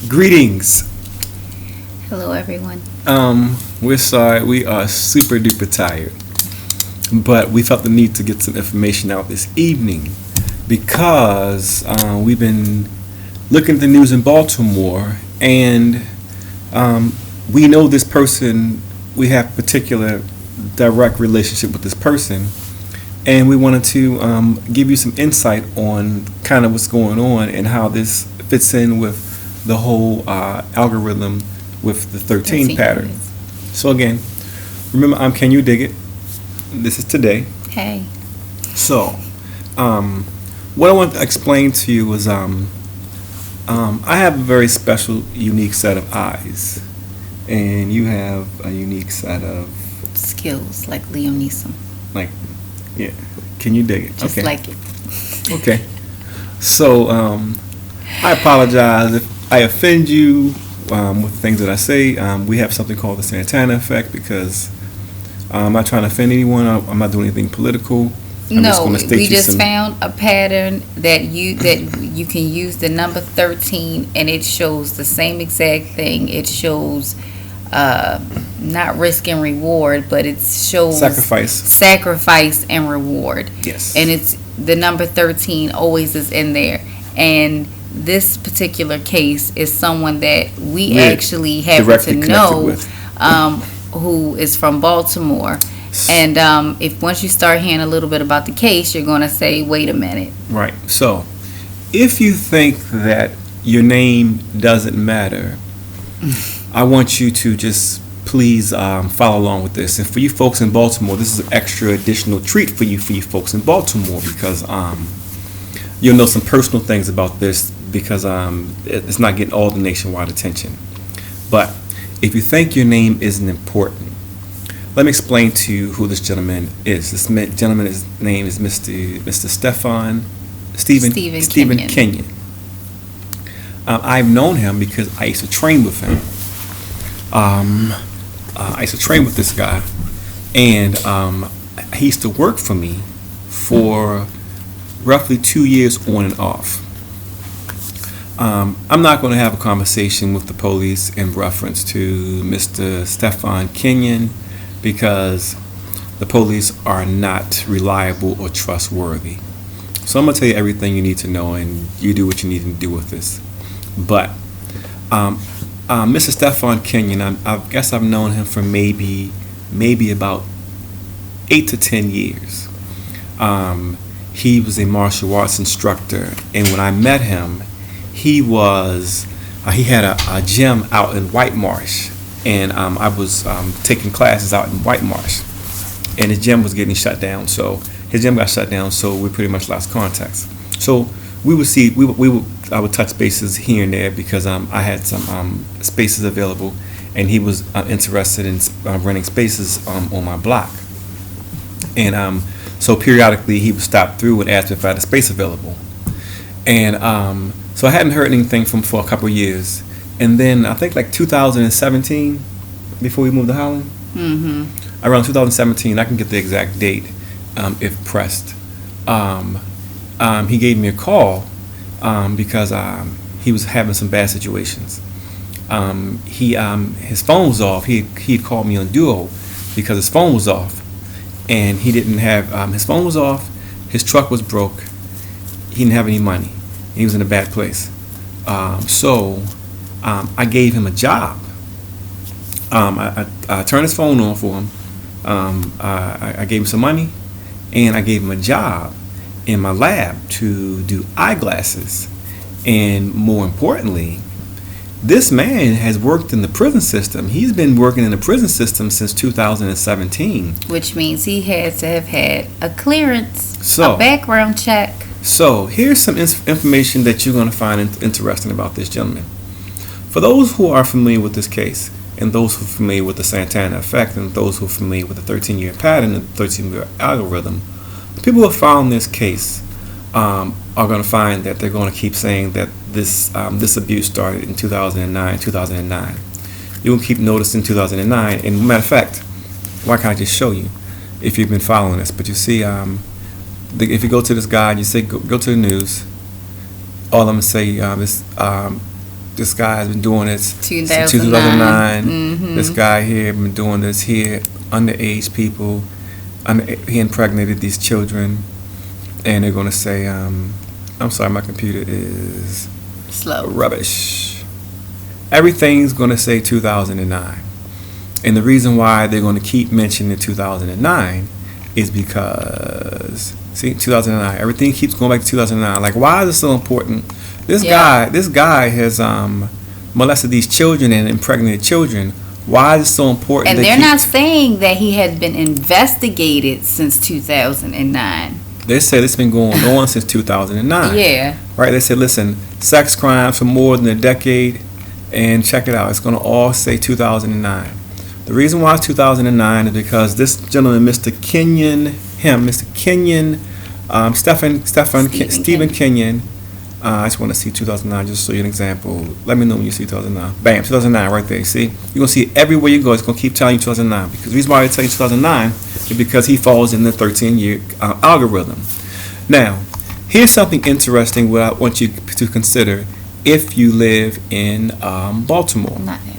Greetings. Hello, everyone. We're sorry. We are super duper tired, but we felt the need to get some information out this evening because we've been looking at the news in Baltimore, and we know this person. We have particular direct relationship with this person, and we wanted to give you some insight on kind of what's going on and how this fits in with the whole algorithm with the 13 pattern. So again, remember, I'm Can You Dig It? This is today. Hey. So, what I want to explain to you is I have a very special, unique set of eyes, and you have a unique set of skills, like Liam Neeson. Like, yeah. Can you dig it? Just okay. like it. Okay. So, I apologize if I offend you with the things that I say. We have something called the Santana effect because I'm not trying to offend anyone. I'm not doing anything political. We just found a pattern that you can use the number 13, and it shows the same exact thing. It shows not risk and reward, but it shows sacrifice and reward. Yes. And it's the number 13 always is in there. And this particular case is someone that we actually happen to know, who is from Baltimore. And if once you start hearing a little bit about the case, you're going to say, wait a minute. Right. So if you think that your name doesn't matter, I want you to just please follow along with this. And for you folks in Baltimore, this is an extra additional treat for you folks in Baltimore because you'll know some personal things about this because it's not getting all the nationwide attention. But if you think your name isn't important, let me explain to you who this gentleman is. This gentleman's name is Mr. Stephen Kenion. I've known him because I used to train with him. I used to train with this guy, and he used to work for me for roughly 2 years on and off. I'm not going to have a conversation with the police in reference to Mr. Stephen Kenion because the police are not reliable or trustworthy. So I'm going to tell you everything you need to know, and you do what you need to do with this. But Mr. Stephen Kenion, I guess I've known him for maybe about 8 to 10 years. He was a martial arts instructor, and when I met him, he had a gym out in White Marsh, and I was taking classes out in White Marsh, and his gym was getting shut down. So his gym got shut down, so we pretty much lost contacts. So I would touch bases here and there because I had some spaces available, and he was interested in renting spaces on my block, and so periodically he would stop through and ask me if I had a space available, and so I hadn't heard anything from him for a couple of years, and then I think like 2017, before we moved to Holland, around 2017, I can get the exact date if pressed. He gave me a call because he was having some bad situations. His phone was off. He had called me on Duo because his phone was off, and he didn't have his phone was off. His truck was broke. He didn't have any money. He was in a bad place. So I gave him a job. I turned his phone on for him. I gave him some money, and I gave him a job in my lab to do eyeglasses. And more importantly, this man has worked in the prison system. He's been working in the prison system since 2017. Which means he had to have had a clearance, a background check. So here's some information that you're going to find interesting about this gentleman. For those who are familiar with this case, and those who are familiar with the Santana effect, and those who are familiar with the 13-year pattern and the 13-year algorithm, the people who have found this case are going to find that they're going to keep saying that this abuse started in 2009. You will keep noticing 2009. And matter of fact, why can't I just show you if you've been following this? But you see, if you go to this guide, you say go to the news. All I'm gonna say is this guy has been doing this 2009. since 2009. Mm-hmm. This guy here been doing this here, underage people. He impregnated these children, and they're gonna say, I'm sorry, my computer is slow. Rubbish. Everything's gonna say 2009, and the reason why they're gonna keep mentioning 2009 is because 2009. Everything keeps going back to 2009. Like, why is it so important? This guy has molested these children and impregnated children. Why is it so important? And they're not saying that he has been investigated since 2009. They said it's been going on since 2009. Yeah. Right? They said, listen, sex crimes for more than a decade, and check it out. It's going to all say 2009. The reason why it's 2009 is because this gentleman, Mr. Kenion, Stephen Kenion. I just want to see 2009 just to show you an example. Let me know when you see 2009. Bam, 2009 right there. See? You're going to see it everywhere you go. It's going to keep telling you 2009. Because the reason why I tell you 2009 is because he falls in the 13-year algorithm. Now, here's something interesting what I want you to consider if you live in Baltimore. Not now.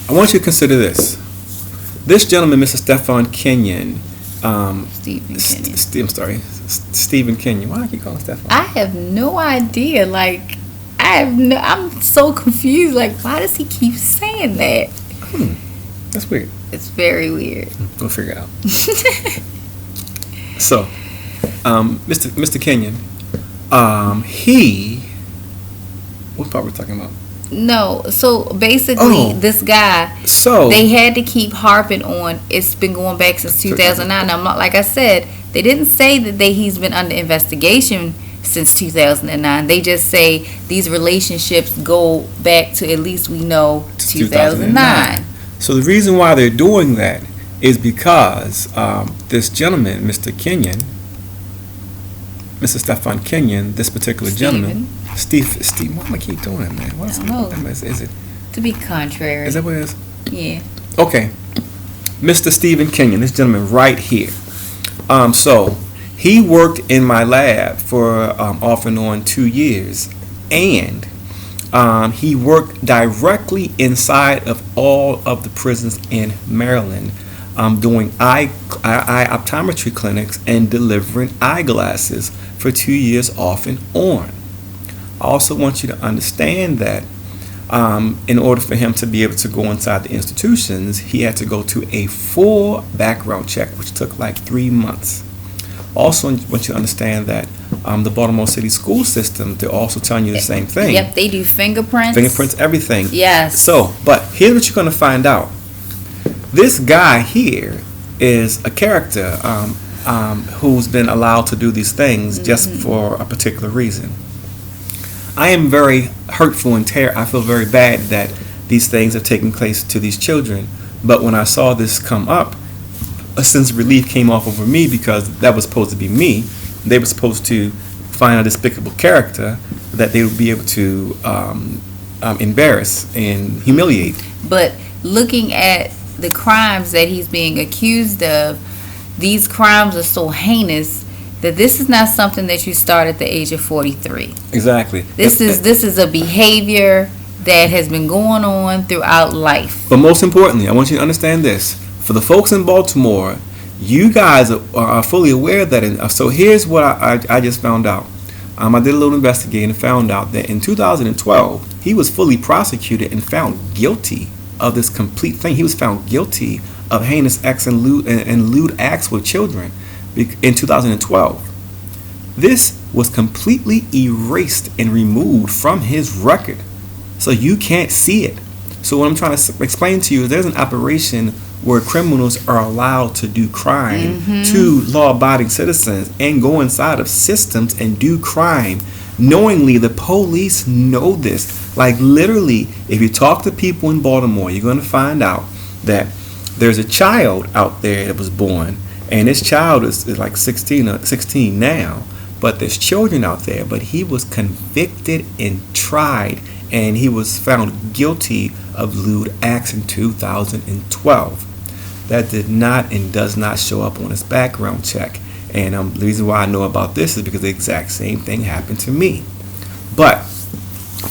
I want you to consider this. This gentleman, Mr. Kenion, Stephen Kenion. Why do I keep calling Stefan? I have no idea. Like, I'm so confused. Like, why does he keep saying that? That's weird. It's very weird. We'll figure it out. So, Mr. Kenion, what part we're talking about? No, so basically, this guy, they had to keep harping on. It's been going back since 2009. I'm not, like I said, they didn't say that he's been under investigation since 2009. They just say these relationships go back to, at least we know, 2009. So the reason why they're doing that is because this gentleman, Mr. Stephan Kenion, this particular gentleman, Steve, why am I keep doing it, man? What is it? To be contrary. Is that what it is? Yeah. Okay. Mr. Stephen Kenion, this gentleman right here. So he worked in my lab for off and on 2 years, and he worked directly inside of all of the prisons in Maryland, doing eye optometry clinics and delivering eyeglasses for 2 years off and on. I also want you to understand that in order for him to be able to go inside the institutions, he had to go to a full background check, which took like 3 months. Also, I want you to understand that the Baltimore City school system, they're also telling you the same thing. Yep, they do fingerprints. Everything. Yes. So, but here's what you're going to find out. This guy here is a character who's been allowed to do these things just for a particular reason. I am very hurtful and I feel very bad that these things are taking place to these children. But when I saw this come up, a sense of relief came off over me, because that was supposed to be me. They were supposed to find a despicable character that they would be able to embarrass and humiliate. But looking at the crimes that he's being accused of, these crimes are so heinous that this is not something that you start at the age of 43. Exactly. This is a behavior that has been going on throughout life. But most importantly, I want you to understand this. For the folks in Baltimore, you guys are fully aware that. So here's what I just found out. I did a little investigating and found out that in 2012, he was fully prosecuted and found guilty of this complete thing. He was found guilty of heinous acts and lewd acts with children in 2012. This was completely erased and removed from his record, so you can't see it. So what I'm trying to explain to you is there's an operation where criminals are allowed to do crime to law-abiding citizens and go inside of systems and do crime knowingly. The police know this. Like, literally, if you talk to people in Baltimore, you're going to find out that there's a child out there that was born, and this child is like 16 now, but there's children out there. But he was convicted and tried, and he was found guilty of lewd acts in 2012. That did not and does not show up on his background check. And the reason why I know about this is because the exact same thing happened to me. But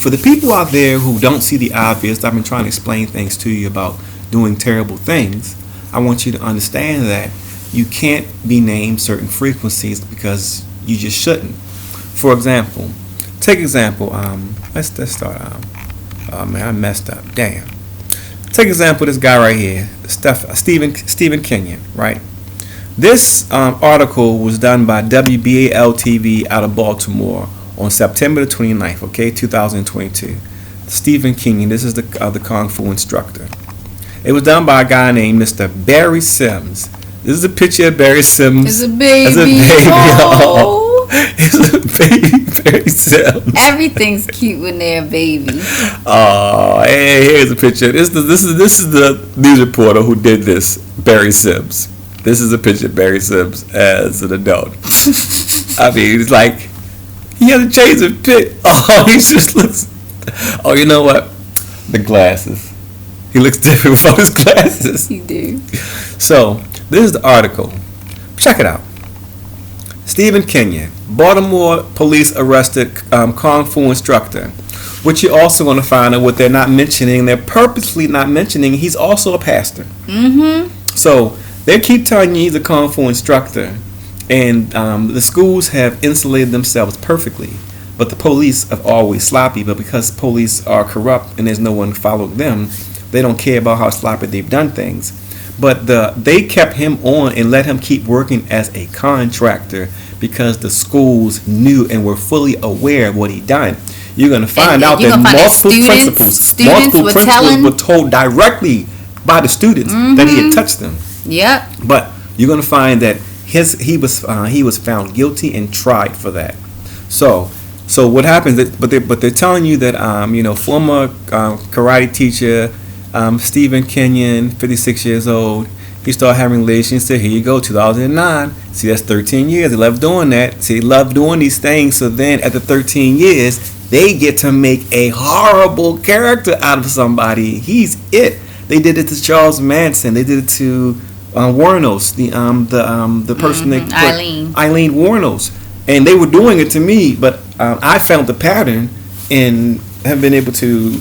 for the people out there who don't see the obvious, I've been trying to explain things to you about doing terrible things. I want you to understand that you can't be named certain frequencies because you just shouldn't. For example, let's start. Oh man, I messed up. Damn. Take example, this guy right here, Stephen Kenion, right? This article was done by WBAL TV out of Baltimore on September the 29th, okay, 2022. Stephen Kenion, this is the Kung Fu instructor. It was done by a guy named Mr. Barry Sims. This is a picture of Barry Sims. It's a baby. Oh. It's a baby Barry Sims. Everything's cute when they're a baby. Oh, hey, here's a picture. This is the news reporter who did this, Barry Sims. This is a picture of Barry Sims as an adult. I mean, it's like he has a change of pic. Oh, he just looks. Oh, you know what? The glasses. He looks different without his glasses. He do. So this is the article. Check it out. Stephen Kenion, Baltimore police arrested Kung Fu instructor. What you're also going to find out what they're not mentioning, they're purposely not mentioning, he's also a pastor. Mm-hmm. So they keep telling you he's a Kung Fu instructor, and the schools have insulated themselves perfectly, but the police are always sloppy. But because police are corrupt and there's no one following them, they don't care about how sloppy they've done things. But they kept him on and let him keep working as a contractor because the schools knew and were fully aware of what he done. You're going to find out that multiple principals were told directly by the students that he had touched them. Yep. But you're going to find that he was found guilty and tried for that. So what happens? But they're telling you that former karate teacher. Stephen Kenion, 56 years old, he started having relations. Said, here you go, 2009. See, that's 13 years. He loved doing that. See, he loved doing these things. So then at the 13 years, they get to make a horrible character out of somebody. He's it. They did it to Charles Manson. They did it to Wuornos, the person they put, Eileen Wuornos. And they were doing it to me, but I found the pattern and have been able to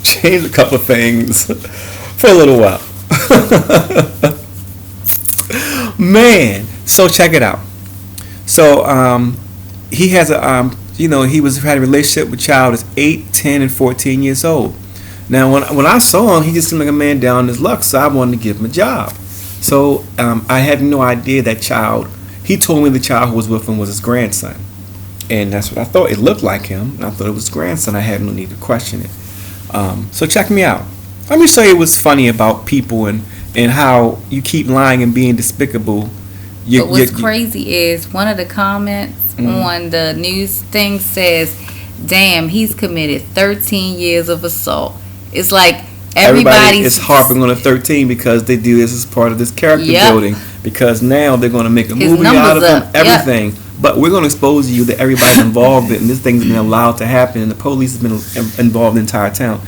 change a couple of things for a little while. Man, so check it out. So he has a he had a relationship with a child that's 8, 10, and 14 years old. Now when I saw him, he just seemed like a man down on his luck, so I wanted to give him a job. So I had no idea that child. He told me the child who was with him was his grandson, and that's what I thought. It looked like him. I thought it was his grandson. I had no need to question it. So check me out. Let me show you what's funny about people and how you keep lying and being despicable. But what's crazy is one of the comments on the news thing says, damn, he's committed 13 years of assault. It's like everybody is harping on the 13 because they do this as part of this character building, because now they're going to make a movie out of him, everything. Yep. But we're going to expose you that everybody's involved in, and this thing's been allowed to happen, and the police has been involved in the entire town.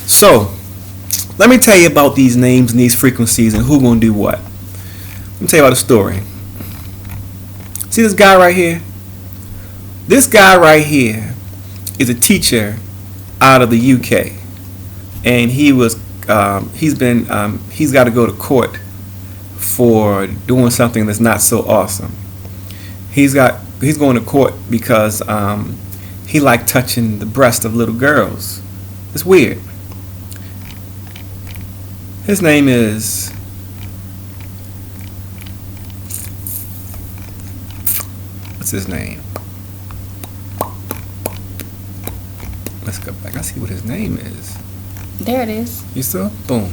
So, let me tell you about these names and these frequencies and who's going to do what. Let me tell you about a story. See this guy right here? This guy right here is a teacher out of the UK, and he's got to go to court for doing something that's not so awesome. He's going to court because he liked touching the breast of little girls. It's weird. His name is what's his name? Let's go back. I see what his name is. There it is. You saw? Boom.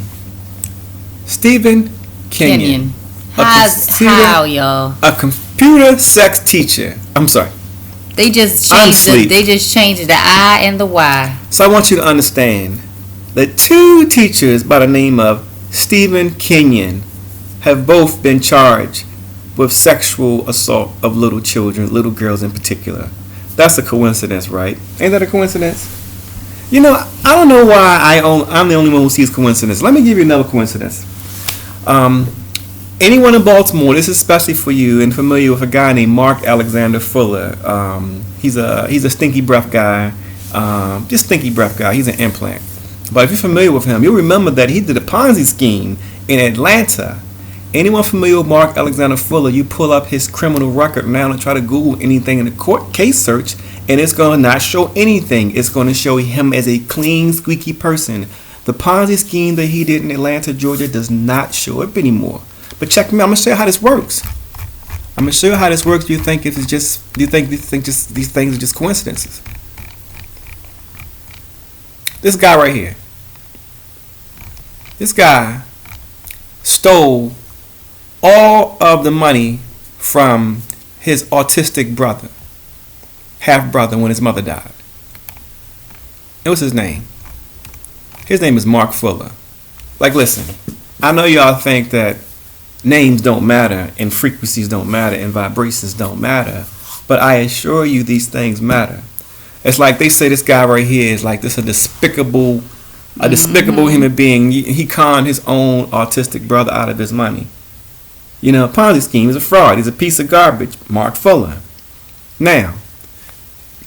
Stephen Kenion. How, y'all? A computer sex teacher. I'm sorry. They just changed the I and the Y. So I want you to understand that 2 teachers by the name of Stephen Kenion have both been charged with sexual assault of little children, little girls in particular. That's a coincidence, right? Ain't that a coincidence? You know, I don't know why I'm the only one who sees coincidence. Let me give you another coincidence. Anyone in Baltimore, this is especially for you, and familiar with a guy named Mark Alexander Fuller. He's a stinky breath guy. Just stinky breath guy. He's an implant. But if you're familiar with him, you'll remember that he did a Ponzi scheme in Atlanta. Anyone familiar with Mark Alexander Fuller, you pull up his criminal record now and try to Google anything in the court case search, and it's going to not show anything. It's going to show him as a clean, squeaky person. The Ponzi scheme that he did in Atlanta, Georgia, does not show up anymore. But check me out. I'm going to show you how this works. I'm going to show you how this works. Do you think these things are just coincidences? This guy right here. This guy stole all of the money from his autistic brother, half brother, when his mother died. What was his name? His name is Mark Fuller. Like, listen, I know y'all think that names don't matter and frequencies don't matter and vibrations don't matter, but I assure you these things matter. It's like they say this guy right here is like this a despicable human being. He conned his own autistic brother out of his money. You know, Ponzi scheme is a fraud. He's a piece of garbage. Mark Fuller. Now,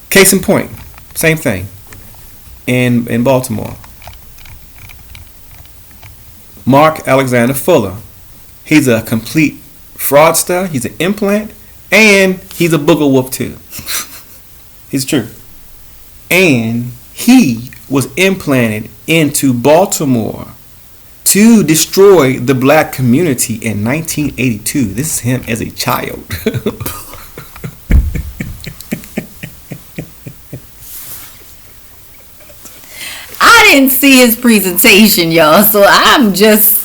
case in point, same thing in Baltimore. Mark Alexander Fuller. He's a complete fraudster. He's an implant, and he's a booger wolf too. He's true. And he was implanted into Baltimore to destroy the black community in 1982. This is him as a child. I didn't see his presentation, y'all, so I'm just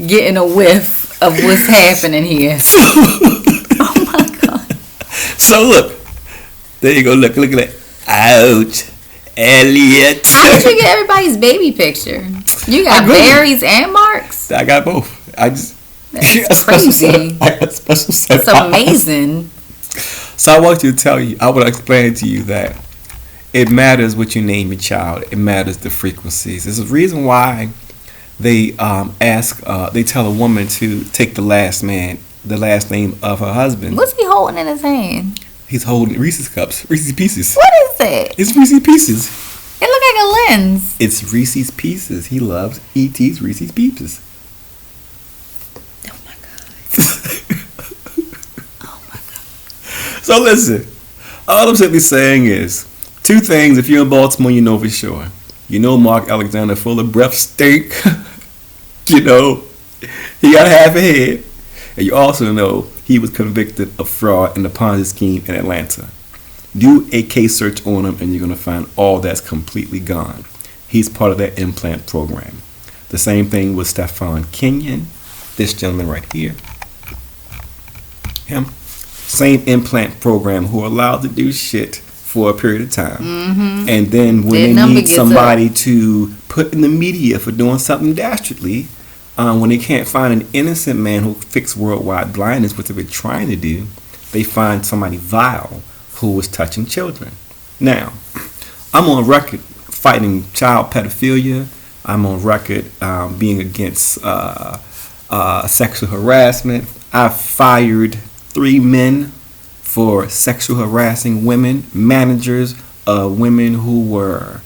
getting a whiff of what's happening here. Oh my God. So look, there you go. Look at that. Ouch, Elliot. How did you get everybody's baby picture? You got berries and marks? I got both. That's crazy. I got a special set. That's amazing. So I want to tell you, I want to explain to you that it matters what you name your child. It matters the frequencies. There's a reason why they they tell a woman to take the last name of her husband. What's he holding in his hand? He's holding Reese's Cups, Reese's Pieces. What is it? It's Reese's Pieces. It look like a lens. It's Reese's Pieces. He loves E.T.'s Reese's Pieces. Oh my God. Oh my God. So listen, all I'm simply saying is two things. If you're in Baltimore, you know for sure. You know Mark Alexander Fuller breath stink. You know he got half a head, and you also know he was convicted of fraud in the Ponzi scheme in Atlanta. Do a case search on him and you're going to find all that's completely gone. He's part of that implant program. The same thing with Stefan Kenion, this gentleman right here. Him. Same implant program, who are allowed to do shit for a period of time. Mm-hmm. And then when they need somebody to put in the media for doing something dastardly, when they can't find an innocent man who fixed worldwide blindness, what they've been trying to do, they find somebody vile who was touching children. Now, I'm on record fighting child pedophilia. I'm on record being against sexual harassment. I've fired 3 men for sexual harassing women, managers of women who were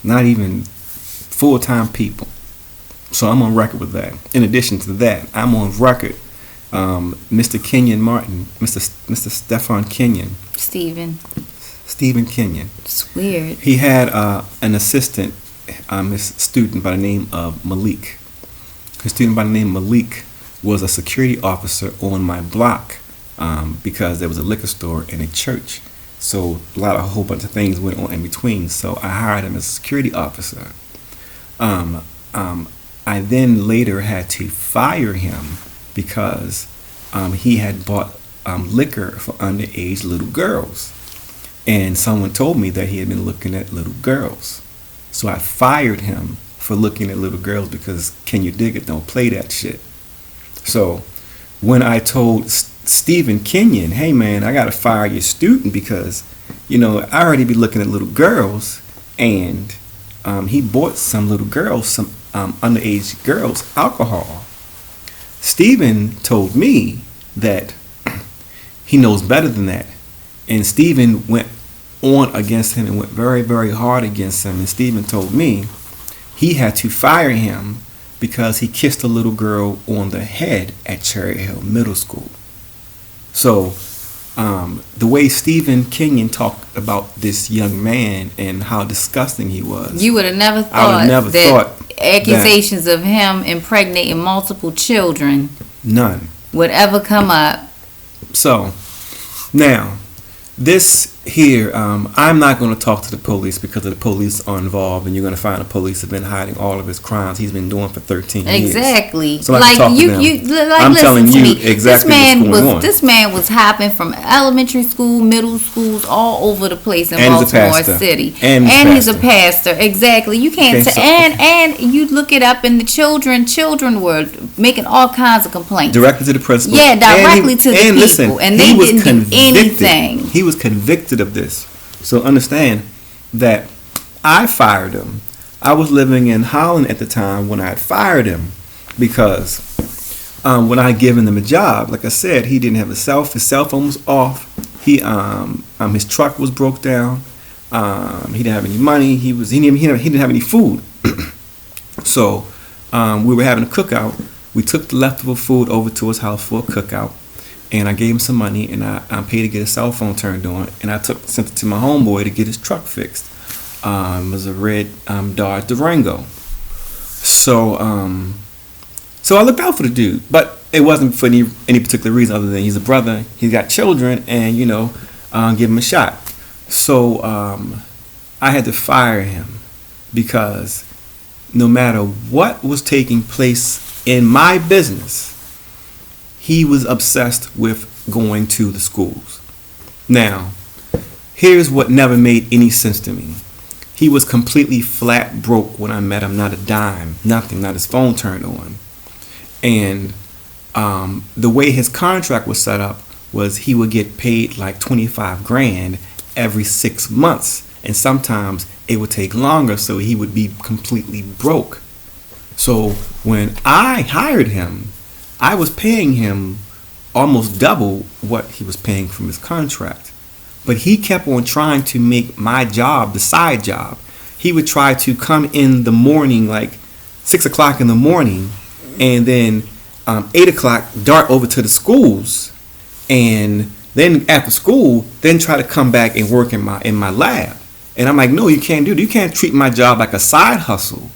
not even full-time people. So I'm on record with that. In addition to that, I'm on record, Mr. Kenion Martin, Mr. Stefan Kenion. Stephen Kenion. It's weird. He had an assistant, his student by the name of Malik. His student by the name of Malik was a security officer on my block because there was a liquor store and a church. So a whole bunch of things went on in between. So I hired him as a security officer. I then later had to fire him because he had bought liquor for underage little girls. And someone told me that he had been looking at little girls. So I fired him for looking at little girls because, can you dig it? Don't play that shit. So when I told Stephen Kenion, hey man, I got to fire your student because, I already be looking at little girls, and he bought some little girls, some underage girls, alcohol. Stephen told me that he knows better than that. And Stephen went on against him and went very, very hard against him. And Stephen told me he had to fire him because he kissed a little girl on the head at Cherry Hill Middle School. So the way Stephen Kenion talked about this young man and how disgusting he was, you would have never thought. I would never thought accusations of him impregnating multiple children, none, would ever come up. So now, this here, I'm not going to talk to the police because the police are involved, and you're going to find the police have been hiding all of his crimes he's been doing for 13 years. Exactly. So like I'm telling you exactly what's going on. This man was hopping from elementary school, middle schools, all over the place in Baltimore City. And he's a pastor. Exactly. You can't and you look it up in the children were making all kinds of complaints. Directly to the principal. Yeah, directly to the people. Listen, and they didn't do anything. He was convicted of this. So understand that I fired him. I was living in Holland at the time when I had fired him because when I had given him a job, like I said, he didn't have his cell phone was off. His truck was broke down. He didn't have any money. He didn't have any food. So we were having a cookout. We took the leftover food over to his house for a cookout. And I gave him some money, and I paid to get his cell phone turned on, and I sent it to my homeboy to get his truck fixed. It was a red Dodge Durango. So I looked out for the dude, but it wasn't for any particular reason other than he's a brother, he's got children, and give him a shot. So I had to fire him because no matter what was taking place in my business, he was obsessed with going to the schools. Now, here's what never made any sense to me. He was completely flat broke when I met him, not a dime, nothing, not his phone turned on. And the way his contract was set up was he would get paid like $25,000 every 6 months. And sometimes it would take longer, so he would be completely broke. So when I hired him, I was paying him almost double what he was paying from his contract. But he kept on trying to make my job the side job. He would try to come in the morning, like 6 o'clock in the morning, and then 8 o'clock dart over to the schools, and then after school, then try to come back and work in my lab. And I'm like, no, you can't do that. You can't treat my job like a side hustle.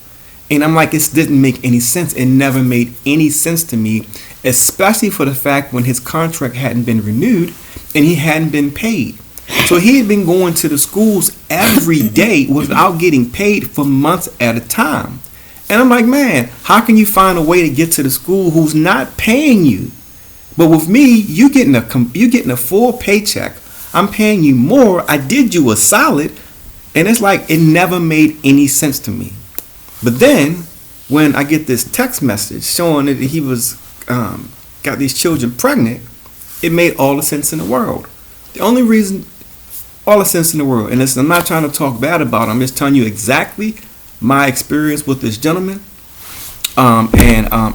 And I'm like, this didn't make any sense. It never made any sense to me, especially for the fact when his contract hadn't been renewed and he hadn't been paid. So he had been going to the schools every day without getting paid for months at a time. And I'm like, man, how can you find a way to get to the school who's not paying you? But with me, you getting a full paycheck. I'm paying you more. I did you a solid. And it's like it never made any sense to me. But then, when I get this text message showing that he was got these children pregnant, it made all the sense in the world. The only reason, all the sense in the world, and listen, I'm not trying to talk bad about him. I'm just telling you exactly my experience with this gentleman. I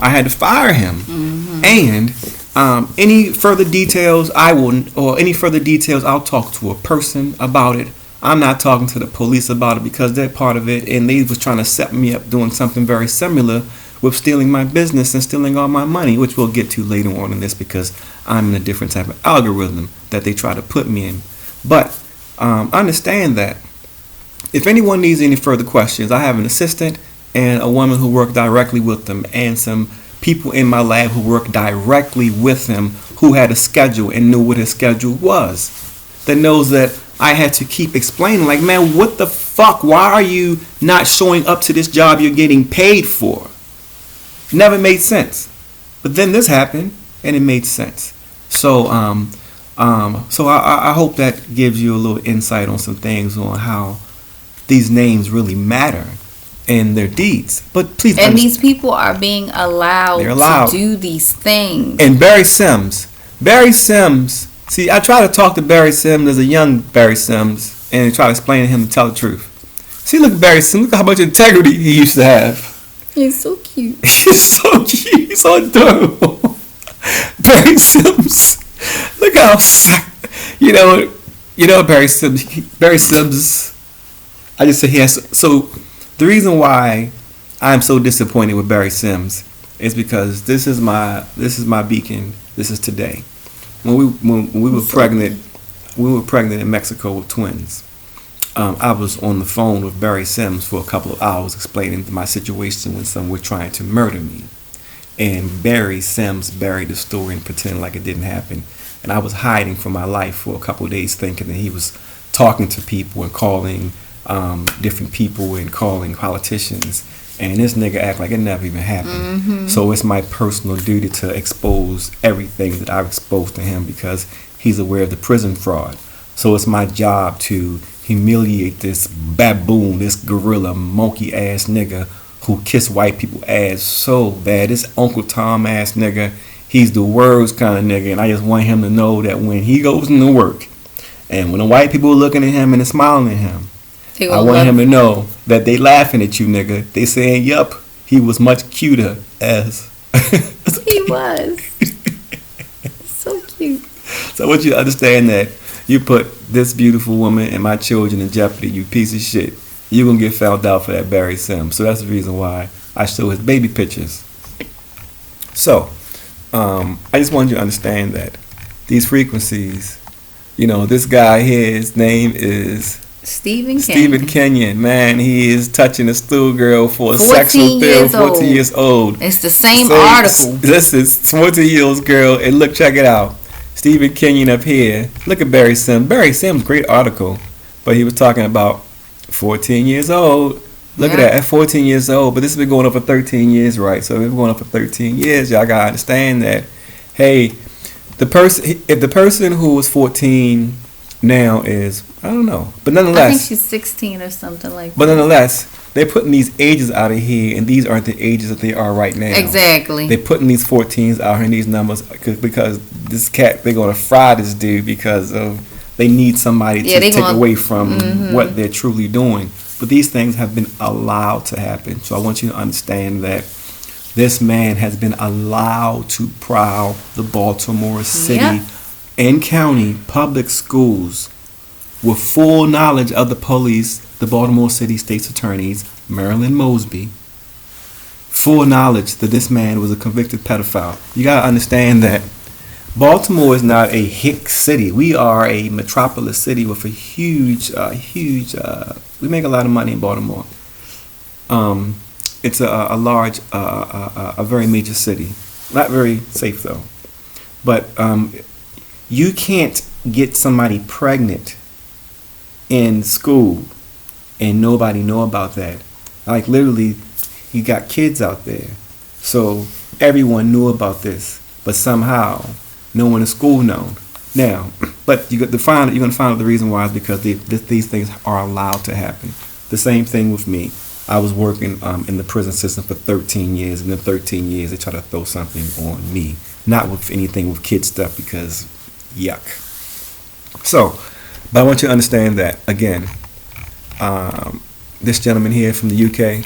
had to fire him. Mm-hmm. And any further details, I'll talk to a person about it. I'm not talking to the police about it because they're part of it, and they was trying to set me up doing something very similar with stealing my business and stealing all my money, which we'll get to later on in this because I'm in a different type of algorithm that they try to put me in. But understand that if anyone needs any further questions, I have an assistant and a woman who worked directly with them and some people in my lab who worked directly with him who had a schedule and knew what his schedule was. That knows that I had to keep explaining, like, man, what the fuck? Why are you not showing up to this job you're getting paid for? Never made sense. But then this happened, and it made sense. So I hope that gives you a little insight on some things on how these names really matter and their deeds. But please, and these people are being allowed to do these things. And Barry Sims. See, I try to talk to Barry Sims as a young Barry Sims and try to explain to him to tell the truth. See, look at Barry Sims. Look at how much integrity he used to have. He's so cute. He's so cute. He's so adorable. Barry Sims. Look how, You know, Barry Sims. Barry Sims. I just say he has. So the reason why I'm so disappointed with Barry Sims is because this is my beacon. This is today. When we were pregnant, in Mexico with twins. I was on the phone with Barry Sims for a couple of hours explaining my situation when someone were trying to murder me. And Barry Sims buried the story and pretended like it didn't happen. And I was hiding from my life for a couple of days thinking that he was talking to people and calling different people and calling politicians. And this nigga act like it never even happened. Mm-hmm. So it's my personal duty to expose everything that I've exposed to him because he's aware of the prison fraud. So it's my job to humiliate this baboon, this gorilla, monkey ass nigga who kiss white people ass so bad. This Uncle Tom ass nigga, he's the worst kind of nigga, and I just want him to know that when he goes into work and when the white people are looking at him and they're smiling at him, I want him to know that they laughing at you, nigga. They saying, yup, he was much cuter as he was. So cute. So I want you to understand that you put this beautiful woman and my children in jeopardy, you piece of shit. You're going to get found out for that Barry Sims. So that's the reason why I show his baby pictures. So, I just want you to understand that these frequencies, you know, this guy here, his name is Stephen Kenion. Man, he is touching a stool girl for a sexual thrill, 14 years old. It's the same article. This is 14 years old girl, and look, check it out. Stephen Kenion up here. Look at Barry Sims. Barry Sims, great article. But he was talking about 14 years old. Look at that, at 14 years old. But this has been going on for 13 years, right? So it's been going on for 13 years. Y'all got to understand that, hey, if the person who was 14 now is, I don't know. But nonetheless. I think she's 16 or something like that. But nonetheless, they're putting these ages out of here, and these aren't the ages that they are right now. Exactly. They're putting these 14s out here in these numbers because this cat, they're going to fry this dude because of they need somebody to take away from what they're truly doing. But these things have been allowed to happen. So I want you to understand that this man has been allowed to prowl the Baltimore City and county public schools with full knowledge of the police, the Baltimore City State's attorneys, Marilyn Mosby, full knowledge that this man was a convicted pedophile. You got to understand that Baltimore is not a hick city. We are a metropolis city with a huge, we make a lot of money in Baltimore. It's a large, a very major city. Not very safe though. But you can't get somebody pregnant in school and nobody know about that. Like literally, you got kids out there. So everyone knew about this, but somehow no one in school known. Now, but you're going to find out the reason why is because these things are allowed to happen. The same thing with me. I was working in the prison system for 13 years, and in 13 years they try to throw something on me. Not with anything with kid stuff because yuck. So, but I want you to understand that, again, this gentleman here from the UK,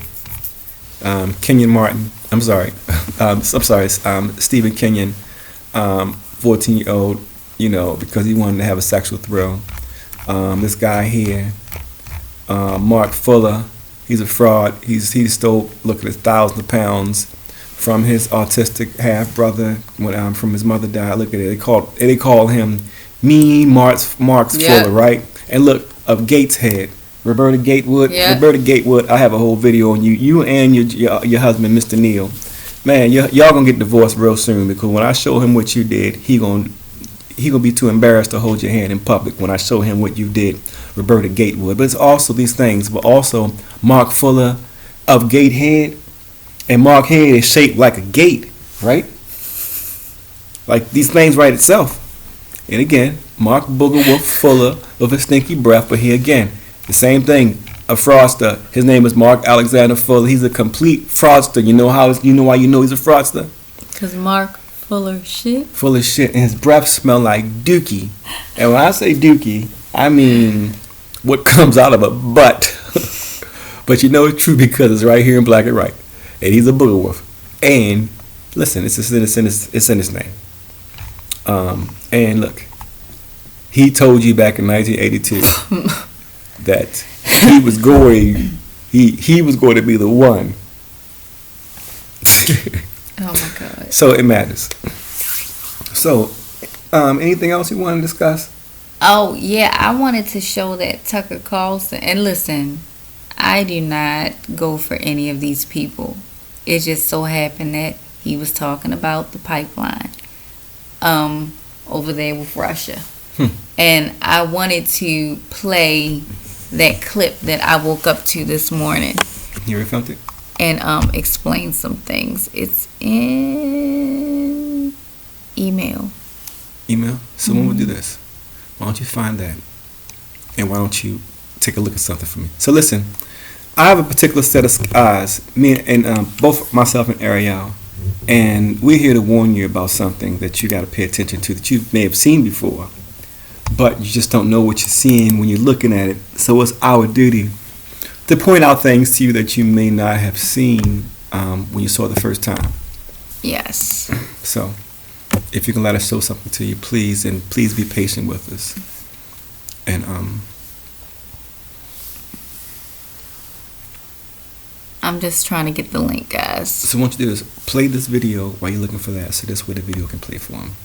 Stephen Kenion, 14-year-old, you know, because he wanted to have a sexual thrill. This guy here, Mark Fuller, he's a fraud. He stole, look at his, thousands of pounds from his autistic half brother when from his mother died. Look at it. They call him Mean Marks Fuller, right? And look, of Gateshead, Roberta Gatewood. Yeah. Roberta Gatewood. I have a whole video on you. You and your husband, Mr. Neal. Man, y'all gonna get divorced real soon because when I show him what you did, he gonna be too embarrassed to hold your hand in public when I show him what you did, Roberta Gatewood. But it's also these things, but also Mark Fuller of Gatehead, and Mark Head is shaped like a gate, right? Like these things right itself. And again, Mark Booger Wolf Fuller of a stinky breath, but here again, the same thing. A fraudster. His name is Mark Alexander Fuller. He's a complete fraudster. You know why you know he's a fraudster? Because Mark full of shit. Full of shit, and his breath smell like dookie. And when I say dookie, I mean what comes out of a butt. But you know it's true because it's right here in black and white. And he's a booger wolf. And listen, it's in his name. And look, He told you back in 1982 that he was going to be the one. Oh my God. So it matters. So, anything else you want to discuss? Oh yeah, I wanted to show that Tucker Carlson. And listen, I do not go for any of these people. It just so happened that he was talking about the pipeline over there with Russia. And I wanted to play that clip that I woke up to this morning. You filmed it? And explain some things. It's in email. Email? So when we'll do this, why don't you find that? And why don't you take a look at something for me? So listen, I have a particular set of eyes, me and both myself and Ariel, and we're here to warn you about something that you got to pay attention to that you may have seen before, but you just don't know what you're seeing when you're looking at it. So it's our duty to point out things to you that you may not have seen when you saw it the first time. Yes. So if you can let us show something to you, please, and please be patient with us. And I'm just trying to get the link, guys. So what you do is play this video while you're looking for that, so this way the video can play for them.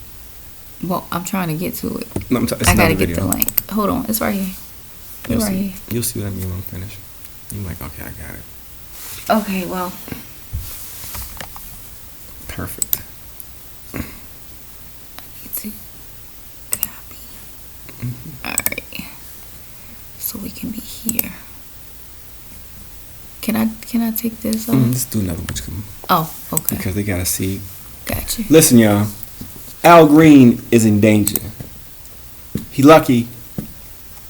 Well, I'm trying to get to it. No, I gotta get the link. Hold on, it's right here. You'll see what I mean when I'm finished. You're like, okay, I got it. Okay, well. Perfect. I need to copy. Alright. So we can be here. Can I take this off? Let's do another one. Oh, okay. Because they gotta see. Gotcha. Listen, y'all. Al Green is in danger. He lucky.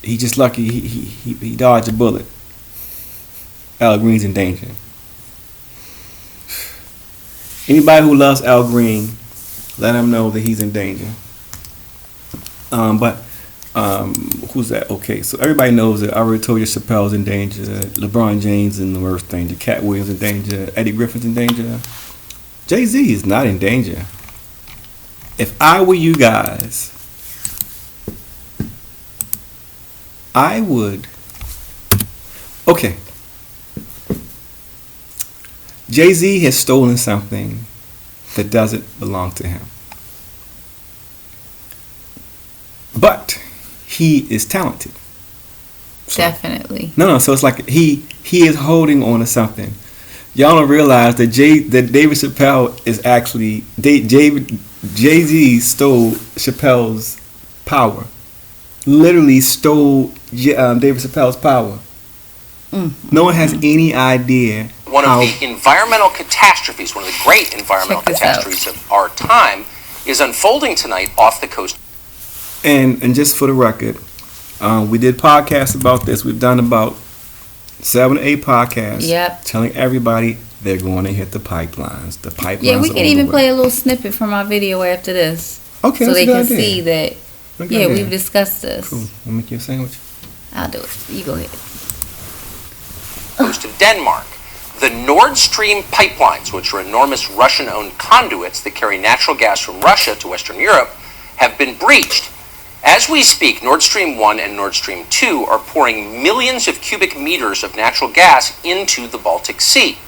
He just lucky. He dodged a bullet. Al Green's in danger. Anybody who loves Al Green, let him know that he's in danger. Who's that? Okay, so everybody knows that I already told you Chappelle's in danger, LeBron James in the worst danger, Cat Williams in danger, Eddie Griffin's in danger. Jay-Z is not in danger. If I were you guys, I would. Okay. Jay-Z has stolen something that doesn't belong to him. But he is talented. So, definitely. No. So it's like he is holding on to something. Y'all don't realize that David Chappelle is actually Jay-Z stole Chappelle's power. Literally stole David Chappelle's power. No one has any idea. One of the environmental catastrophes, one of the great environmental catastrophes of our time, is unfolding tonight off the coast. And just for the record, we did podcasts about this. We've done about 7 or 8 podcasts. Yep. Telling everybody they're going to hit the pipelines. The pipelines. Yeah, we can even play a little snippet from our video after this. Okay, so that's they a good can idea. see that. Yeah, we've discussed this. Cool. I'll make you a sandwich. I'll do it. You go ahead. Coast of Denmark. The Nord Stream pipelines, which are enormous Russian-owned conduits that carry natural gas from Russia to Western Europe, have been breached. As we speak, Nord Stream 1 and Nord Stream 2 are pouring millions of cubic meters of natural gas into the Baltic Sea.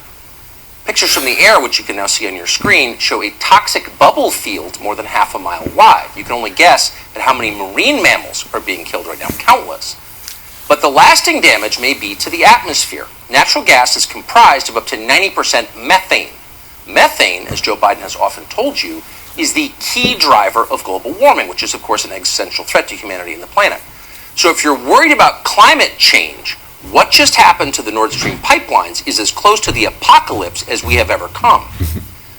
Pictures from the air, which you can now see on your screen, show a toxic bubble field more than half a mile wide. You can only guess at how many marine mammals are being killed right now, countless. But the lasting damage may be to the atmosphere. Natural gas is comprised of up to 90% methane. Methane, as Joe Biden has often told you, is the key driver of global warming, which is, of course, an existential threat to humanity and the planet. So if you're worried about climate change, what just happened to the Nord Stream pipelines is as close to the apocalypse as we have ever come.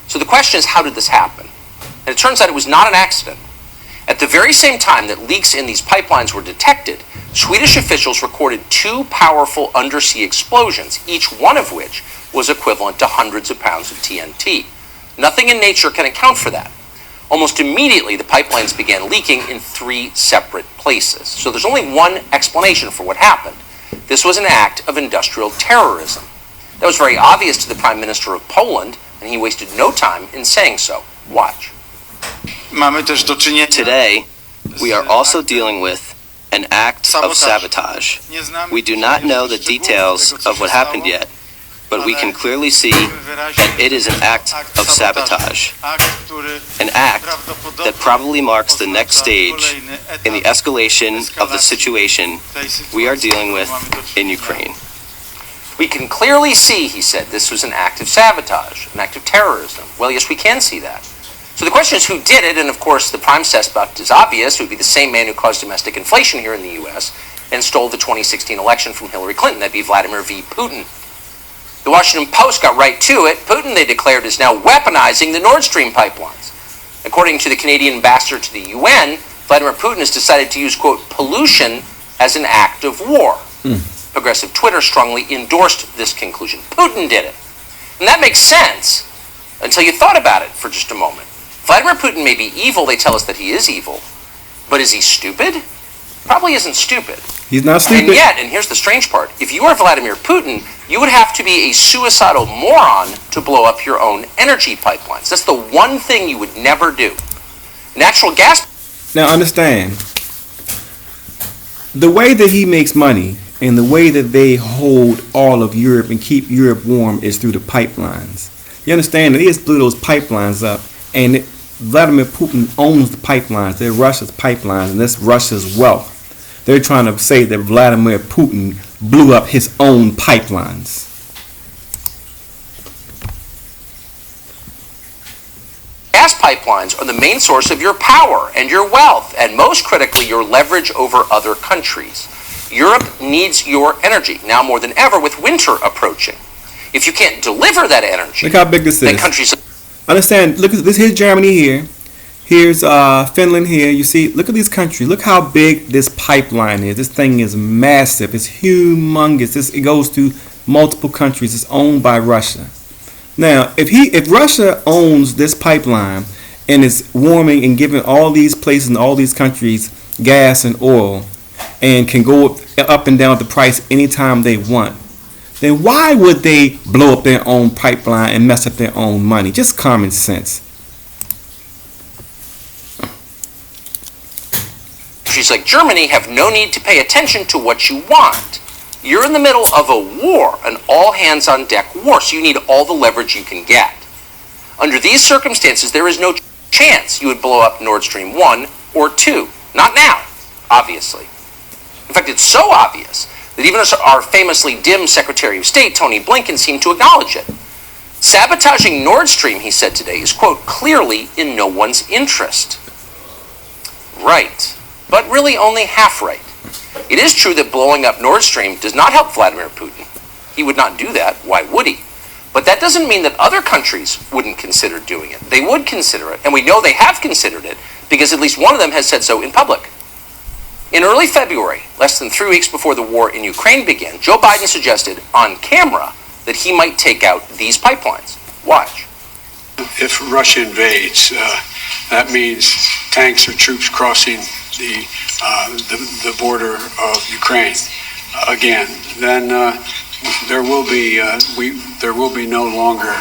So the question is, how did this happen? And it turns out it was not an accident. At the very same time that leaks in these pipelines were detected, Swedish officials recorded 2 powerful undersea explosions, each one of which was equivalent to hundreds of pounds of TNT. Nothing in nature can account for that. Almost immediately, the pipelines began leaking in 3 separate places. So there's only one explanation for what happened. This was an act of industrial terrorism. That was very obvious to the Prime Minister of Poland, and he wasted no time in saying so. Watch. Today, we are also dealing with an act of sabotage. We do not know the details of what happened yet, but we can clearly see that it is an act of sabotage, an act that probably marks the next stage in the escalation of the situation we are dealing with in Ukraine. We can clearly see, he said, this was an act of sabotage, an act of terrorism. Well, yes, we can see that. So the question is who did it, and of course the prime suspect is obvious. It would be the same man who caused domestic inflation here in the U.S. and stole the 2016 election from Hillary Clinton. That'd be Vladimir V. Putin. The Washington Post got right to it. Putin, they declared, is now weaponizing the Nord Stream pipelines. According to the Canadian ambassador to the UN, Vladimir Putin has decided to use, quote, pollution as an act of war. Progressive Twitter strongly endorsed this conclusion. Putin did it. And that makes sense until you thought about it for just a moment. Vladimir Putin may be evil. They tell us that he is evil. But is he stupid? Probably isn't stupid. He's not stupid. And yet, and here's the strange part, if you are Vladimir Putin, you would have to be a suicidal moron to blow up your own energy pipelines. That's the one thing you would never do. Natural gas... Now understand, the way that he makes money and the way that they hold all of Europe and keep Europe warm is through the pipelines. You understand that they just blew those pipelines up, and Vladimir Putin owns the pipelines. They're Russia's pipelines, and that's Russia's wealth. They're trying to say that Vladimir Putin blew up his own pipelines. Gas pipelines are the main source of your power and your wealth, and most critically, your leverage over other countries. Europe needs your energy, now more than ever, with winter approaching. If you can't deliver that energy... Look how big this is. Countries... Understand, look at this. Here's Germany here. Here's Finland here. You see, look at these countries. Look how big this pipeline is. This thing is massive. It's humongous. It goes to multiple countries. It's owned by Russia. Now, if Russia owns this pipeline and is warming and giving all these places and all these countries gas and oil and can go up and down the price anytime they want, then why would they blow up their own pipeline and mess up their own money? Just common sense. Countries like Germany have no need to pay attention to what you want. You're in the middle of a war, an all-hands-on-deck war, so you need all the leverage you can get. Under these circumstances, there is no chance you would blow up Nord Stream 1 or 2. Not now, obviously. In fact, it's so obvious that even our famously dim Secretary of State, Tony Blinken, seemed to acknowledge it. Sabotaging Nord Stream, he said today, is, quote, clearly in no one's interest. Right, but really only half right. It is true that blowing up Nord Stream does not help Vladimir Putin. He would not do that. Why would he? But that doesn't mean that other countries wouldn't consider doing it. They would consider it, and we know they have considered it because at least one of them has said so in public. In early February, less than 3 weeks before the war in Ukraine began, Joe Biden suggested on camera that he might take out these pipelines. Watch. If Russia invades, that means tanks or troops crossing the border of Ukraine again. Then there will be no longer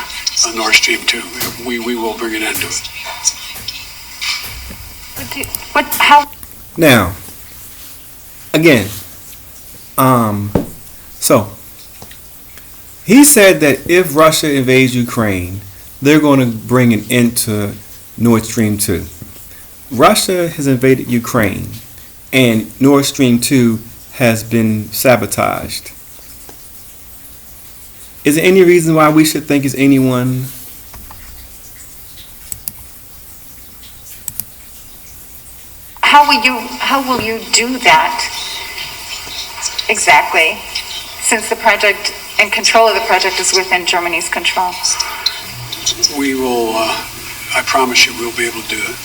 a Nord Stream 2. We will bring an end to it. How? Now, again, so he said that if Russia invades Ukraine, they're going to bring an end to Nord Stream 2. Russia has invaded Ukraine, and Nord Stream 2 has been sabotaged. Is there any reason why we should think it's anyone? How will you do that exactly, since the project and control of the project is within Germany's control? We will, I promise you, we'll be able to do it.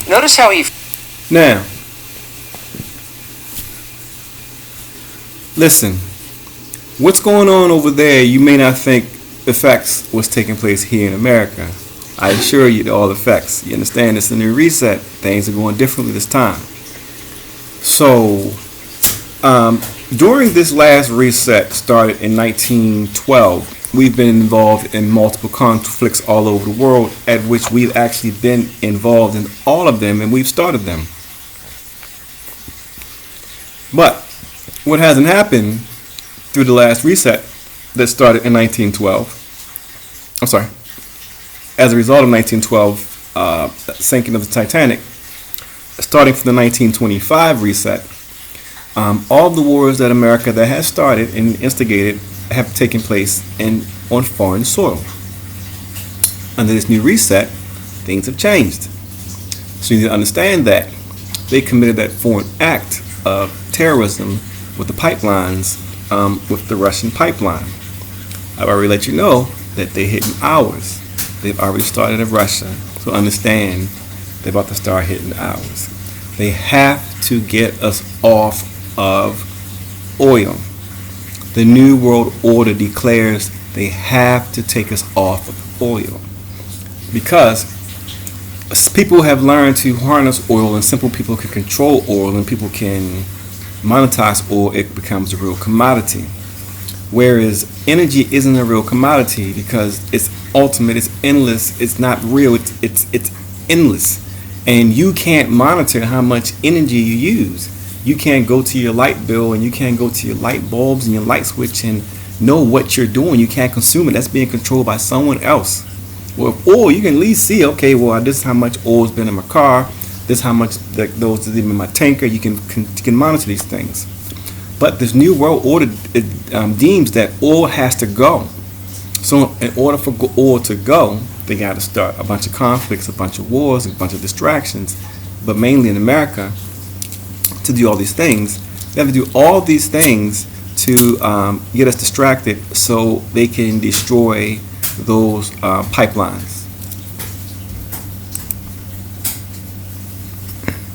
Notice how he... Now, listen, what's going on over there, you may not think affects what's taking place here in America. I assure you, all affects. You understand, it's a new reset. Things are going differently this time. So, during this last reset, started in 1912, we've been involved in multiple conflicts all over the world, at which we've actually been involved in all of them, and we've started them. But what hasn't happened through the last reset that started in 1912, I'm sorry, as a result of 1912 sinking of the Titanic, starting from the 1925 reset, all the wars that America that has started and instigated have taken place on foreign soil. Under this new reset, things have changed. So you need to understand that they committed that foreign act of terrorism with the pipelines, with the Russian pipeline. I've already let you know that they're hitting ours. They've already started in Russia. So understand they're about to start hitting ours. They have to get us off of oil. The New World Order declares they have to take us off of oil. Because people have learned to harness oil, and simple people can control oil, and people can monetize oil. It becomes a real commodity. Whereas energy isn't a real commodity because it's ultimate, it's endless, it's not real, it's endless. And you can't monitor how much energy you use. You can't go to your light bill and you can't go to your light bulbs and your light switch and know what you're doing. You can't consume it. That's being controlled by someone else. Well, with oil, you can at least see, okay, well, this is how much oil's been in my car. This is how much those is in my tanker. You can monitor these things. But this New World Order deems that oil has to go. So in order for oil to go, they got to start a bunch of conflicts, a bunch of wars, a bunch of distractions. But mainly in America, to do all these things, they have to do all these things to get us distracted so they can destroy those pipelines.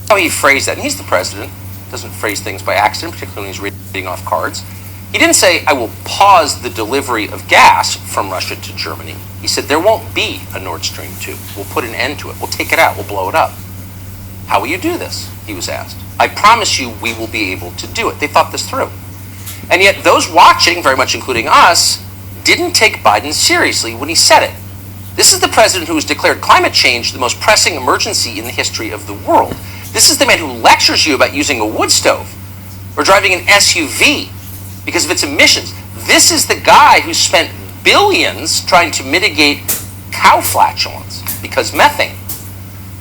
How he phrased that, and he's the president, doesn't phrase things by accident, particularly when he's reading off cards. He didn't say, I will pause the delivery of gas from Russia to Germany. He said, there won't be a Nord Stream 2. We'll put an end to it. We'll take it out. We'll blow it up. How will you do this? He was asked. I promise you we will be able to do it. They thought this through. And yet those watching, very much including us, didn't take Biden seriously when he said it. This is the president who has declared climate change the most pressing emergency in the history of the world. This is the man who lectures you about using a wood stove or driving an SUV because of its emissions. This is the guy who spent billions trying to mitigate cow flatulence because methane.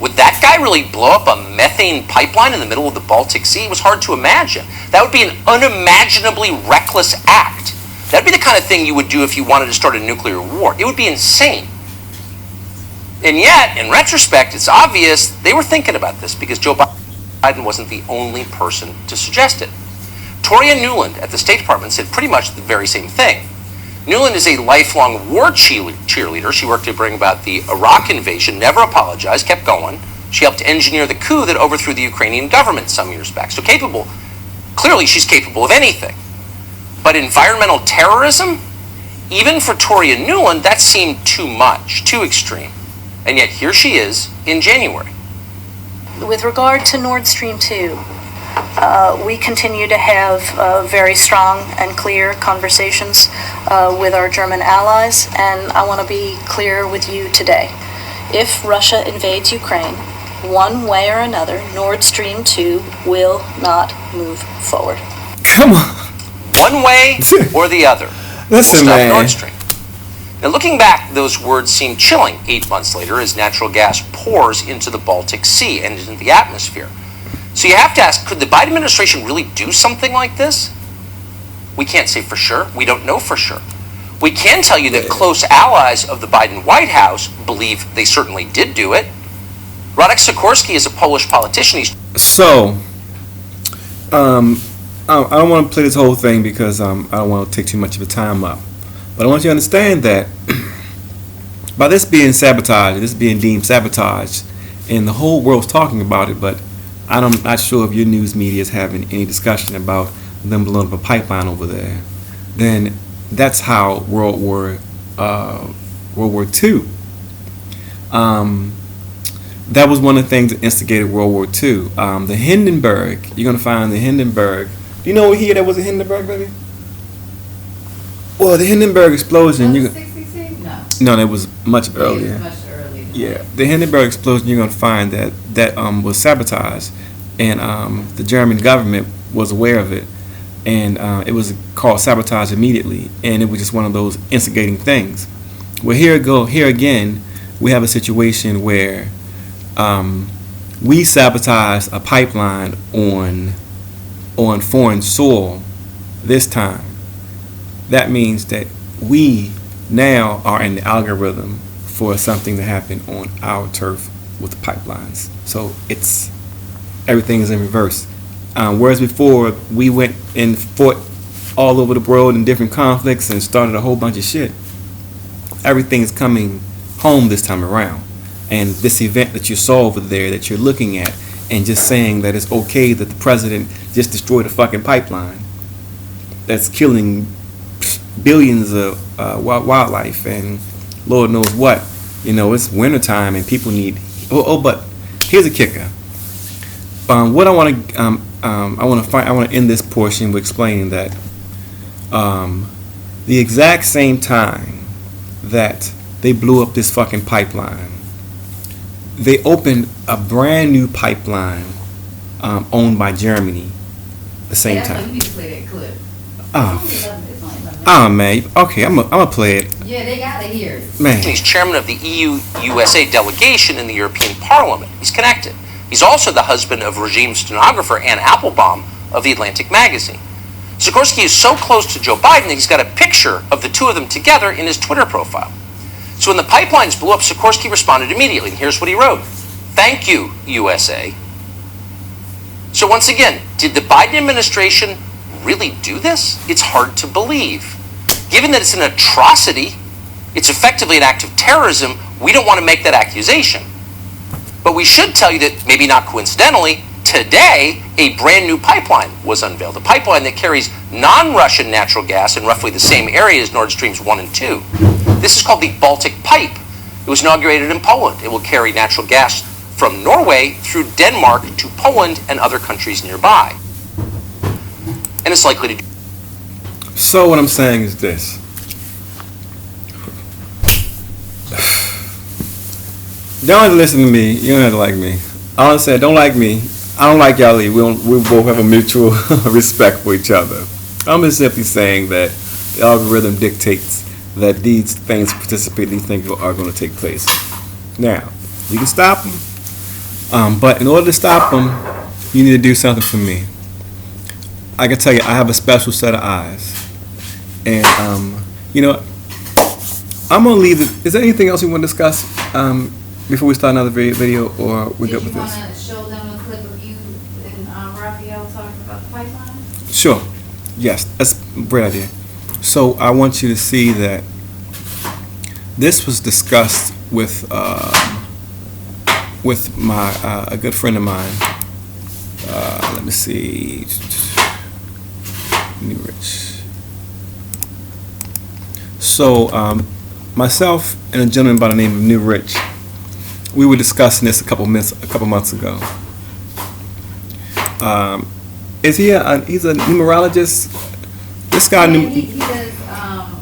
Would that guy really blow up a methane pipeline in the middle of the Baltic Sea? It was hard to imagine. That would be an unimaginably reckless act. That'd be the kind of thing you would do if you wanted to start a nuclear war. It would be insane. And yet, in retrospect, it's obvious they were thinking about this because Joe Biden wasn't the only person to suggest it. Toria Nuland at the State Department said pretty much the very same thing. Nuland is a lifelong war cheerleader. She worked to bring about the Iraq invasion, never apologized, kept going. She helped engineer the coup that overthrew the Ukrainian government some years back. So capable, clearly she's capable of anything. But environmental terrorism, even for Toria Nuland, that seemed too much, too extreme. And yet here she is in January. With regard to Nord Stream 2, we continue to have very strong and clear conversations with our German allies, and I want to be clear with you today. If Russia invades Ukraine, one way or another, Nord Stream 2 will not move forward. Come on. One way or the other. Listen, we'll stop man. Nord Stream. Now, looking back, those words seem chilling 8 months later as natural gas pours into the Baltic Sea and into the atmosphere. So you have to ask, could the Biden administration really do something like this? We can't say for sure. We don't know for sure. We can tell you that close allies of the Biden White House believe they certainly did do it. Radek Sikorski is a Polish politician. So, I don't want to play this whole thing because I don't want to take too much of the time up. But I want you to understand that by this being sabotage, this being deemed sabotage, and the whole world's talking about it, but I'm not sure if your news media is having any discussion about them blowing up a pipeline over there, then that's how World War II. That was one of the things that instigated World War II. The Hindenburg, you're going to find the Hindenburg. Do you know what year that was a Hindenburg, baby? Well, the Hindenburg explosion. Was it 62? No, that was much earlier. It was much earlier. Yeah, the Hindenburg explosion. You're going to find that was sabotage, and the German government was aware of it, and it was called sabotage immediately, and it was just one of those instigating things. Well, here again, we have a situation where we sabotage a pipeline on foreign soil this time. That means that we now are in the algorithm for something to happen on our turf with the pipelines. So everything is in reverse. Whereas before, we went and fought all over the world in different conflicts and started a whole bunch of shit. Everything is coming home this time around. And this event that you saw over there that you're looking at and just saying that it's okay that the president just destroyed a fucking pipeline that's killing billions of wildlife and Lord knows what. It's wintertime and people need... but here's a kicker. What I want to end this portion with explaining that the exact same time that they blew up this fucking pipeline, they opened a brand new pipeline owned by Germany the same time. You need to play that clip. Man. Okay, I'm gonna play it. Yeah, they got it here. Man. He's chairman of the EU-USA delegation in the European Parliament. He's connected. He's also the husband of regime stenographer Ann Applebaum of The Atlantic magazine. Sikorsky is so close to Joe Biden that he's got a picture of the two of them together in his Twitter profile. So when the pipelines blew up, Sikorsky responded immediately. And here's what he wrote. "Thank you, USA." So once again, did the Biden administration really do this? It's hard to believe. Given that it's an atrocity, it's effectively an act of terrorism, we don't want to make that accusation. But we should tell you that, maybe not coincidentally, today a brand new pipeline was unveiled. A pipeline that carries non-Russian natural gas in roughly the same area as Nord Streams 1 and 2. This is called the Baltic Pipe. It was inaugurated in Poland. It will carry natural gas from Norway through Denmark to Poland and other countries nearby. And it's likely to... So what I'm saying is this. Don't have to listen to me. You don't have to like me. I said, don't like me. I don't like y'all either. We both have a mutual respect for each other. I'm just simply saying that the algorithm dictates that these things these things are going to take place. Now, you can stop them, but in order to stop them, you need to do something for me. I can tell you, I have a special set of eyes, and I'm gonna leave it. Is there anything else you want to discuss before we start another video, or we're good with this? Did you want to show them a clip of you and Raphael talking about the pipeline? Sure. Yes, that's a great idea. So I want you to see that this was discussed with my a good friend of mine. Let me see. New Rich. So myself and a gentleman by the name of New Rich, we were discussing this a couple months ago. Is he he's a numerologist? This guy he does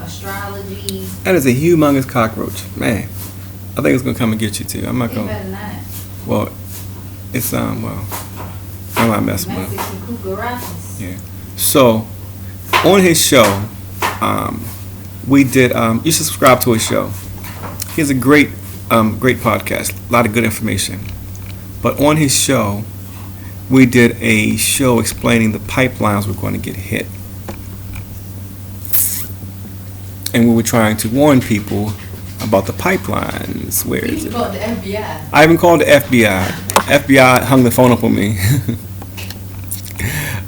astrology. That is a humongous cockroach, man. I think it's gonna come and get you too. I'm not gonna. Better than that. Well, it's I'm not messing with him. Yeah. So on his show, we did. You should subscribe to his show. He has a great podcast, a lot of good information. But on his show, we did a show explaining the pipelines were going to get hit, and we were trying to warn people about the pipelines. Where is it? Called the FBI. I even called the FBI. FBI hung the phone up on me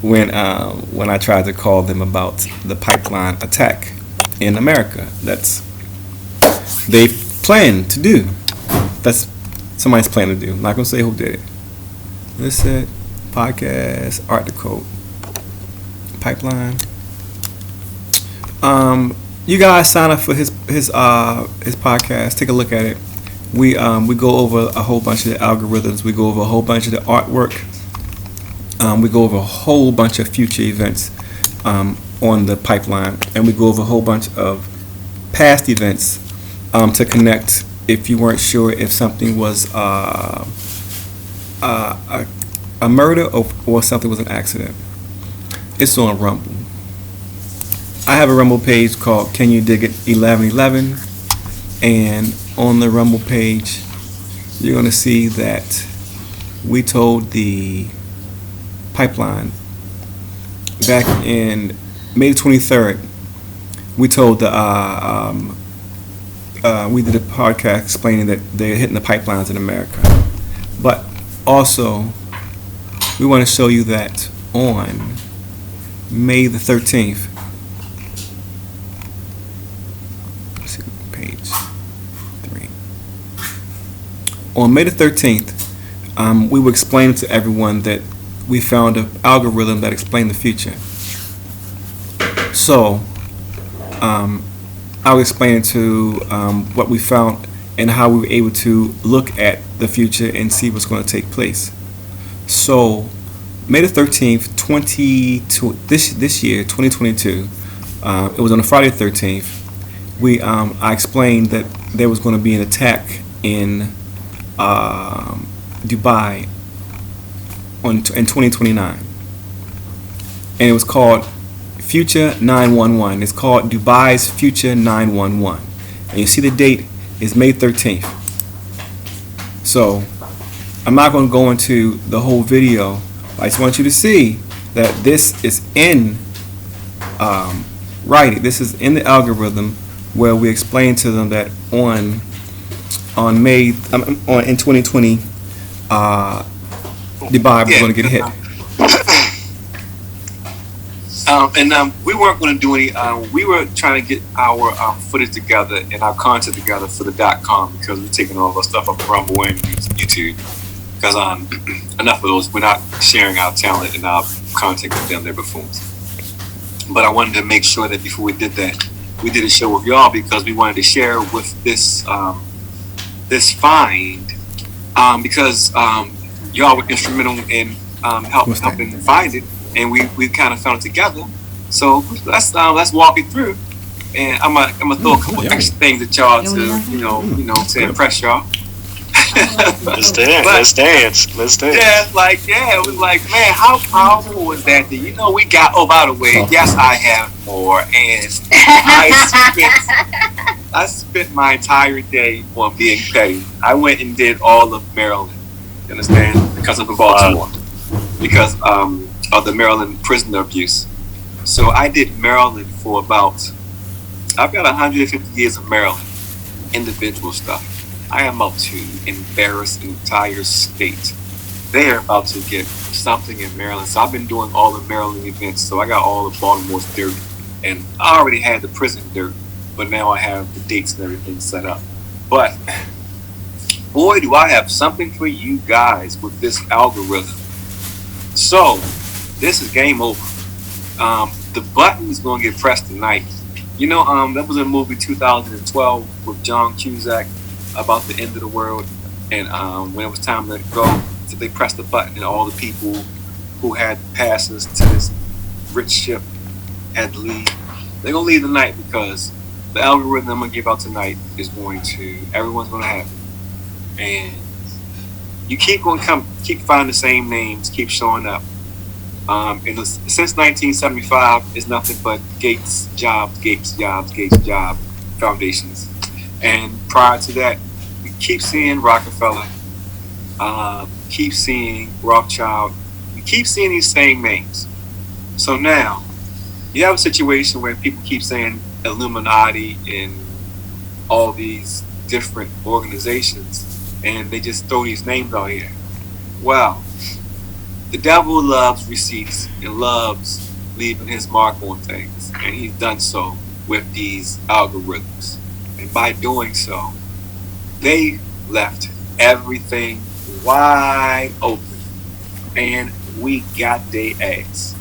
when I tried to call them about the pipeline attack in America. They plan to do. That's somebody's plan to do. I'm not gonna say who did it. This it. Podcast article. Pipeline. You guys sign up for his podcast. Take a look at it. We go over a whole bunch of the algorithms. We go over a whole bunch of the artwork. We go over a whole bunch of future events on the pipeline, and we go over a whole bunch of past events to connect. If you weren't sure if something was a murder or something was an accident. it's on Rumble. I have a Rumble page called Can You Dig It 1111, and on the Rumble page, you're going to see that we told the pipeline back in May 23rd. We told we did a podcast explaining that they're hitting the pipelines in America, but also we want to show you that on May the 13th. Let's see, page 3. On May the 13th, we were explaining to everyone that we found an algorithm that explained the future. So, I was explaining to what we found and how we were able to look at the future and see what's going to take place. So, May the 13th, this year, 2022, it was on a Friday the 13th. I explained that there was going to be an attack in Dubai in 2029, and it was called Future 911. It's called Dubai's Future 911, and you see the date is May 13th. So I'm not going to go into the whole video. I just want you to see that this is in writing. This is in the algorithm where we explain to them that in 2020, Dubai was going to get hit. We weren't going to do any. We were trying to get our footage together and our content together for the .com, because we're taking all our stuff up from Rumble and YouTube. Because enough of those, we're not sharing our talent and our content with them. They're buffoons. But I wanted to make sure that before we did that, we did a show with y'all, because we wanted to share with this find, because y'all were instrumental in helping find it, and we kind of found it together. So let's walk it through, and I'm gonna throw a couple extra things at y'all to to impress y'all. Let's dance. It was like, man, how powerful was that? We got. Oh, by the way, yes, I have more, and I spent my entire day on being petty. I went and did all of Maryland. You understand? Because I'm in Baltimore. Because of the Maryland prisoner abuse. So I did Maryland for I've got 150 years of Maryland individual stuff. I am about to embarrass the entire state. They're about to get something in Maryland. So I've been doing all the Maryland events. So I got all of Baltimore's dirt, and I already had the prison dirt, but now I have the dates and everything set up. But boy, do I have something for you guys with this algorithm. So this is game over. The button is going to get pressed tonight. That was a movie 2012 with John Cusack about the end of the world, and when it was time to go, so they pressed the button, and all the people who had passes to this rich ship had to leave. They're going to leave tonight, because the algorithm I'm going to give out tonight is everyone's going to have it. And you keep finding the same names, keep showing up. And since 1975, it's nothing but Gates Jobs foundations. And prior to that, we keep seeing Rockefeller, keep seeing Rothschild, we keep seeing these same names. So now, you have a situation where people keep saying Illuminati and all these different organizations, and they just throw these names out here. Well, the devil loves receipts and loves leaving his mark on things, and he's done so with these algorithms. And by doing so, they left everything wide open, and we got their ass.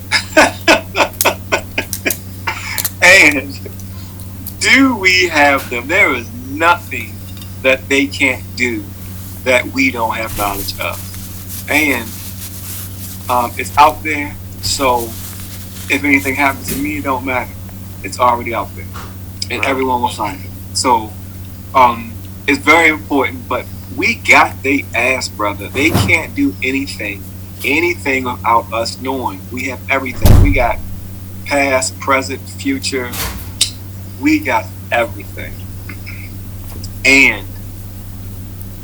And do we have them? There is nothing that they can't do that we don't have knowledge of. And it's out there, so if anything happens to me, it don't matter. It's already out there, and everyone will find it. So it's very important, but we got they ass, brother. They can't do anything without us knowing. We have everything. We got past, present, future. We got everything. And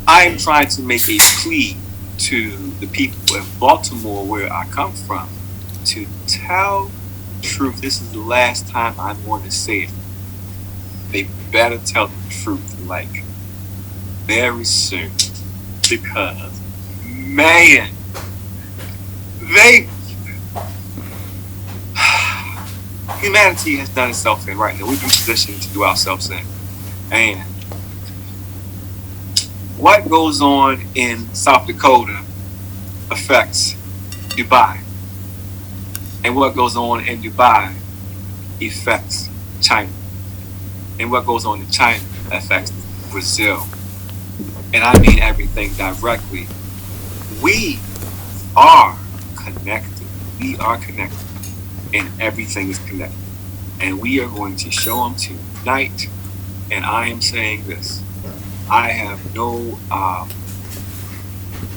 I am trying to make a plea to the people in Baltimore, where I come from, to tell the truth. This is the last time I'm going to say it. They better tell the truth, like, very soon. Because, man, humanity has done itself in right now. We've been positioned to do ourselves in. And what goes on in South Dakota affects Dubai. And what goes on in Dubai affects China. And what goes on in China affects Brazil. And I mean everything directly. We are connected. We are connected. And everything is connected. And we are going to show them tonight. And I am saying this. I have no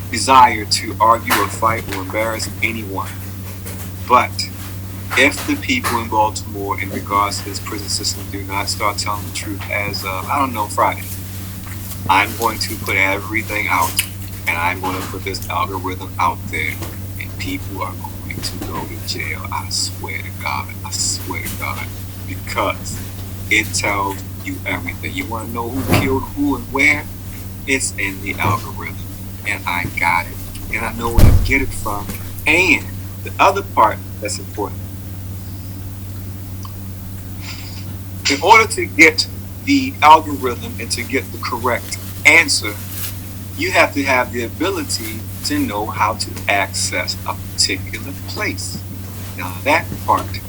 desire to argue or fight or embarrass anyone. But if the people in Baltimore in regards to this prison system do not start telling the truth as of, I don't know, Friday, I'm going to put everything out. And I'm going to put this algorithm out there. And people are going to go to jail. I swear to God. I swear to God. Because it tells you everything. You want to know who killed who and where? It's in the algorithm. And I got it. And I know where to get it from. And the other part that's important. In order to get the algorithm and to get the correct answer, you have to have the ability to know how to access a particular place. Now that part,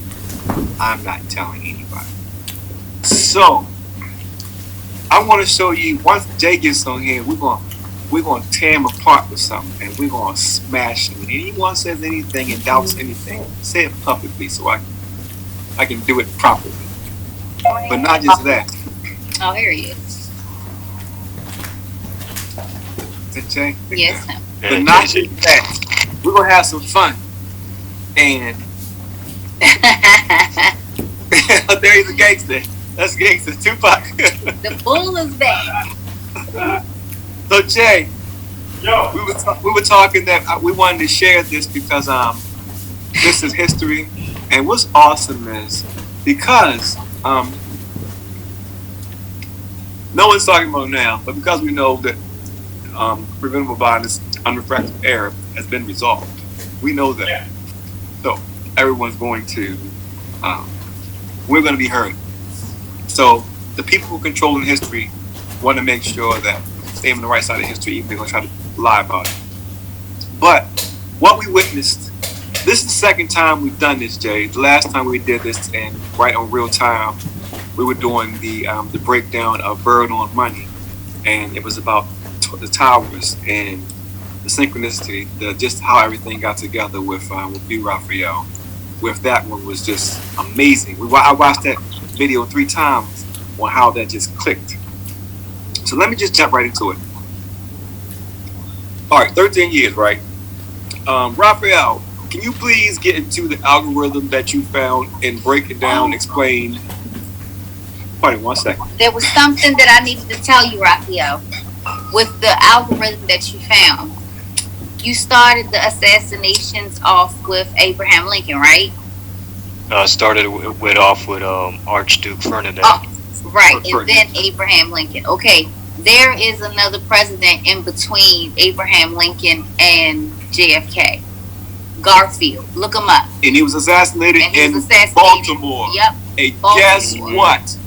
I'm not telling anybody. So, I want to show you, once Jay gets on here, we're going to tear him apart with something, and we're going to smash him. And anyone says anything and doubts anything, say it publicly so I can do it properly. But not just that. Oh, here he is. Is that Jay? Yes, ma'am. But not just that. We're going to have some fun. And there he's a gangster. That's gangster. Tupac. The bull is back. So Jay, we were talking that we wanted to share this because this is history, and what's awesome is because no one's talking about it now, but because we know that preventable bias, unrefracted error has been resolved, we know that. Yeah. So everyone's going to, we're going to be heard. So the people who control in history want to make sure that stay on the right side of history, even if they're going to try to lie about it. But what we witnessed, this is the second time we've done this, Jay. The last time we did this, and right on real time, we were doing the breakdown of Bird on Money, and it was about the towers and the synchronicity, just how everything got together with you, Raphael. With that one was just amazing. I watched that video 3 times on how that just clicked. So let me just jump right into it. All right, 13 years, right? Raphael, can you please get into the algorithm that you found and break it down, explain? Pardon, 1 second. There was something that I needed to tell you, Raphael, with the algorithm that you found. You started the assassinations off with Abraham Lincoln, right? Started off with Archduke Ferdinand. Right, and then Abraham Lincoln. Okay, there is another president in between Abraham Lincoln and JFK. Garfield. Look him up. And he was assassinated in Baltimore. Yep. And guess what?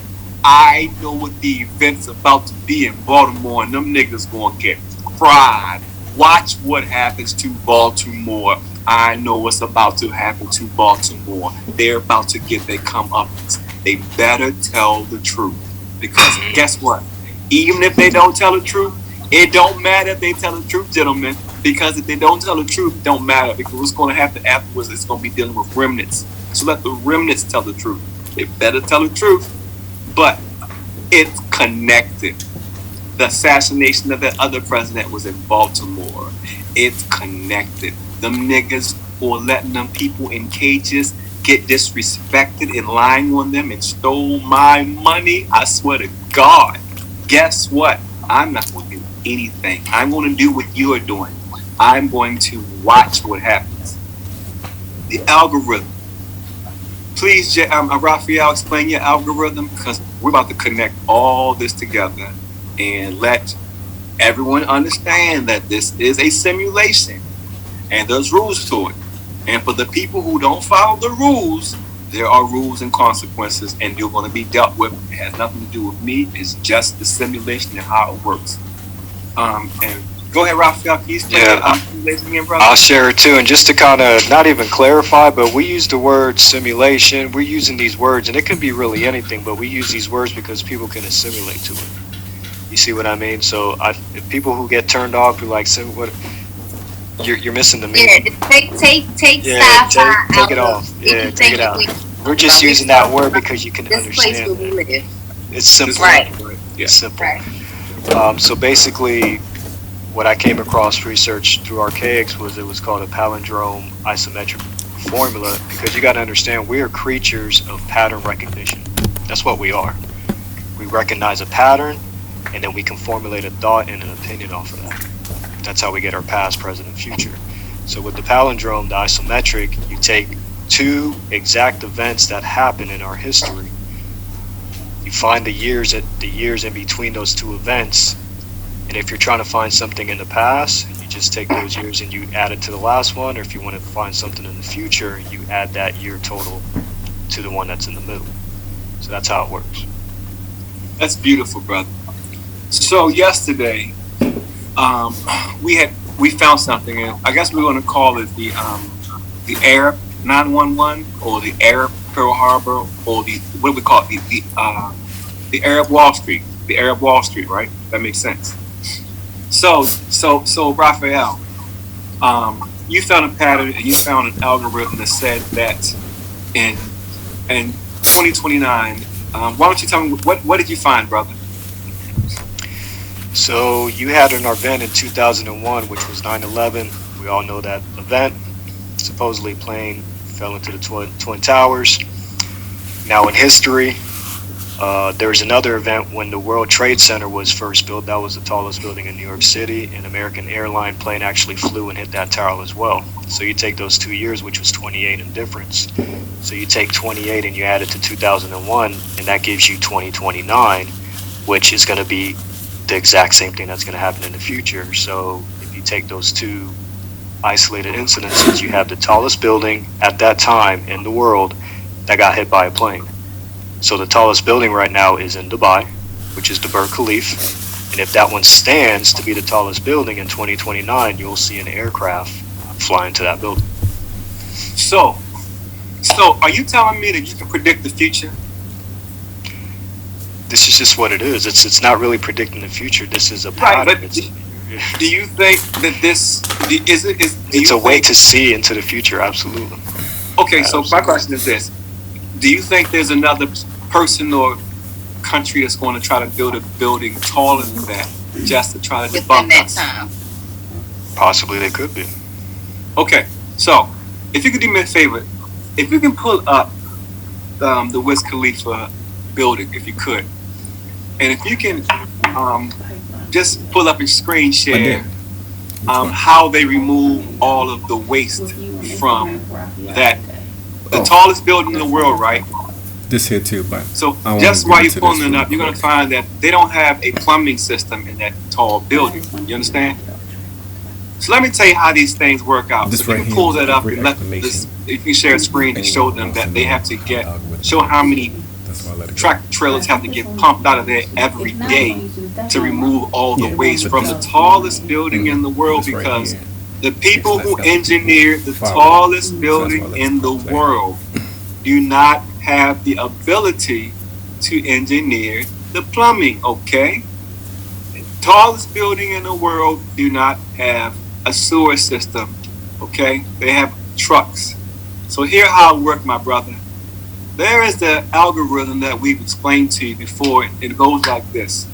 I know what the event's about to be in Baltimore, and them niggas gonna get fried. Watch what happens to Baltimore. I know what's about to happen to Baltimore. They're about to get their comeuppance. They better tell the truth. Because guess what? Even if they don't tell the truth, it don't matter if they tell the truth, gentlemen. Because if they don't tell the truth, it don't matter. Because what's going to happen afterwards, it's going to be dealing with remnants. So let the remnants tell the truth. They better tell the truth. But it's connected. The assassination of that other president was in Baltimore. It's connected. Them niggas who are letting them people in cages, get disrespected and lying on them and stole my money, I swear to God, guess what? I'm not going to do anything. I'm going to do what you are doing. I'm going to watch what happens. The algorithm. Please, Raphael, explain your algorithm, because we're about to connect all this together and let everyone understand that this is a simulation and there's rules to it. And for the people who don't follow the rules, there are rules and consequences, and you're going to be dealt with. It has nothing to do with me. It's just the simulation and how it works. And go ahead, Raphael. Can you explain simulation again, brother? I'll share it too. And just to kind of not even clarify, but we use the word simulation. We're using these words, and it could be really anything, but we use these words because people can assimilate to it. You see what I mean? So if people who get turned off be like, what? You're missing the meaning. Yeah, take take it off. Yeah, take it out. We're just using that word because you can understand it. It's simple. Right. It's simple. Right. So basically, what I came across research through Archaics was called a palindrome isometric formula, because you got to understand we are creatures of pattern recognition. That's what we are. We recognize a pattern, and then we can formulate a thought and an opinion off of that. That's how we get our past, present, and future. So with the palindrome, the isometric, you take two exact events that happen in our history. You find the years in between those two events, and if you're trying to find something in the past, you just take those years and you add it to the last one, or if you want to find something in the future, you add that year total to the one that's in the middle. So that's how it works. That's beautiful, brother. So yesterday, we found something, and I guess we're going to call it the Arab 911, or the Arab Pearl Harbor, or the what do we call it? The Arab Wall Street. The Arab Wall Street, right? That makes sense. So Raphael, you found a pattern and you found an algorithm that said that in 2029. Why don't you tell me what did you find, brother? So you had an event in 2001, which was 9/11. We all know that event. Supposedly plane fell into the Twin Towers. Now in history, there was another event when the World Trade Center was first built. That was the tallest building in New York City. An American airline plane actually flew and hit that tower as well. So you take those 2 years, which was 28 in difference. So you take 28 and you add it to 2001, and that gives you 2029, which is going to be the exact same thing that's going to happen in the future. So if you take those two isolated incidences, you have the tallest building at that time in the world that got hit by a plane. So the tallest building right now is in Dubai, which is the Burj Khalifa. And if that one stands to be the tallest building in 2029, you'll see an aircraft fly into that building. So are you telling me that you can predict the future? This is just what it is. It's not really predicting the future. This is a pattern. Right, but do you think that it's a way to see into the future? Absolutely. Okay, so my question is this: do you think there's another person or country that's going to try to build a building taller than that, just to try to debunk us? Possibly, they could be. Okay, so if you could do me a favor, if you can pull up the Wiz Khalifa building, if you could. And if you can just pull up and screen share how they remove all of the waste from that, the tallest building in the world, right? This here too, but so just while you're pulling it up, you're going to find that they don't have a plumbing system in that tall building. You understand? So let me tell you how these things work out. This so you can pull that up and let this, if you share a screen and show them that they have to show how many tractor trailers have to get pumped out of there every day to remove all the waste from the tallest building in the world, because the people who engineered the tallest building in the world do not have the ability to engineer the plumbing, okay? The tallest building in the world do not have a sewer system, okay? They have trucks. So here how it works, my brother. There is the algorithm that we've explained to you before. It goes like this.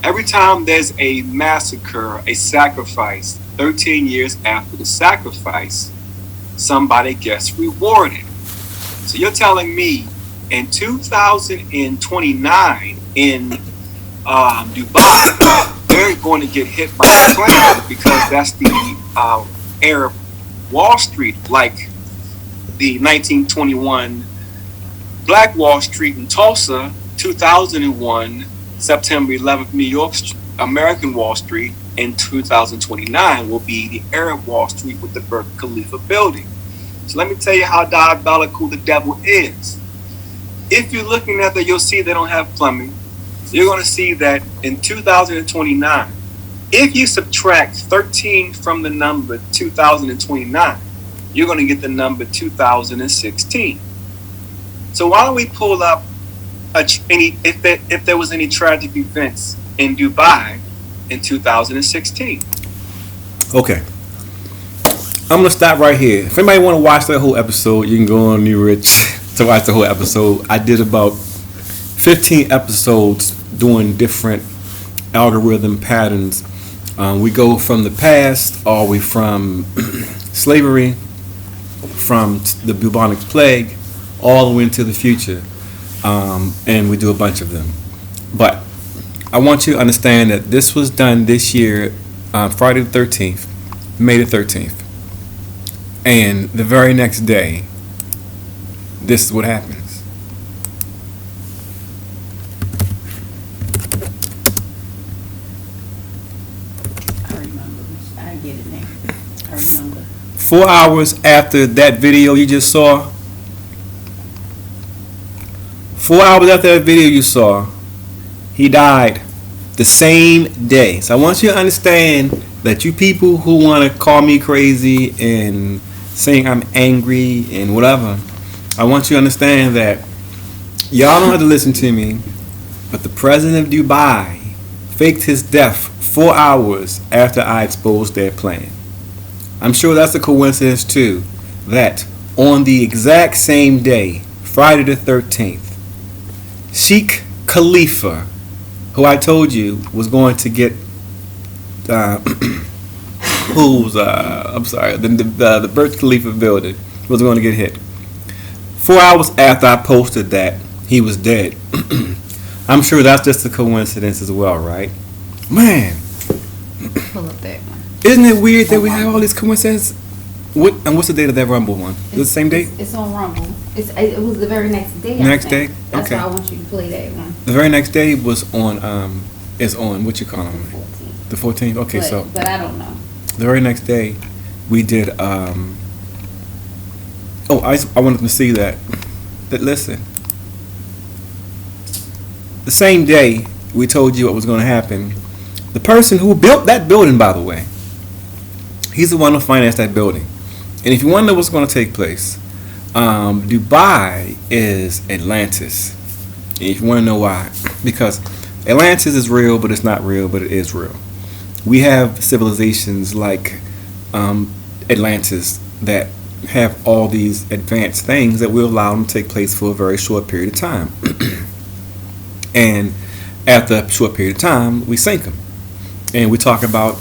Every time there's a massacre, a sacrifice, 13 years after the sacrifice, somebody gets rewarded. So you're telling me in 2029 in Dubai, they're going to get hit by a plane because that's the Arab Wall Street, like the 1921 Black Wall Street in Tulsa, 2001 September 11th, New York, American Wall Street, in 2029 will be the Arab Wall Street with the Burj Khalifa building. So let me tell you how diabolical the devil is. If you're looking at that, you'll see they don't have plumbing. You're going to see that in 2029, if you subtract 13 from the number 2029, you're going to get the number 2016. So why don't we pull up if there was any tragic events in Dubai in 2016? Okay. I'm going to stop right here. If anybody want to watch that whole episode, you can go on New Rich to watch the whole episode. I did about 15 episodes doing different algorithm patterns. We go from the past, all the way from slavery, from the bubonic plague, all the way into the future. And we do a bunch of them. But I want you to understand that this was done this year, Friday the 13th, May the 13th. And the very next day, this is what happens. I remember. I get it now. I remember. 4 hours after that video you just saw, 4 hours after that video you saw, he died the same day. So I want you to understand that you people who want to call me crazy and saying I'm angry and whatever, I want you to understand that y'all don't have to listen to me, but the president of Dubai faked his death 4 hours after I exposed their plan. I'm sure that's a coincidence too, that on the exact same day, Friday the 13th, Sheikh Khalifa, who I told you was going to get the Burj Khalifa building was going to get hit. 4 hours after I posted that, he was dead. I'm sure that's just a coincidence as well, right? Man, Pull up that one. isn't it weird that we have all these coincidences? What's the date of that Rumble one? Is it the same date? It's on Rumble. It was the very next day. Next day? That's Okay. why I want you to play that one. The very next day was on is on what you call them? 14. The 14th. Okay, But I don't know. the very next day we did I wanted to see that listen, the same day we told you what was going to happen, the person who built that building, by the way, he's the one who financed that building. And if you want to know what's going to take place, Dubai is Atlantis. And if you want to know why, because Atlantis is real, but it's not real, but it is real. We have civilizations like Atlantis that have all these advanced things that will allow them to take place for a very short period of time. And after a short period of time, we sink them. And we talk about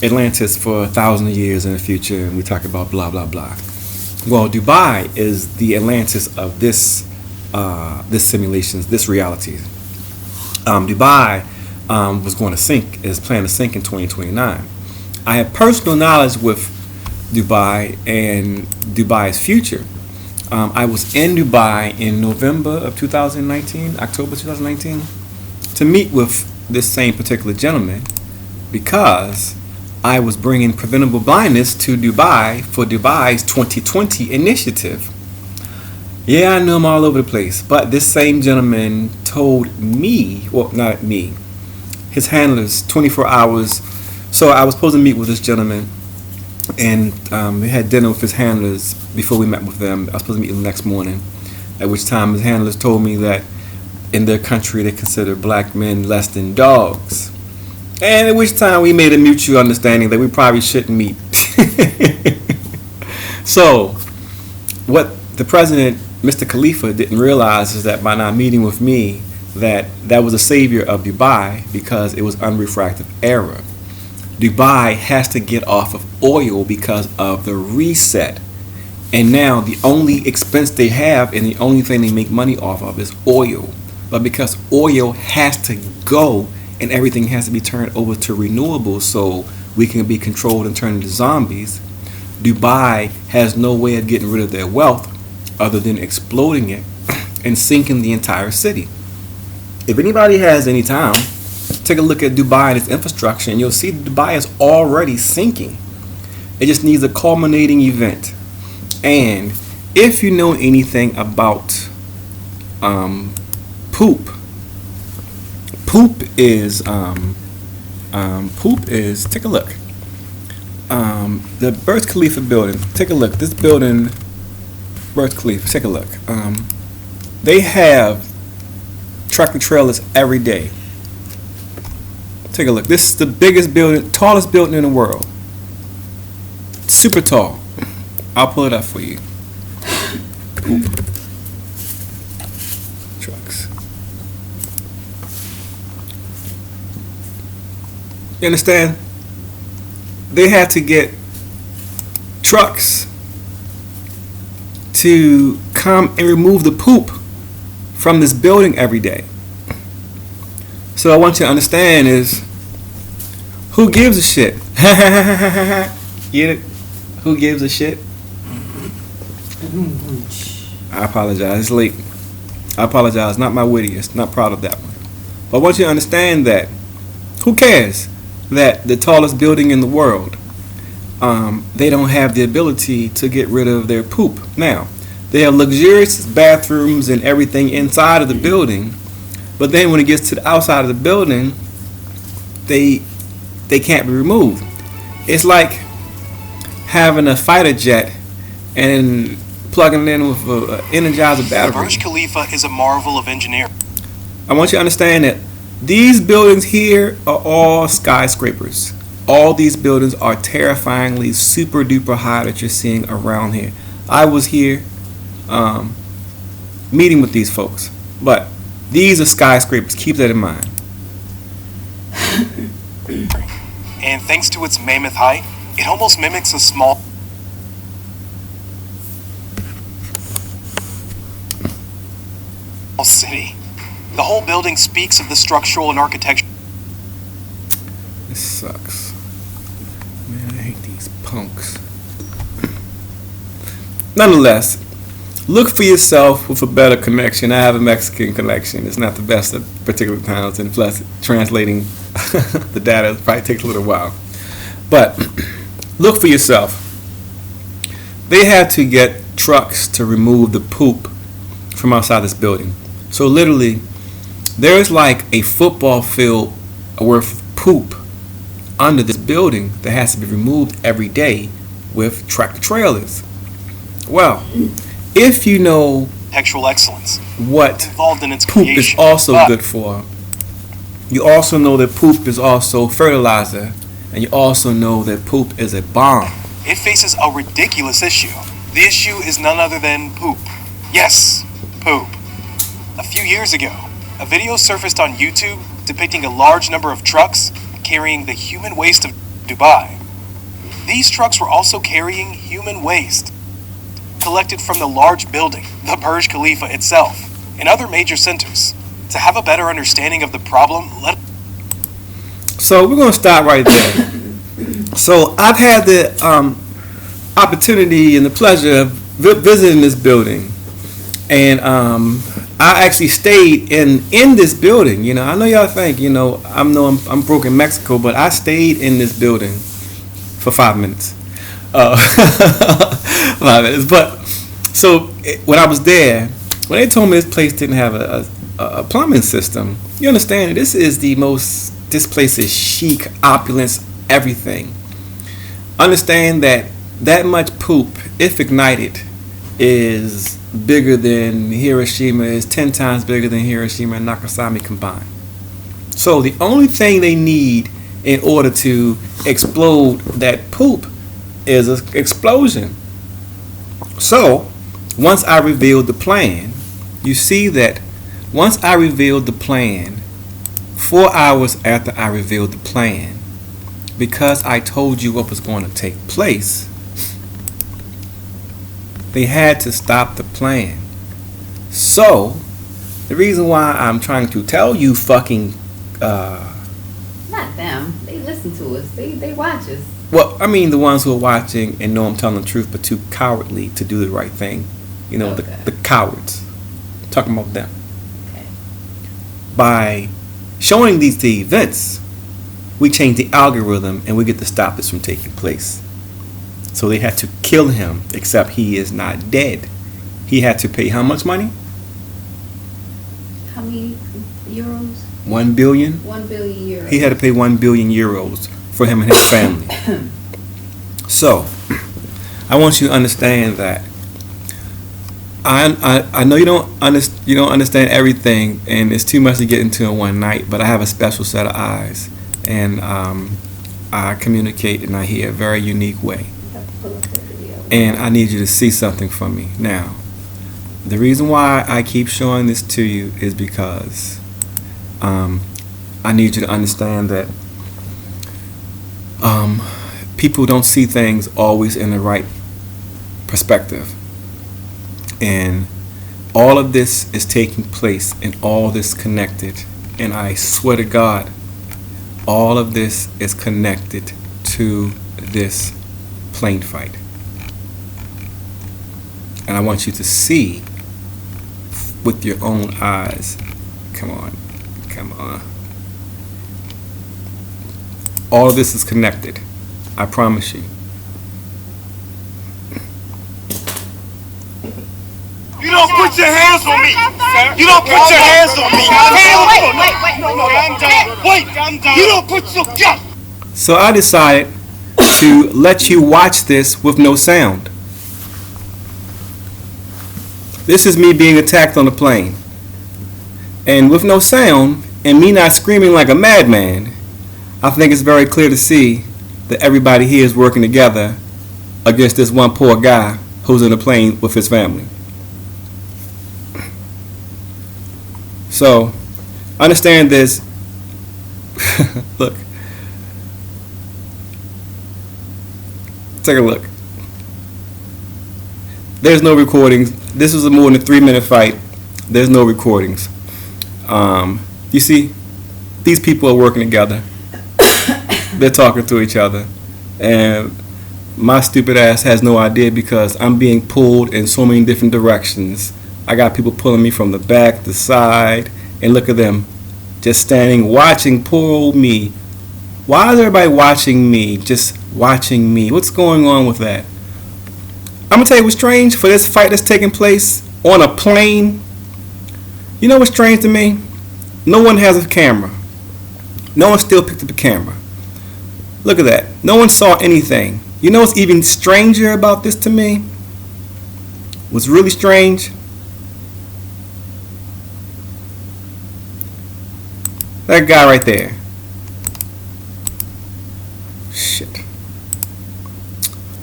Atlantis for 1,000 years in the future, and we talk about blah, blah, blah. Well, Dubai is the Atlantis of this simulations, this reality. Dubai was going to sink, is planning to sink in 2029. I have personal knowledge with Dubai and Dubai's future. I was in Dubai in November of 2019, October 2019, to meet with this same particular gentleman because I was bringing preventable blindness to Dubai for Dubai's 2020 initiative. Yeah, I know I'm all over the place, but this same gentleman told me, well, not me, his handlers, 24 hours. So I was supposed to meet with this gentleman, and we had dinner with his handlers before we met with them. I was supposed to meet them the next morning, at which time his handlers told me that in their country they consider black men less than dogs. And at which time we made a mutual understanding that we probably shouldn't meet. So, what the president, Mr. Khalifa, didn't realize is that by not meeting with me, that was a savior of Dubai because it was unrefractive error. Dubai has to get off of oil because of the reset. And now the only expense they have and the only thing they make money off of is oil. But because oil has to go and everything has to be turned over to renewables so we can be controlled and turned into zombies, Dubai has no way of getting rid of their wealth other than exploding it and sinking the entire city. If anybody has any time, take a look at Dubai and its infrastructure and you'll see that Dubai is already sinking. It just needs a culminating event. And if you know anything about poop is take a look. The Burj Khalifa building. Take a look. This building, Burj Khalifa. Take a look. They have tractor trailers every day. Take a look. This is the biggest building, tallest building in the world. Super tall. I'll pull it up for you. Trucks. You understand? They had to get trucks to come and remove the poop from this building every day. So I want you to understand is, who gives a shit? Get it? Who gives a shit? I apologize. It's late. I apologize. Not my wittiest. Not proud of that one. But I want you to understand that who cares that the tallest building in the world, they don't have the ability to get rid of their poop. Now, they have luxurious bathrooms and everything inside of the building, but then when it gets to the outside of the building, they can't be removed. It's like having a fighter jet and plugging it in with an Energizer battery. Burj Khalifa is a marvel of engineering. I want you to understand that these buildings here are all skyscrapers. All these buildings are terrifyingly super duper high that you're seeing around here. I was here meeting with these folks, but these are skyscrapers. Keep that in mind. And thanks to its mammoth height, it almost mimics a small city. The whole building speaks of the structural and architecture. This sucks. Man, I hate these punks. Nonetheless, look for yourself with a better connection. I have a Mexican connection. It's not the best at particular times, and plus translating the data probably takes a little while. But look for yourself. They had to get trucks to remove the poop from outside this building. So literally, there's like a football field worth of poop under this building that has to be removed every day with tractor trailers. Well, if you know architectural excellence what involved in its poop creation, is also good for, you also know that poop is also fertilizer, and you also know that poop is a bomb. It faces a ridiculous issue. The issue is none other than poop. Yes, poop. A few years ago, a video surfaced on YouTube depicting a large number of trucks carrying the human waste of Dubai. These trucks were also carrying human waste collected from the large building, the Burj Khalifa itself, and other major centers. To have a better understanding of the problem, So we're going to stop right there. So I've had the opportunity and the pleasure of visiting this building, and I actually stayed in this building. You know, I know y'all think, you know, I'm broke in Mexico, but I stayed in this building for 5 minutes. 5 minutes. But so when I was there, when they told me this place didn't have a plumbing system, you understand, this place is chic, opulence, everything. Understand that much poop, if ignited, is bigger than Hiroshima, is 10 times bigger than Hiroshima and Nagasaki combined. So the only thing they need in order to explode that poop is an explosion. So once I revealed the plan, you see that once I revealed the plan, 4 hours after I revealed the plan, because I told you what was going to take place, They had to stop the plan. So, the reason why I'm trying to tell you fucking... Not them. They listen to us. They watch us. Well, I mean the ones who are watching and know I'm telling the truth, but too cowardly to do the right thing. You know, Okay. the cowards. I'm talking about them. Okay. By showing the events, we change the algorithm and we get to stop this from taking place. So they had to kill him, except he is not dead. He had to pay how much money? How many euros? 1 billion? 1 billion euros. He had to pay 1 billion euros for him and his family. So, I want you to understand that I know you don't understand everything, and it's too much to get into in one night. But I have a special set of eyes, and I communicate and I hear a very unique way. And I need you to see something from me now. The reason why I keep showing this to you is because I need you to understand that people don't see things always in the right perspective. And all of this is taking place and all this connected. And I swear to God, all of this is connected to this plane fight. And I want you to see with your own eyes. Come on. All of this is connected. I promise you. You don't put your hands on me, sir. You don't put your hands on me. Wait. You don't put your gun. So I decided to let you watch this with no sound. This is me being attacked on the plane. And with no sound, and me not screaming like a madman, I think it's very clear to see that everybody here is working together against this one poor guy who's in the plane with his family. So, understand this. Look. Take a look. There's no recordings. This was a more than a 3-minute fight. There's no recordings. You see, these people are working together. They're talking to each other. And my stupid ass has no idea because I'm being pulled in so many different directions. I got people pulling me from the back, the side, and look at them just standing watching poor old me. Why is everybody watching me? Just watching me. What's going on with that? I'm going to tell you what's strange for this fight that's taking place on a plane. You know what's strange to me? No one has a camera. No one still picked up a camera. Look at that. No one saw anything. You know what's even stranger about this to me? What's really strange? That guy right there. Shit.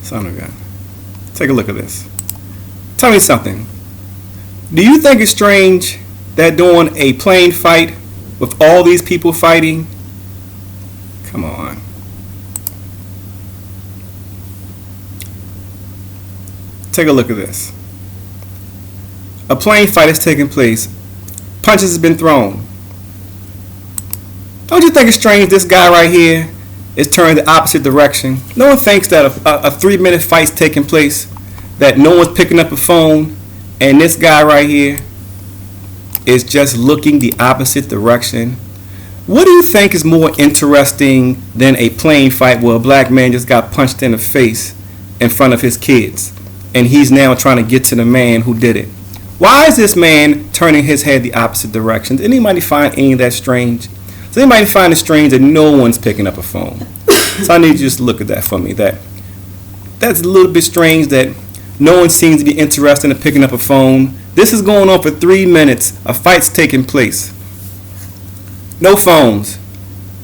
Son of a gun. Take a look at this. Tell me something. Do you think it's strange that during a plane fight with all these people fighting? Come on. Take a look at this. A plane fight is taking place. Punches have been thrown. Don't you think it's strange this guy right here is turning the opposite direction? No one thinks that a 3-minute fight's taking place, that no one's picking up a phone, and this guy right here is just looking the opposite direction. What do you think is more interesting than a plane fight where a black man just got punched in the face in front of his kids, and he's now trying to get to the man who did it? Why is this man turning his head the opposite direction? Does anybody find any of that strange? Does anybody find it strange that no one's picking up a phone? So I need you to just look at that for me. That's a little bit strange that no one seems to be interested in picking up a phone. This is going on for 3 minutes. A fight's taking place. No phones.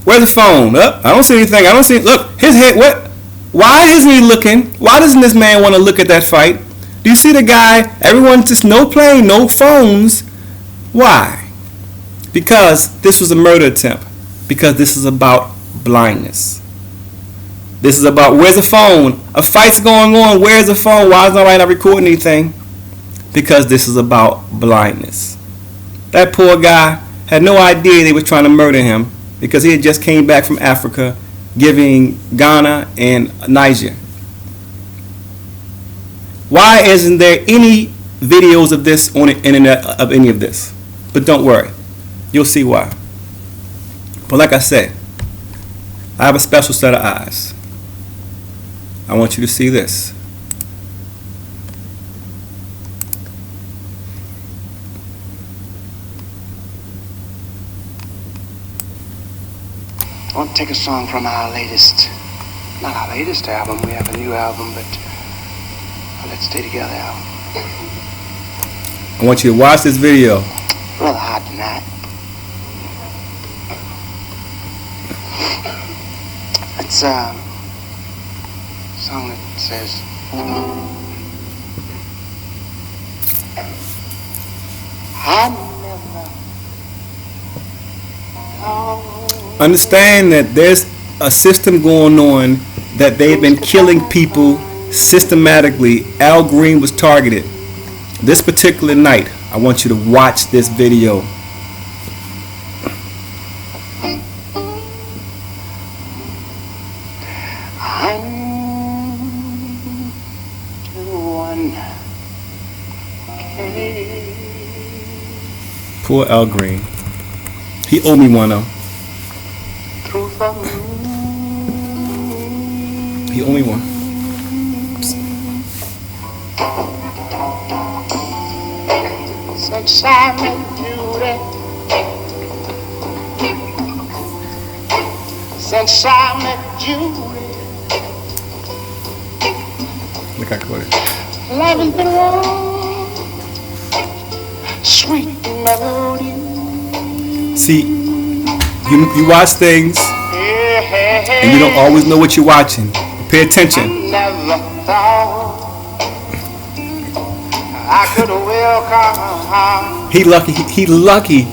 Where's the phone? I don't see anything. I don't see. Look, his head. What? Why isn't he looking? Why doesn't this man want to look at that fight? Do you see the guy? Everyone just no plane, no phones. Why? Because this was a murder attempt. Because this is about blindness. This is about, where's the phone? A fight's going on. Where's the phone? Why is nobody not recording anything? Because this is about blindness. That poor guy had no idea they were trying to murder him because he had just came back from Africa, giving Ghana and Niger. Why isn't there any videos of this on the internet of any of this? But don't worry, you'll see why. But like I said, I have a special set of eyes. I want you to see this. I want to take a song from our latest, not our latest album, we have a new album, but Let's Stay Together album. I want you to watch this video. Rather hot tonight. It's a song that says, I never understand that there's a system going on, that they've been killing people systematically. Al Green was targeted. This particular night, I want you to watch this video. Poor Al Green. He owed me one though. He owed me one. Sunshine and beauty. Sunshine and beauty. Look how cool it is. Love has been warm. Sweet melody. See, you watch things and you don't always know what you're watching. Pay attention. Never thought I could welcome. He lucky. He lucky.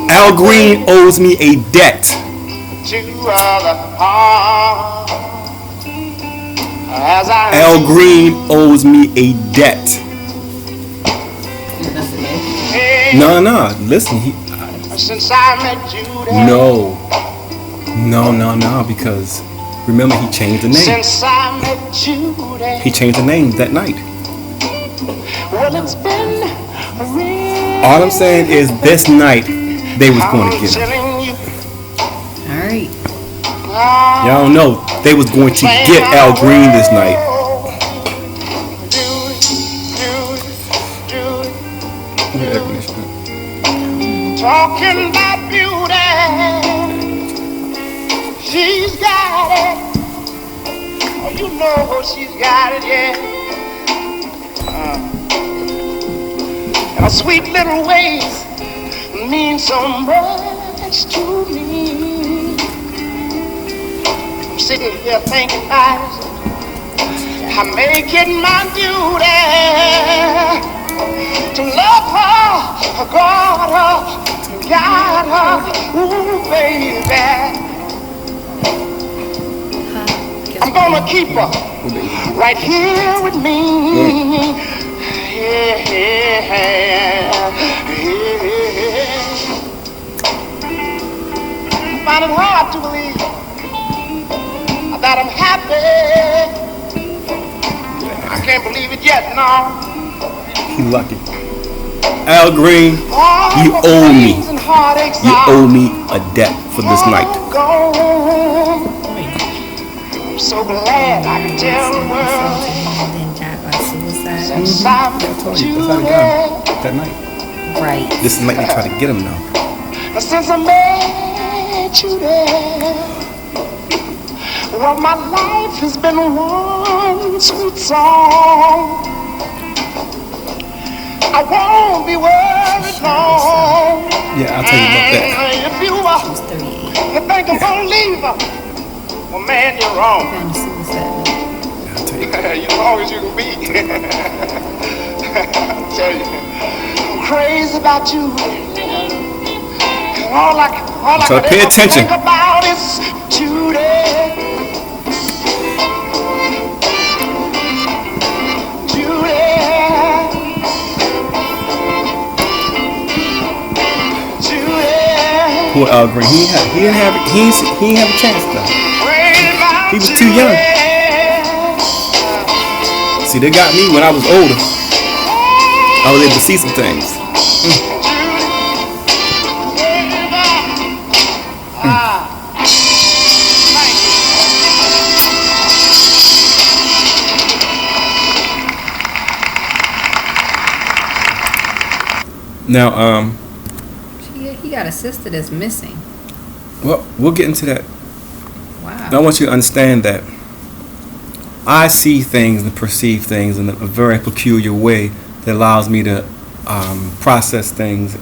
Al Green owes me a debt. Al Green owes me a debt. No, listen. No, because remember he changed the name. He changed the name that night. All I'm saying is this night they was going to get him. Alright. Y'all know they was going to get Al Green this night. Talking about beauty, she's got it. Oh, you know she's got it, yeah. And her sweet little ways mean so much to me. I'm sitting here thinking about it. I make it my duty to love her, guard her, guide her, ooh baby. I'm gonna keep her right here with me. Yeah. I find it hard to believe that I'm happy. I can't believe it yet, no. He lucky. Al Green, you owe me. You owe me a debt for this night. I'm so glad I can tell the world. Since I met you that night. Right. This is the night they try to get him now. Since I met you there, well, my life has been one sweet song. I won't be worried long. Yeah, I'll tell you about that. If you think I'm gonna leave her, well, man, you're wrong. I'll tell you. As long as you can be. I'll tell you, I'm crazy about you. And all I So can pay ever attention. think about is today. Poor Al Green. He didn't have a chance though. He was too young. See, they got me when I was older. I was able to see some things. Now, he got a sister that's missing. Well, we'll get into that. Wow. Now, I want you to understand that I see things and perceive things in a very peculiar way that allows me to process things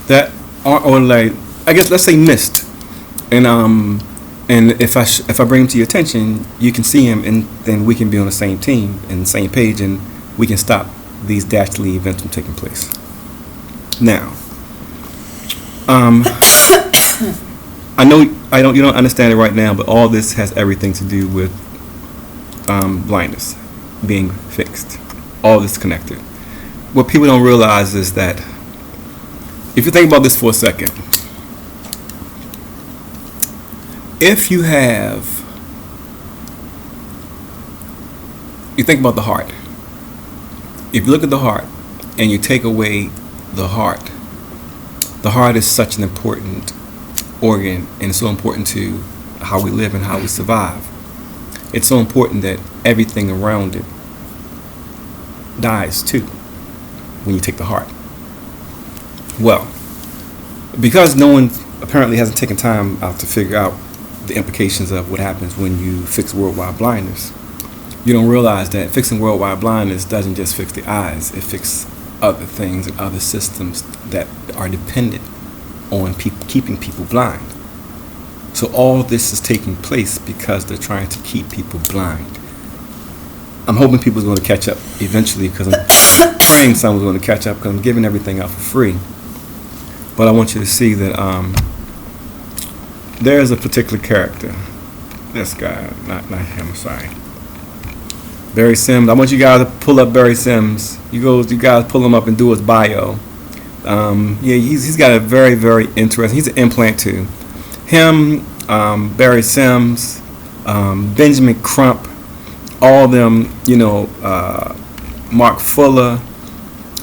that aren't ordinary. I guess let's say missed, and if I bring them to your attention, you can see them, and then we can be on the same team and the same page, and we can stop these dastardly events from taking place. Now, I know you don't understand it right now, but all this has everything to do with blindness being fixed. All this connected. What people don't realize is that if you think about this for a second, if you think about the heart. If you look at the heart and you take away the heart is such an important organ, and it's so important to how we live and how we survive. It's so important that everything around it dies too when you take the heart. Well, because no one apparently hasn't taken time out to figure out the implications of what happens when you fix worldwide blindness, you don't realize that fixing worldwide blindness doesn't just fix the eyes, it fixes other things and other systems that are dependent on keeping people blind. So all this is taking place because they're trying to keep people blind. I'm hoping people's going to catch up eventually, because I'm praying someone's going to catch up, because I'm giving everything out for free. But I want you to see that there's a particular character. This guy, not him, sorry. Barry Sims. I want you guys to pull up Barry Sims. You guys pull him up and do his bio. He's got a very, very interesting. He's an implant too. Him, Barry Sims, Benjamin Crump, all of them. Mark Fuller.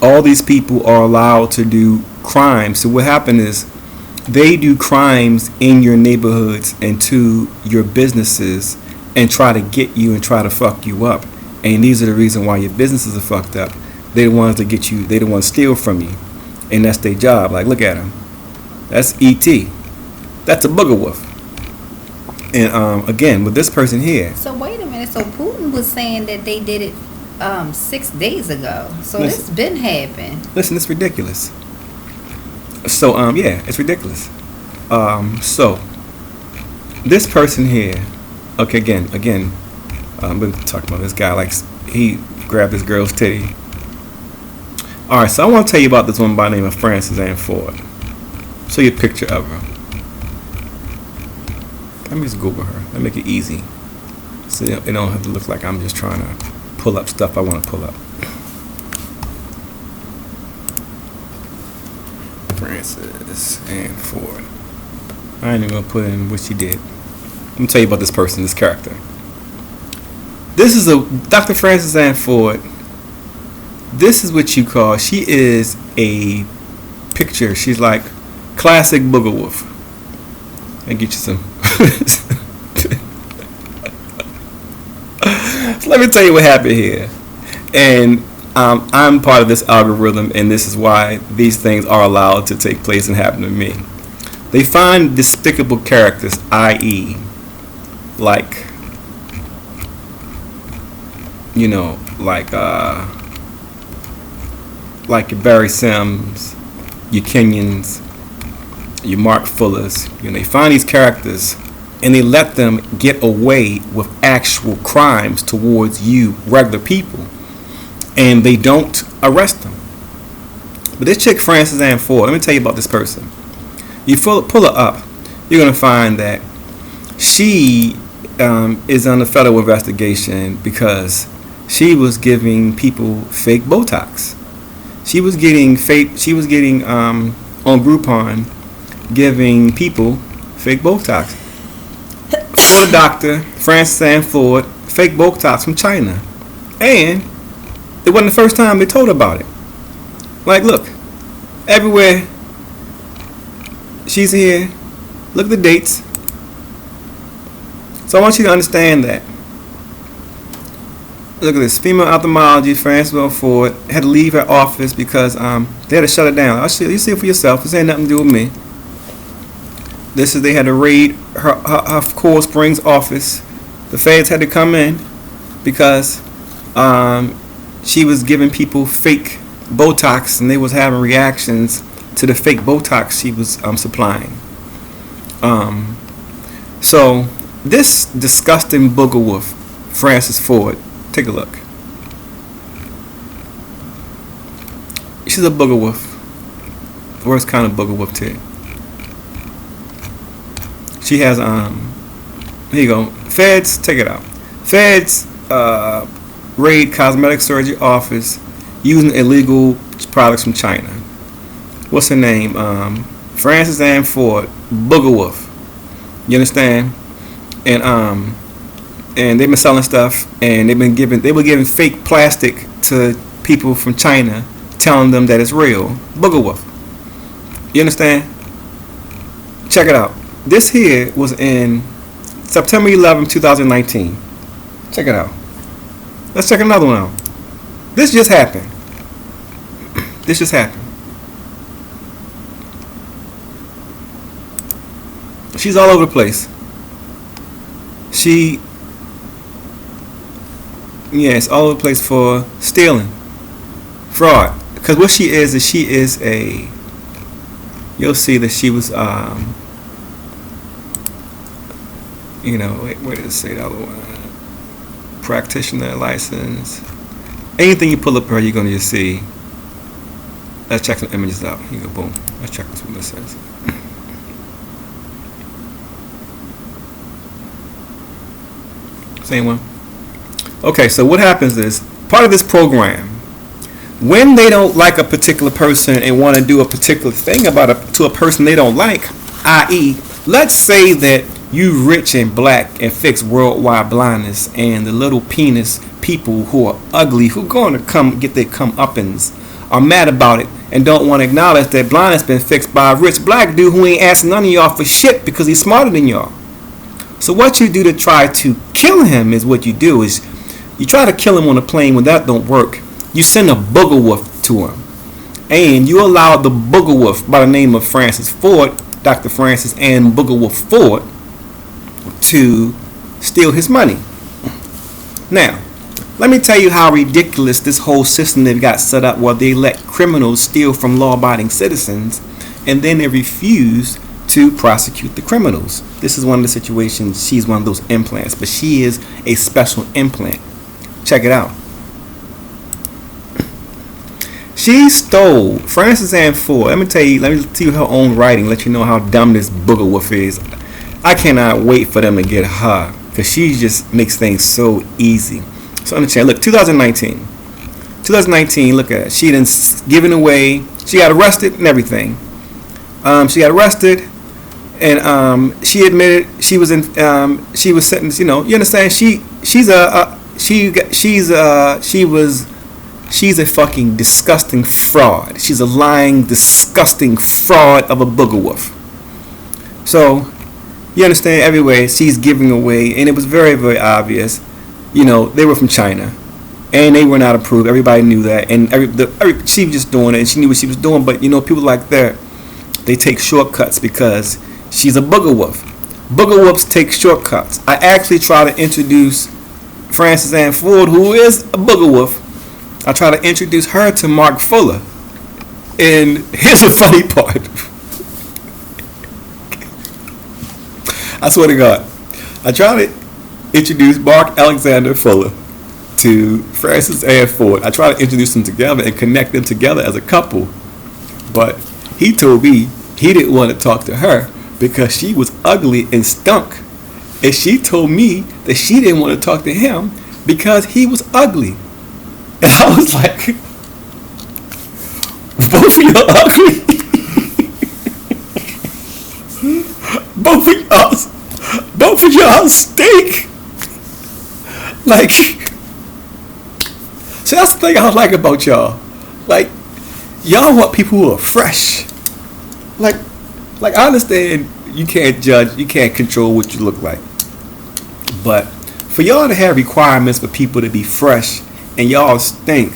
All these people are allowed to do crimes. So what happened is they do crimes in your neighborhoods and to your businesses and try to get you and try to fuck you up. And these are the reason why your businesses are fucked up. They're the ones that get you. They the ones steal from you, and that's their job. Like, look at them. That's E.T. That's a booger wolf. And again, with this person here. So wait a minute. So Putin was saying that they did it 6 days ago. So this been happened. Listen, it's ridiculous. So it's ridiculous. So this person here. Okay, again. I'm going to talk about this guy. Like, he grabbed this girl's titty. All right, so I want to tell you about this woman by the name of Frances Ann Ford. Show you a picture of her. Let me just Google her. Let me make it easy, so it don't have to look like I'm just trying to pull up stuff I want to pull up. Frances Ann Ford. I ain't even gonna put in what she did. Let me tell you about this person, this character. This is Dr. Frances Ann Ford. This is what you call, she is a picture. She's like classic booger wolf. I'll get you some. So let me tell you what happened here. And I'm part of this algorithm, and this is why these things are allowed to take place and happen to me. They find despicable characters, i.e., like your Barry Sims, your Kenions, your Mark Fullers. They find these characters and they let them get away with actual crimes towards you, regular people, and they don't arrest them. But this chick, Frances Ann Ford, let me tell you about this person. You pull her up, you're going to find that she is under federal investigation because she was giving people fake Botox. She was getting on Groupon giving people fake Botox. Florida doctor Francis Ann Ford, fake Botox from China. And it wasn't the first time they told about it. Like, look, everywhere she's here, look at the dates. So I want you to understand that. Look at this. Female ophthalmology, Frances Ford, had to leave her office because they had to shut it down. You see it for yourself. This ain't nothing to do with me. They had to raid her Coral Springs office. The feds had to come in because she was giving people fake Botox, and they was having reactions to the fake Botox she was supplying. So this disgusting booger wolf, Frances Ford, take a look. She's a booger wolf. The worst kind of booger wolf too. She has here you go. Feds, take it out. Feds raid cosmetic surgery office using illegal products from China. What's her name? Frances Ann Ford, booger wolf. You understand? And they've been selling stuff, and they were giving fake plastic to people from China, telling them that it's real. Booger wolf. You understand? Check it out. This here was in September 11, 2019. Check it out. Let's check another one out. This just happened. This just happened. She's all over the place. It's all over the place for stealing, fraud. Because what she is a. You'll see that she was where did it say the other one? Practitioner license. Anything you pull up her, you're gonna just see. Let's check some images out. Here you go, boom. Let's check what this says. Same one. Okay, so what happens is, part of this program, when they don't like a particular person and want to do a particular thing to a person they don't like, i.e., let's say that you rich and black and fix worldwide blindness, and the little penis people who are ugly, who are going to come get their comeuppance, are mad about it and don't want to acknowledge that blindness been fixed by a rich black dude who ain't asking none of y'all for shit because he's smarter than y'all. So what you do to try to kill him is what you do is you try to kill him on a plane. When that don't work, you send a booger wolf to him, and you allow the booger wolf by the name of Frances Ford, Dr. Frances Ann Booger Wolf Ford, to steal his money. Now, let me tell you how ridiculous this whole system they've got set up, where they let criminals steal from law-abiding citizens, and then they refuse to prosecute the criminals. This is one of the situations. She's one of those implants, but she is a special implant. Check it out. She stole Frances Ann Ford. Let me tell you her own writing, let you know how dumb this booger wolf is. I cannot wait for them to get her, because she just makes things so easy. So understand, look, 2019, look at it. She done given away, she got arrested and everything. She got arrested, and she admitted she was sentenced. You understand? She's a fucking disgusting fraud. She's a lying, disgusting fraud of a booger wolf. So you understand? Everywhere she's giving away, and it was very, very obvious. They were from China, and they were not approved. Everybody knew that, and she was just doing it, and she knew what she was doing. But people like that, they take shortcuts because she's a booger wolf. Booger wolves take shortcuts. I actually try to introduce Frances Ann Ford, who is a booger wolf. I try to introduce her to Mark Fuller. And here's the funny part. I swear to God. I try to introduce Mark Alexander Fuller to Frances Ann Ford. I try to introduce them together and connect them together as a couple. But he told me he didn't want to talk to her because she was ugly and stunk. And she told me that she didn't want to talk to him because he was ugly. And I was like, both of you are ugly. both of y'all stink. Like, so that's the thing I like about y'all. Like, y'all want people who are fresh. Like I understand you can't judge, you can't control what you look like. But for y'all to have requirements for people to be fresh and y'all stink,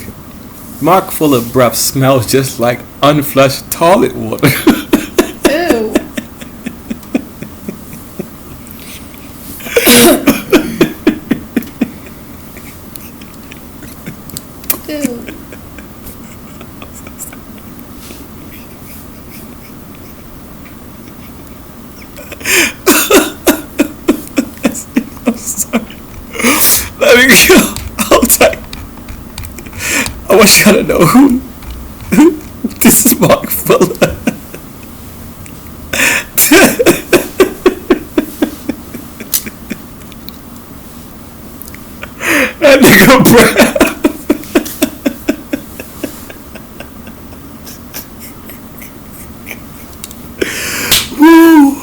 Mark full of breath smells just like unflushed toilet water. Ew. Ew. I'm sorry. Let me go. Hold tight. I want y'all to know who this is Mark Fuller. That nigga Brad. Woo.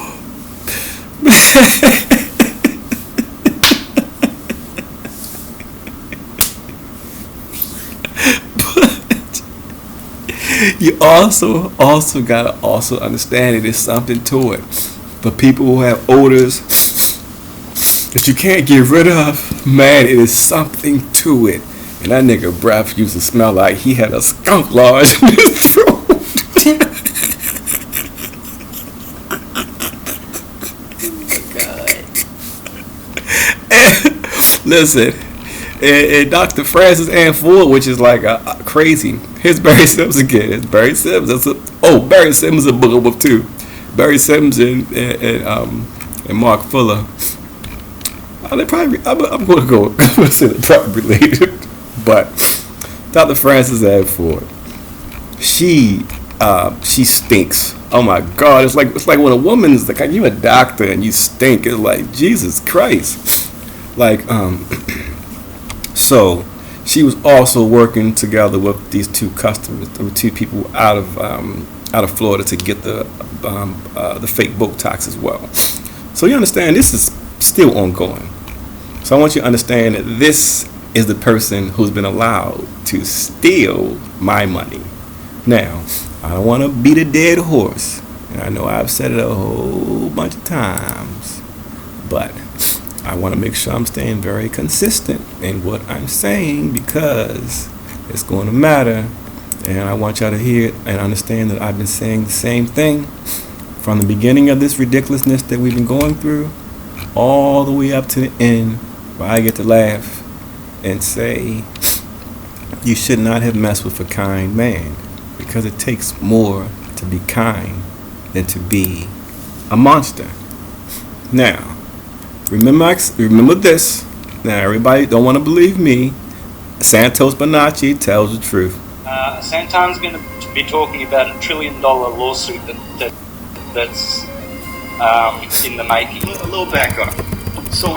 You also gotta understand it is something to it. For people who have odors that you can't get rid of, man, it is something to it. And that nigga breath used to smell like he had a skunk lodge in his throat. And, listen, and Dr. Francis Ann Ford, which is like a crazy. Here's Barry Sims again. It's Barry Sims. Barry Sims is a book too. Barry Sims and Mark Fuller. They probably. I'm going to go. I'm going to say they're probably related. But Dr. Francis Ann Ford, she stinks. Oh my God! It's like when a woman's like, you a doctor and you stink. It's like Jesus Christ. Like so she was also working together with these two customers, two people out of Florida to get the fake Botox as well. So you understand this is still ongoing. So I want you to understand that this is the person who's been allowed to steal my money. Now, I don't want to beat a dead horse, and I know I've said it a whole bunch of times, but I want to make sure I'm staying very consistent in what I'm saying because it's going to matter, and I want y'all to hear it and understand that I've been saying the same thing from the beginning of this ridiculousness that we've been going through all the way up to the end where I get to laugh and say you should not have messed with a kind man because it takes more to be kind than to be a monster. Now, remember this. Now, everybody don't want to believe me. Santos Bonacci tells the truth. Santan's going to be talking about $1 trillion lawsuit that's in the making. A little back up. So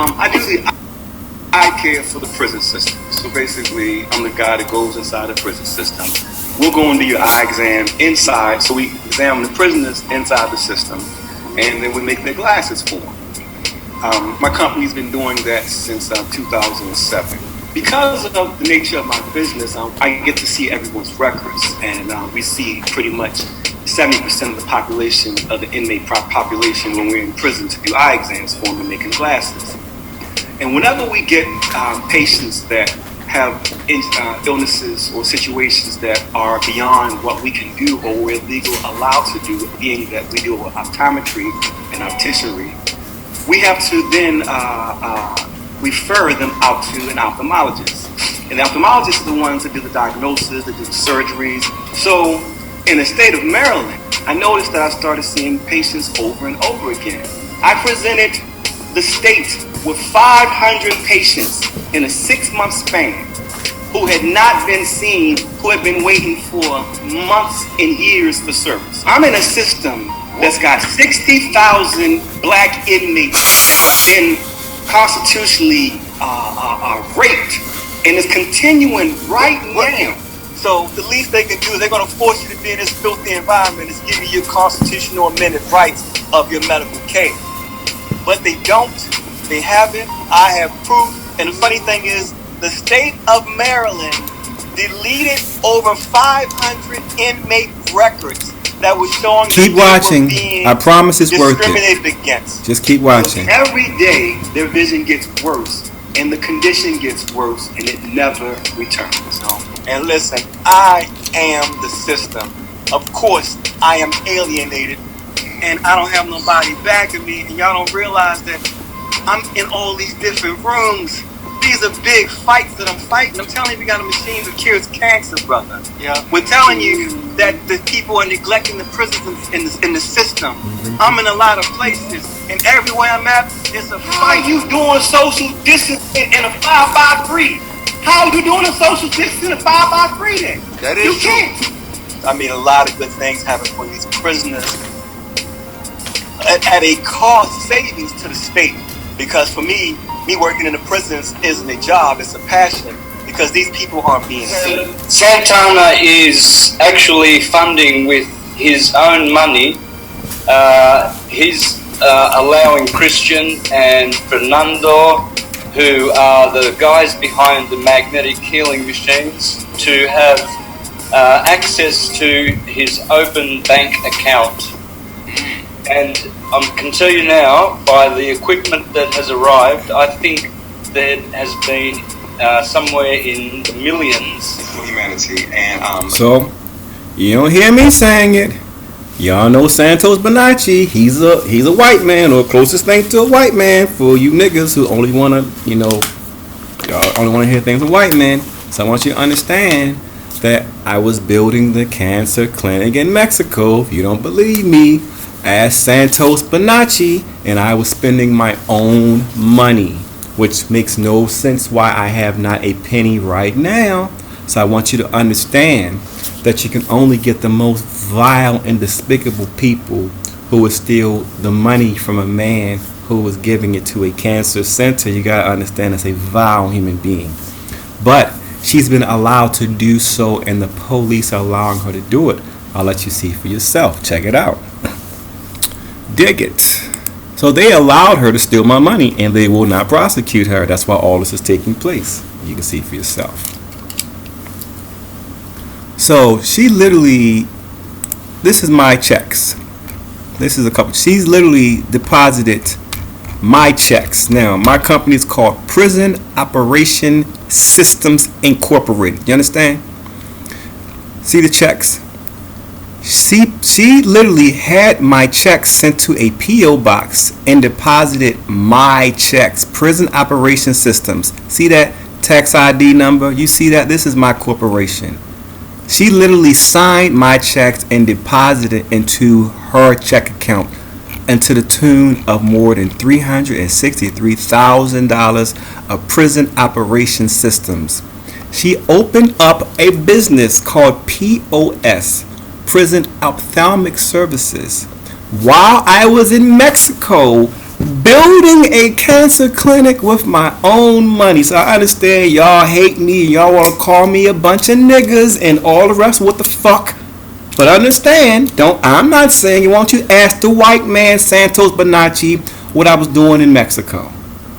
I care for the prison system. So basically, I'm the guy that goes inside the prison system. We'll go and do your eye exam inside. So we examine the prisoners inside the system, and then we make their glasses for them. My company's been doing that since 2007. Because of the nature of my business, I get to see everyone's records, and we see pretty much 70% of the population, of the inmate population, when we're in prison to do eye exams for them and making glasses. And whenever we get patients that have illnesses or situations that are beyond what we can do or we're legally allowed to do, being that we deal with optometry and opticianry, we have to then refer them out to an ophthalmologist. And the ophthalmologists are the ones that do the diagnosis, that do the surgeries. So in the state of Maryland, I noticed that I started seeing patients over and over again. I presented the state with 500 patients in a 6-month span who had not been seen, who had been waiting for months and years for service. I'm in a system that's got 60,000 black inmates been constitutionally raped, and it's continuing right now. So the least they can do is they're going to force you to be in this filthy environment. It's giving you constitutional amendment rights of your medical care. but they don't. They haven't. I have proof. And the funny thing is, the state of Maryland deleted over 500 inmate records that was showing. Keep watching. I promise it's worth it. Discriminated against. Just keep watching. So every day, their vision gets worse, and the condition gets worse, and it never returns. And listen, I am the system. Of course, I am alienated, and I don't have nobody backing me, and y'all don't realize that I'm in all these different rooms. These are big fights that I'm fighting. I'm telling you, we got a machine that cures cancer, brother. Yeah. We're telling you that the people are neglecting the prisons in the system. I'm in a lot of places, and everywhere I'm at, it's a fight. How are you doing social distancing in a 5x3? How are you doing a social distancing in a 5x3 then? That is you can't. I mean, a lot of good things happen for these prisoners at a cost savings to the state. Because for me working in the prisons isn't a job, it's a passion. Because these people aren't being seen. Santana is actually funding with his own money. He's allowing Christian and Fernando, who are the guys behind the magnetic healing machines, to have access to his open bank account. And I can tell you now, by the equipment that has arrived, I think that has been somewhere in the millions for humanity. And so, you don't hear me saying it. Y'all know Santos Bonacci. He's a white man, or closest thing to a white man for you niggas who only wanna, y'all only wanna hear things of white men. So I want you to understand that I was building the cancer clinic in Mexico. If you don't believe me, ask Santos Bonacci, and I was spending my own money, which makes no sense why I have not a penny right now. So I want you to understand that you can only get the most vile and despicable people who would steal the money from a man who was giving it to a cancer center. You gotta understand that's a vile human being. But she's been allowed to do so, and the police are allowing her to do it. I'll let you see for yourself. Check it out. Dig it. So they allowed her to steal my money, and they will not prosecute her. That's why all this is taking place. You can see for yourself. So she literally, this is my checks. This is a couple. She's literally deposited my checks. Now, my company is called Prison Operation Systems Incorporated. You understand? See the checks? She literally had my checks sent to a P.O. box and deposited my checks. Prison Operation Systems. See that tax ID number? You see that? This is my corporation. She literally signed my checks and deposited into her check account, and to the tune of more than $363,000 of Prison Operation Systems. She opened up a business called POS, Prison Ophthalmic Services, while I was in Mexico building a cancer clinic with my own money. So I understand y'all hate me, y'all want to call me a bunch of niggas and all the rest. What the fuck? But understand, I'm not saying you want to ask the white man Santos Bonacci what I was doing in Mexico.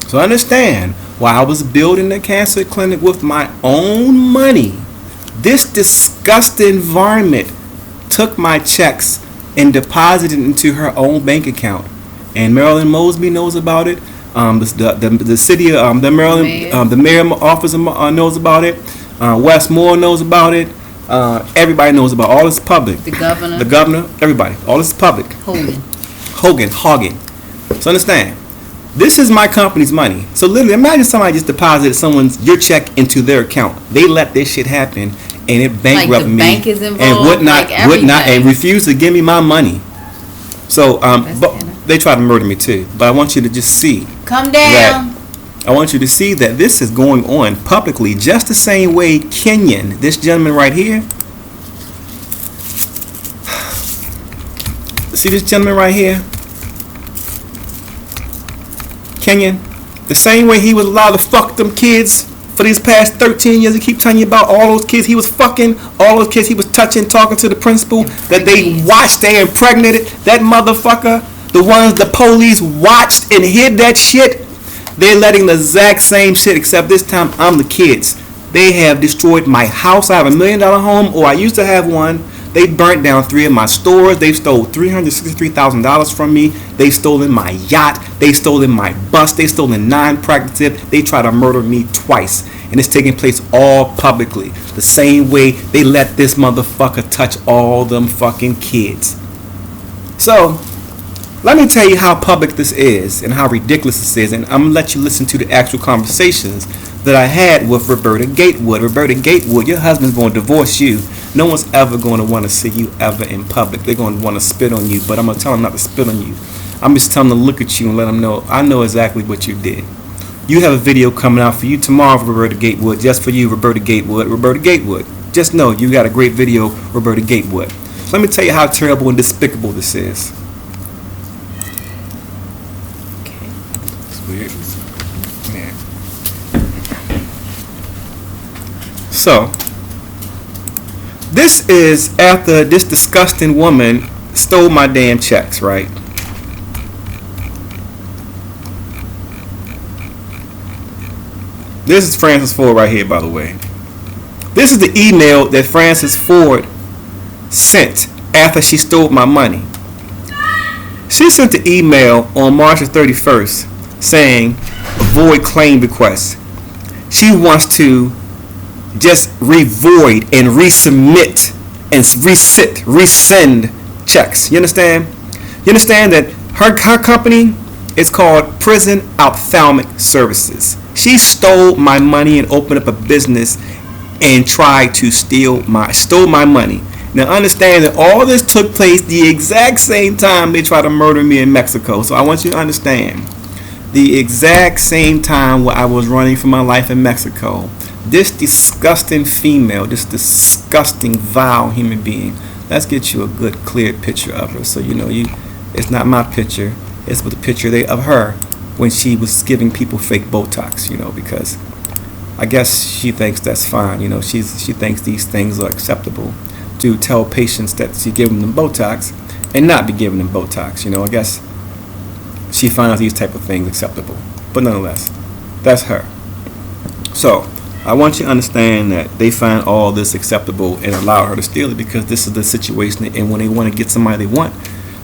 So understand, while I was building the cancer clinic with my own money, this disgusting environment took my checks and deposited into her own bank account. And Marilyn Mosby knows about it. The city, the Maryland, the mayor office knows about it. Wes Moore knows about it. Everybody knows about it. All this public. The governor, everybody. All this is public. Hogan. So understand, this is my company's money. So literally, imagine somebody just deposited your check into their account. They let this shit happen, and it bankrupted me, bank is involved, and would not, and refused to give me my money. So, but they tried to murder me too. But I want you to just see. Come down. I want you to see that this is going on publicly, just the same way Kenion, this gentleman right here. See this gentleman right here? Kenion. The same way he was allowed to fuck them kids for these past 13 years. I keep telling you about all those kids he was fucking, all those kids he was touching, talking to the principal, that they watched, they impregnated that motherfucker. the ones the police watched and hid that shit, they're letting the exact same shit, except this time I'm the kids. They have destroyed my house. I have $1 million home, or I used to have one. They burnt down 3 of my stores. They stole $363,000 from me. They stolen my yacht. They stolen my bus. They stolen 9 practices. They tried to murder me twice. And it's taking place all publicly. The same way they let this motherfucker touch all them fucking kids. So, let me tell you how public this is and how ridiculous this is. And I'm going to let you listen to the actual conversations that I had with Roberta Gatewood. Roberta Gatewood, your husband's going to divorce you. No one's ever going to want to see you ever in public. They're going to want to spit on you, but I'm going to tell them not to spit on you. I'm just telling them to look at you and let them know I know exactly what you did. You have a video coming out for you tomorrow, Roberta Gatewood, just for you, Roberta Gatewood. Roberta Gatewood. Just know you got a great video, Roberta Gatewood. Let me tell you how terrible and despicable this is. Okay. It's weird. Yeah. So, this is after this disgusting woman stole my damn checks, right? This is Francis Ford right here, by the way. This is the email that Francis Ford sent after she stole my money. She sent the email on March 31st saying, avoid claim requests. She wants to just revoid and resubmit and resend checks. You understand? You understand that her company is called Prison Ophthalmic Services. She stole my money and opened up a business and tried to stole my money. Now understand that all this took place the exact same time they tried to murder me in Mexico. So I want you to understand, the exact same time where I was running for my life in Mexico, this disgusting female, this disgusting, vile human being, let's get you a good, clear picture of her. So you know, it's not my picture, it's the picture of her when she was giving people fake Botox, you know, because I guess she thinks that's fine, you know, she thinks these things are acceptable to tell patients that she's giving them Botox and not be giving them Botox, you know. I guess she finds these type of things acceptable, but nonetheless, that's her. So I want you to understand that they find all this acceptable and allow her to steal it because this is the situation, and when they want to get somebody they want.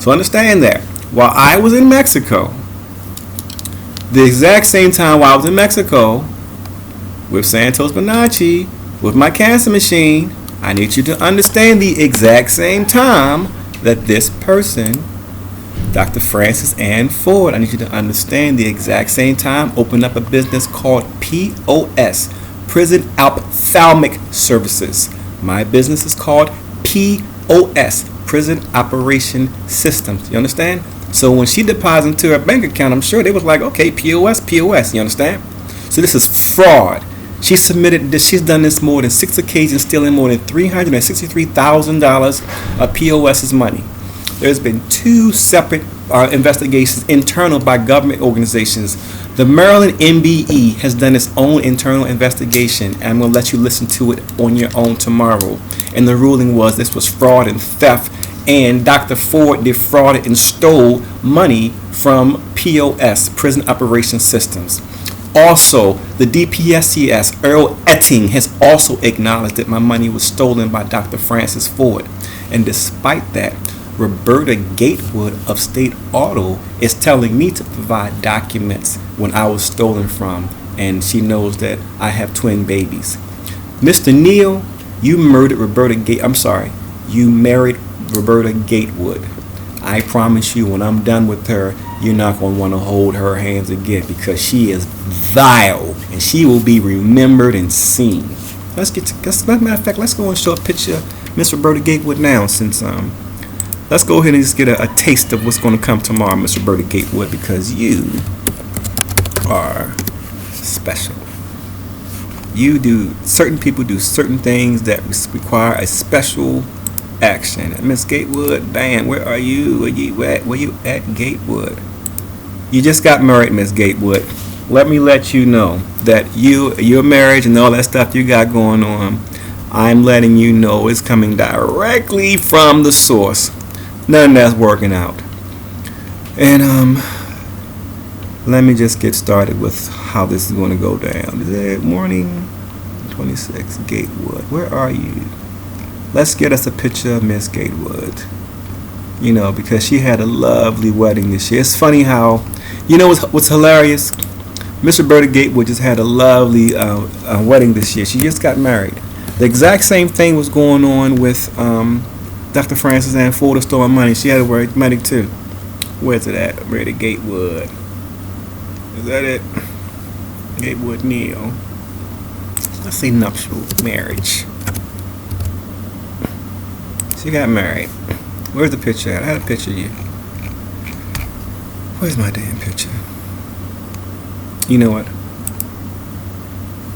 So understand that while I was in Mexico, the exact same time while I was in Mexico with Santos Bonacci, with my cancer machine, I need you to understand the exact same time that this person, Dr. Francis Ann Ford, I need you to understand the exact same time opened up a business called POS, Prison Ophthalmic Services. My business is called POS, Prison Operation Systems. You understand? So when she deposited into her bank account, I'm sure they was like, okay, POS. You understand? So this is fraud. She submitted this. She's done this more than 6 occasions, stealing more than $363,000 of POS's money. There's been 2 separate investigations internal by government organizations. The Maryland MBE has done its own internal investigation, and I'm going to let you listen to it on your own tomorrow. And the ruling was this was fraud and theft, and Dr. Ford defrauded and stole money from POS, Prison Operation Systems. Also, the DPSCS, Earl Etting, has also acknowledged that my money was stolen by Dr. Francis Ford. And despite that, Roberta Gatewood of State Auto is telling me to provide documents when I was stolen from, and she knows that I have twin babies. Mr. Neal, you married Roberta Gatewood. I promise you, when I'm done with her, you're not going to want to hold her hands again because she is vile and she will be remembered and seen. As a matter of fact, let's go and show a picture of Miss Roberta Gatewood now, since let's go ahead and just get a taste of what's going to come tomorrow, Miss Roberta Gatewood, because you are special. Certain people do certain things that require a special action. Miss Gatewood, bam, where are you? Where you at, Gatewood? You just got married, Miss Gatewood. Let me let you know that your marriage and all that stuff you got going on, I'm letting you know it's coming directly from the source. None of that's working out. And let me just get started with how this is going to go down. Good morning, 26 Gatewood. Where are you? Let's get us a picture of Miss Gatewood. You know, because she had a lovely wedding this year. It's funny how, you know what's hilarious? Miss Roberta Gatewood just had a lovely wedding this year. She just got married. The exact same thing was going on with Dr. Frances Ann Ford of Stolen Money. She had a wedding too. Where's it at? Roberta Gatewood. Is that it? Gatewood Neal. Let's say nuptial marriage. She got married. Where's the picture at? I had a picture of you. Where's my damn picture? You know what?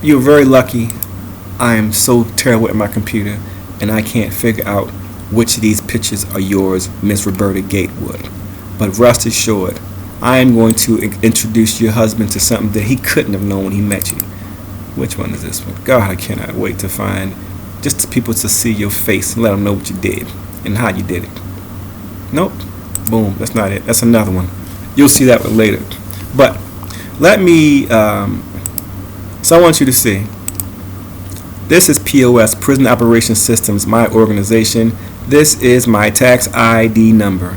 You're very lucky. I am so terrible at my computer, and I can't figure out which of these pictures are yours, Miss Roberta Gatewood. But rest assured, I am going to introduce your husband to something that he couldn't have known when he met you. Which one is this one? God, I cannot wait to find just people to see your face and let them know what you did and how you did it. Nope. Boom. That's not it. That's another one. You'll see that one later. But let me, so I want you to see. This is POS, Prison Operations Systems, my organization. This is my tax ID number.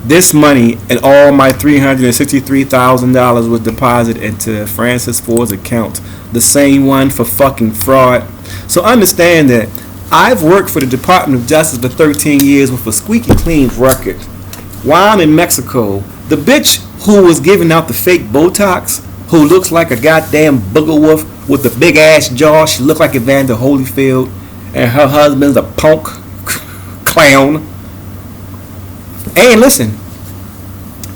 This money and all my $363,000 was deposited into Francis Ford's account. The same one for fucking fraud. So understand that I've worked for the Department of Justice for 13 years with a squeaky clean record. While I'm in Mexico, the bitch who was giving out the fake Botox, who looks like a goddamn booger wolf with a big ass jaw, she looked like Evander Holyfield, and her husband's a punk clown. And listen,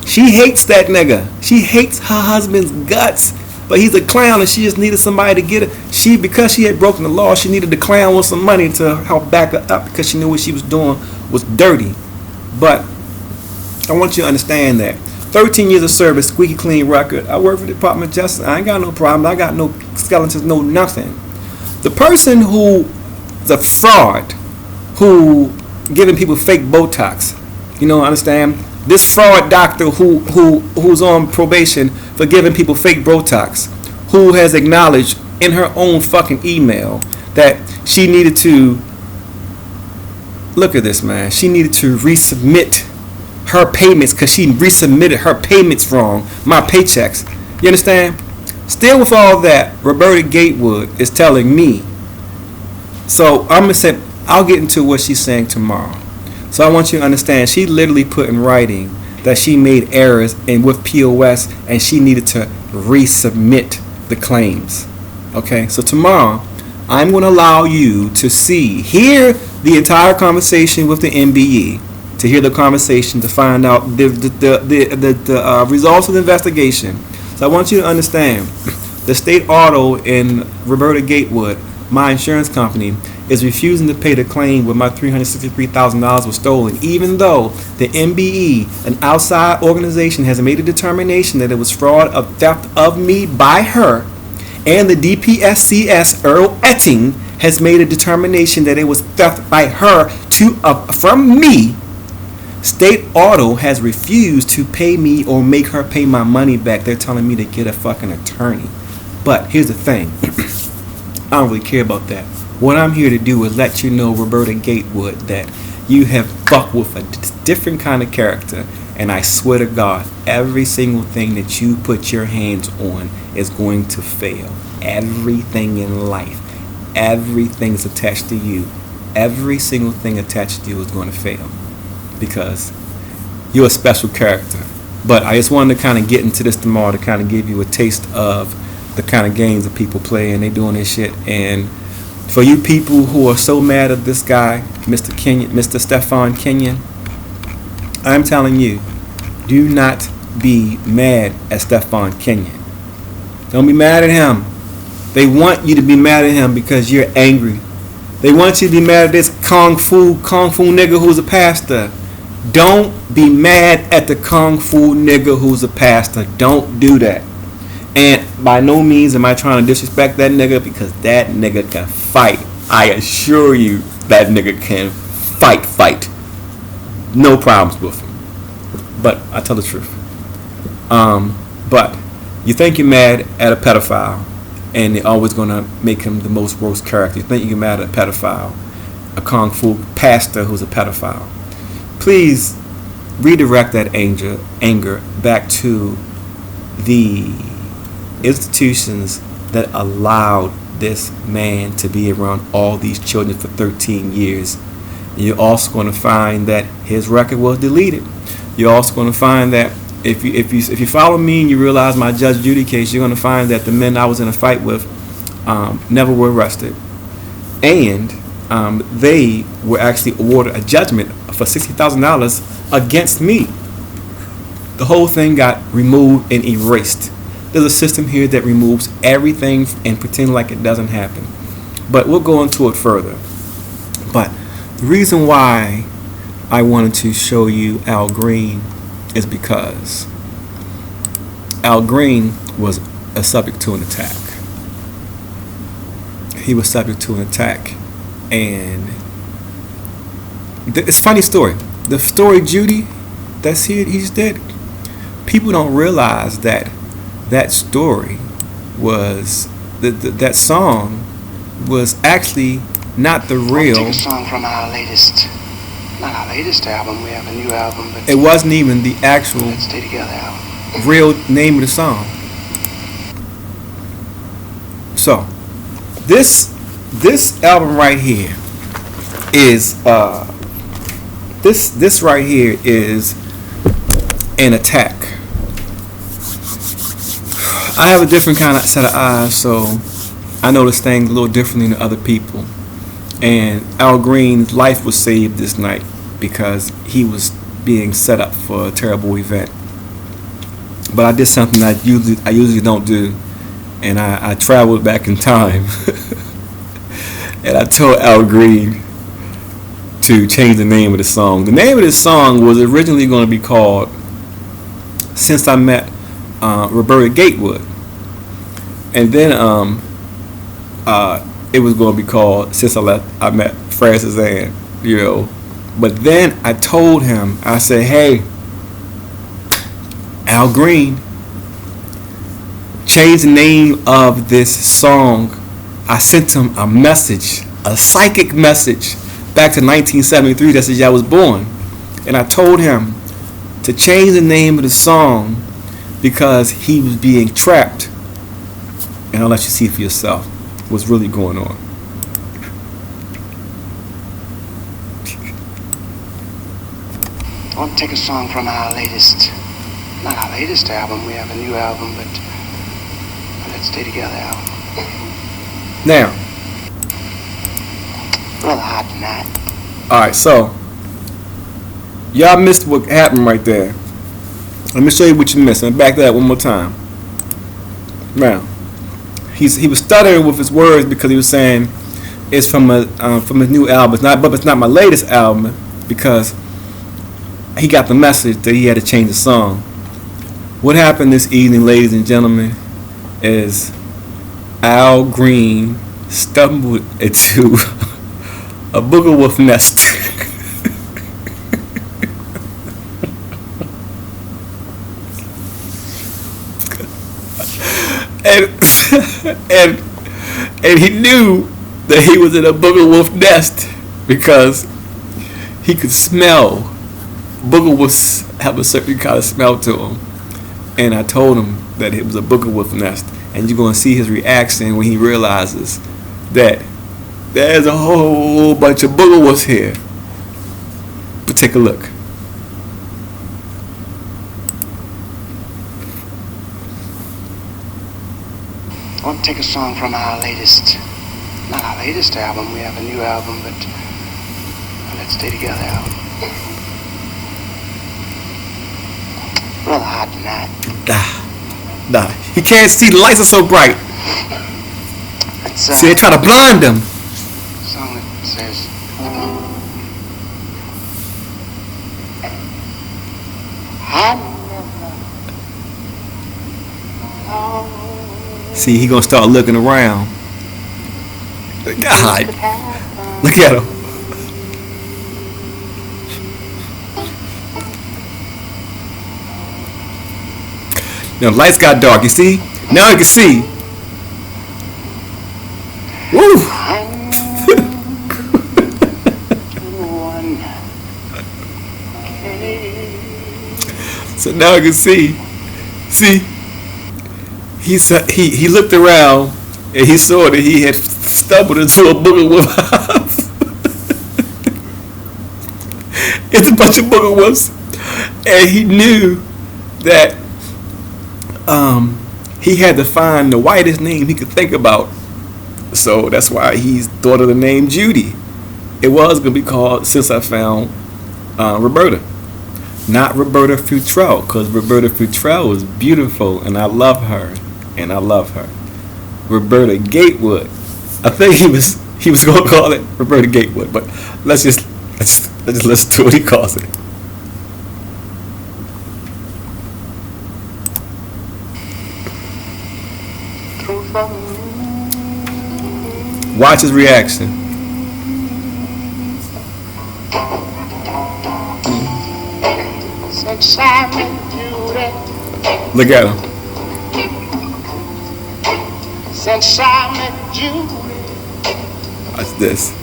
she hates that nigga. She hates her husband's guts. But he's a clown and she just needed somebody to get it. Because she had broken the law, she needed the clown with some money to help back her up because she knew what she was doing was dirty. But I want you to understand that. 13 years of service, squeaky clean record. I work for the Department of Justice. I ain't got no problem. I got no skeletons, no nothing. The person who, the fraud, who giving people fake Botox, you know, understand? This fraud doctor who's on probation for giving people fake Botox, who has acknowledged in her own fucking email that she needed to, look at this, man, she needed to resubmit her payments because she resubmitted her payments wrong, my paychecks. You understand? Still with all that, Roberta Gatewood is telling me. So I'm going to say, I'll get into what she's saying tomorrow. So I want you to understand, she literally put in writing that she made errors and with POS and she needed to resubmit the claims. Okay, so tomorrow I'm going to allow you to hear the entire conversation with the MBE, to hear the conversation, to find out the results of the investigation. So I want you to understand, the State Auto in Roberta Gatewood, my insurance company, is refusing to pay the claim where my $363,000 was stolen, even though the MBE, an outside organization, has made a determination that it was fraud of theft of me by her, and the DPSCS Earl Etting has made a determination that it was theft by her from me. State Auto has refused to pay me or make her pay my money back. They're telling me to get a fucking attorney. But here's the thing. I don't really care about that. What I'm here to do is let you know, Roberta Gatewood, that you have fucked with a different kind of character. And I swear to God, every single thing that you put your hands on is going to fail. Everything in life, everything's attached to you. Every single thing attached to you is going to fail. Because you're a special character. But I just wanted to kind of get into this tomorrow to kind of give you a taste of the kind of games that people play and they doing this shit. And for you people who are so mad at this guy, Mr. Kenion, Mr. Stefan Kenion, I'm telling you, do not be mad at Stefan Kenion. Don't be mad at him. They want you to be mad at him because you're angry. They want you to be mad at this kung fu nigga who's a pastor. Don't be mad at the kung fu nigga who's a pastor. Don't do that. And by no means am I trying to disrespect that nigga, because that nigga can fight. I assure you that nigga can fight. No problems with him. but I tell the truth. But you think you're mad at a pedophile, and they're always going to make him the most worst character. You think you're mad at a pedophile, a kung fu pastor who's a pedophile. Please redirect that anger back to the institutions that allowed this man to be around all these children for 13 years. And you're also going to find that his record was deleted. You're also going to find that if you follow me and you realize my Judge Judy case, you're going to find that the men I was in a fight with never were arrested, and they were actually awarded a judgment for $60,000 against me. The whole thing got removed and erased. There's a system here that removes everything and pretend like it doesn't happen. But we'll go into it further. But the reason why I wanted to show you Al Green is because Al Green was subject to an attack. He was subject to an attack, and it's a funny story. The story Judy, that's here, he's dead. People don't realize that that story was that song was actually not the real. I'll take a song from our latest, not our latest album. We have a new album, but it wasn't even the actual Let's Stay Together album. Real name of the song. So this album right here is this right here is an attack. I have a different kind of set of eyes, so I notice things a little differently than other people. And Al Green's life was saved this night because he was being set up for a terrible event. But I did something I usually don't do, and I traveled back in time, and I told Al Green to change the name of the song. The name of this song was originally going to be called "Since I Met Roberta Gatewood," and then it was going to be called "Since I Met Francis Ann," you know. But then I told him, I said, "Hey, Al Green, change the name of this song." I sent him a message, a psychic message, back to 1973. That's the year I was born, and I told him to change the name of the song because he was being trapped. And I'll let you see for yourself what's really going on. I want to take a song from our latest, not our latest album. We have a new album, but Let's Stay Together album. Now, rather hot tonight. Alright, so y'all missed what happened right there. Let me show you what you missed. And back to that one more time. Now, he was stuttering with his words because he was saying it's from his new album. It's not my latest album, because he got the message that he had to change the song. What happened this evening, ladies and gentlemen, is Al Green stumbled into a booger wolf nest. and he knew that he was in a booger wolf nest because he could smell. Booger wolves have a certain kind of smell to them, and I told him that it was a booger wolf nest, and you're going to see his reaction when he realizes that there's a whole bunch of booger wolves here. But take a look. I want to take a song from our latest, not our latest album. We have a new album, but Let's Stay Together album. Rather hot tonight. Nah, he can't see. The lights are so bright. See, they try to blind him. Song that says, see, he gonna start looking around. God, look at him. Now the lights got dark. You see? Now you can see. Woo! So now you can see. See? He looked around and he saw that he had stumbled into a booger wolf house. It's a bunch of booger wolves, and he knew that he had to find the whitest name he could think about. So that's why he thought of the name Judy. It was going to be called, since I found Roberta. Not Roberta Futrell, because Roberta Futrell is beautiful, and I love her. And I love her. Roberta Gatewood. I think he was going to call it Roberta Gatewood, but let's just listen to what he calls it. Watch his reaction. Look at him. Since I met you, watch this.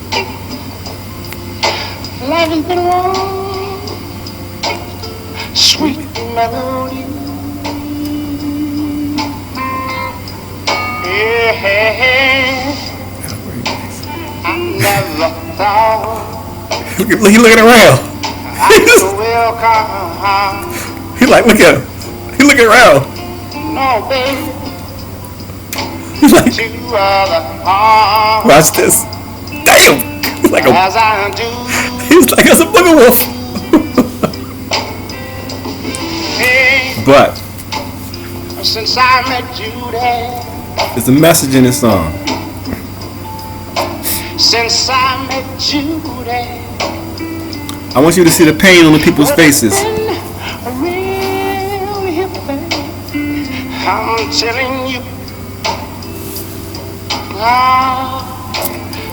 life has been warm, sweet melody. Yeah, I never thought. He looking around. He like, look at him. He looking around. No, baby. He's like, watch this. Damn. He's like a booger wolf. But since I met you, there's a message in this song. Since I met you, I want you to see the pain on the people's faces. I'm telling you,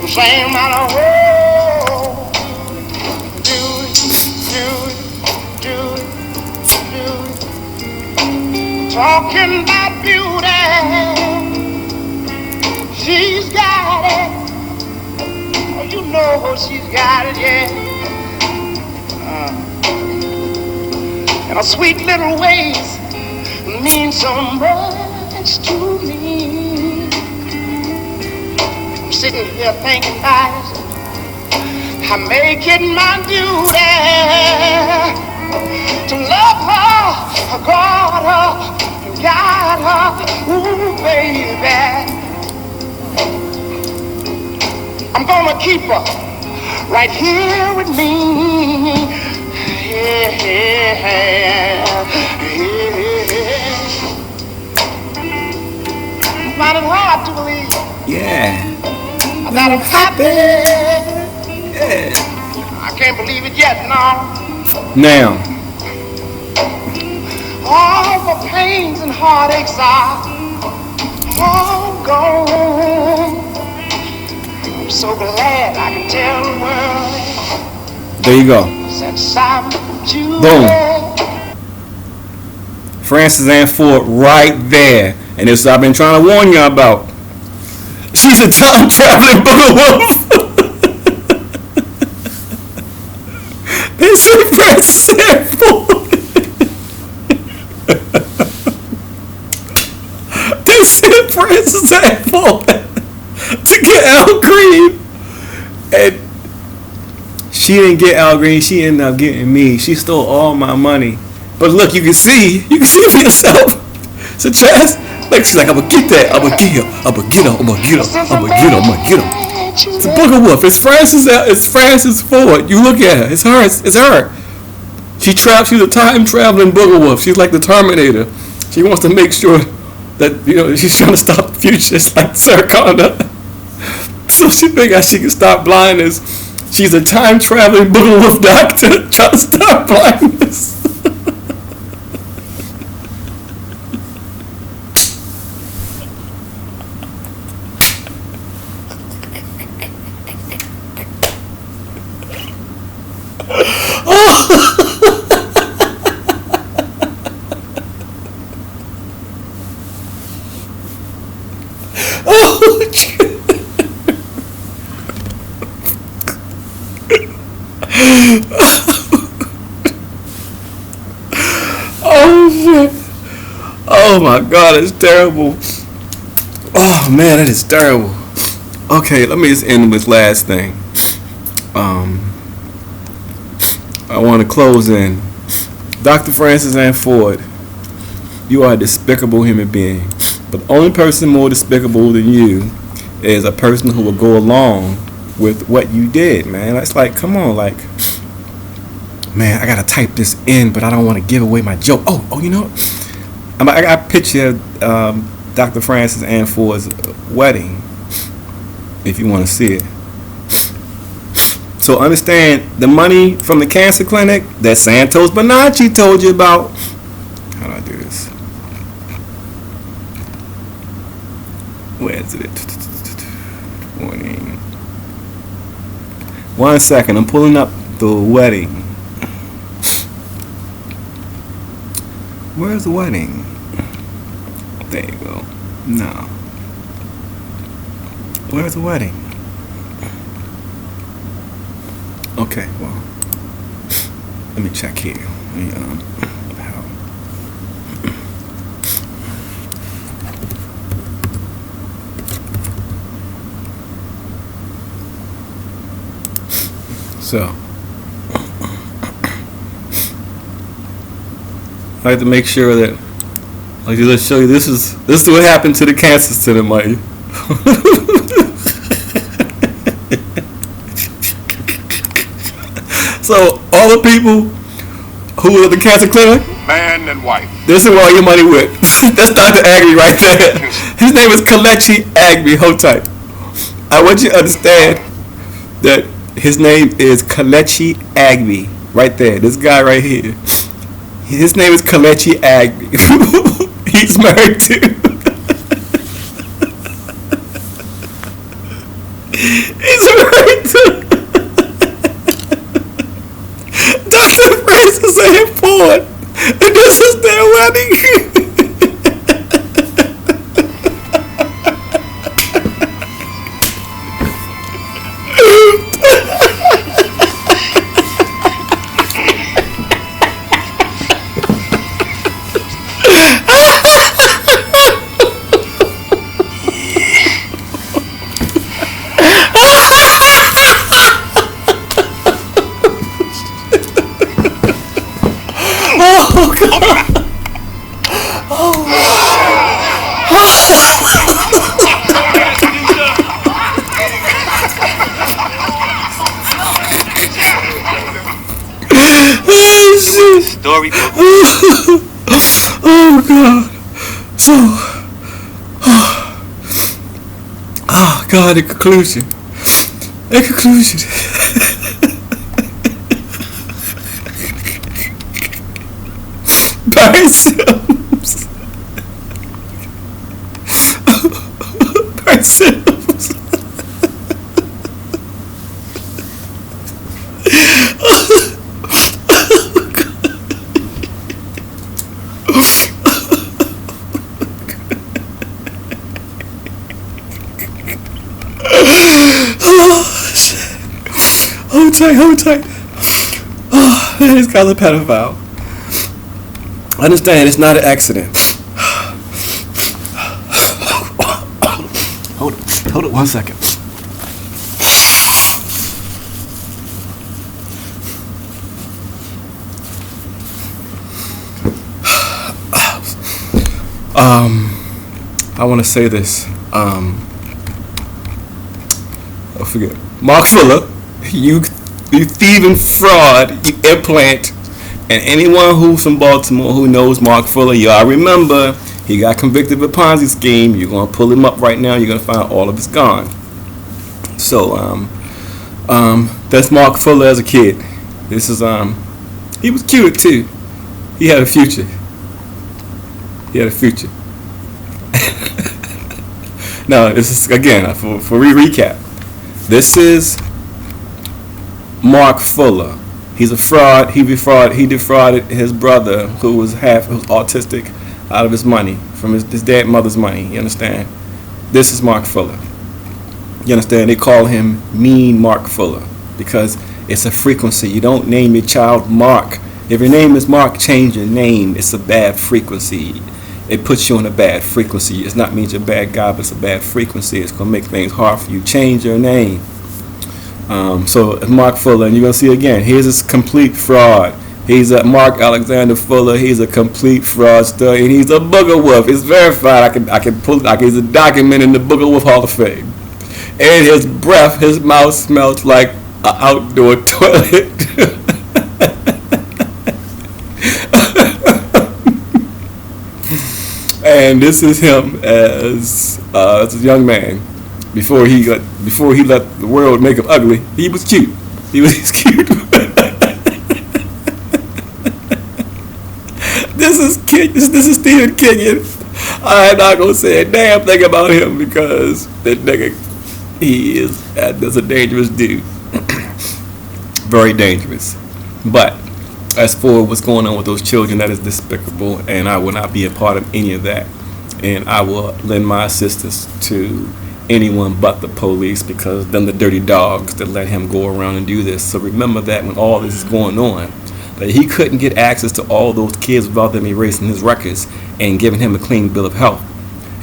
same matter what, do it. Talking about beauty, she's got it. Oh, you know she's got it, yeah. And her sweet little ways mean so much to me. I'm sitting here thinking about it. I make it my duty to love her, guard her, guide her, ooh baby. I'm gonna keep her right here with me. Yeah. Find it hard to believe. Yeah. That I'm happy. Yeah. I can't believe it yet, no. Now. All the pains and heartaches are all gone. I'm so glad I can tell the world. There you go. Since I met you. Boom. Frances Ann Ford right there. And this I've been trying to warn you about. She's a time-traveling booger wolf. They said Frances Ann Ford. They sent Frances Ann Ford to get Al Green. And she didn't get Al Green. She ended up getting me. She stole all my money. But look, you can see for yourself. It's a chance. Like she's like, I'm gonna get that. I'm gonna get him. I'm gonna get him. I'm gonna get him. I'm gonna get him. I'm gonna get him. It's a booger wolf. It's Frances Ford. You look at her. It's her. It's her. She's a time traveling booger wolf. She's like the Terminator. She wants to make sure that she's trying to stop the future. It's like Sarah Connor. So she figured she can stop blindness. She's a time traveling booger wolf doctor trying to stop blindness. Oh shit! Oh my God, it's terrible. Oh man, that is terrible. Okay, let me just end with last thing. I want to close in. Dr. Francis Ann Ford, you are a despicable human being. But the only person more despicable than you is a person who will go along with what you did, man. That's like, come on, like, man, I gotta type this in, but I don't want to give away my joke. Oh, you know what? I got a picture of Dr. Francis Ann Ford's wedding, if you want to see it. So understand, the money from the cancer clinic that Santos Bonacci told you about. How do I do this? Where is it? 20. 1 second, I'm pulling up the wedding. Where's the wedding? There you go. No. Where's the wedding? Okay, well, let me check here. So, I like to make sure that, like, let's show you, this is what happened to the cancer center money. So all the people who were at the cancer clinic, man and wife, this is where all your money went. That's Dr. Agby right there. His name is Kelechi Agby. Hold tight. I want you to understand that his name is Kelechi Agby. Right there. This guy right here. His name is Kelechi Agby. He's married to. He's married to Dr. Francis Ann Ford, and this is their wedding. Oh God! Story. Oh God! So, oh God! In conclusion. Barry Sims. Barry Sims. Hold tight. Oh, man, this guy's a pedophile. Understand, it's not an accident. Hold it 1 second. I want to say this. I forget. Mark Fuller, you thieving fraud, you implant. And anyone who's from Baltimore who knows Mark Fuller, y'all remember he got convicted of a Ponzi scheme. You're gonna pull him up right now. You're gonna find all of it's gone. So that's Mark Fuller as a kid. This is he was cute too. He had a future. Now this is again for recap. This is Mark Fuller. He's a fraud. He defrauded his brother, who was autistic, out of his money, from his mother's money. You understand? This is Mark Fuller. You understand? They call him Mean Mark Fuller because it's a frequency. You don't name your child Mark. If your name is Mark, change your name. It's a bad frequency. It puts you on a bad frequency. It's not means you're a bad guy, but it's a bad frequency. It's going to make things hard for you. Change your name. So it's Mark Fuller, and you're going to see again, here's this complete fraud. He's a Mark Alexander Fuller. He's a complete fraudster, and he's a booger wolf. It's verified. I can pull it. He's a document in the Booger Wolf Hall of Fame. And his breath, his mouth smells like an outdoor toilet. And this is him as a young man. Before he let the world make him ugly, he was cute. He was cute. This is Stephen Kenion. I'm not gonna say a damn thing about him because that nigga, that's a dangerous dude. Very dangerous. But as for what's going on with those children, that is despicable, and I will not be a part of any of that. And I will lend my assistance to anyone but the police, because them the dirty dogs that let him go around and do this. So remember that when all this is going on, that he couldn't get access to all those kids without them erasing his records and giving him a clean bill of health.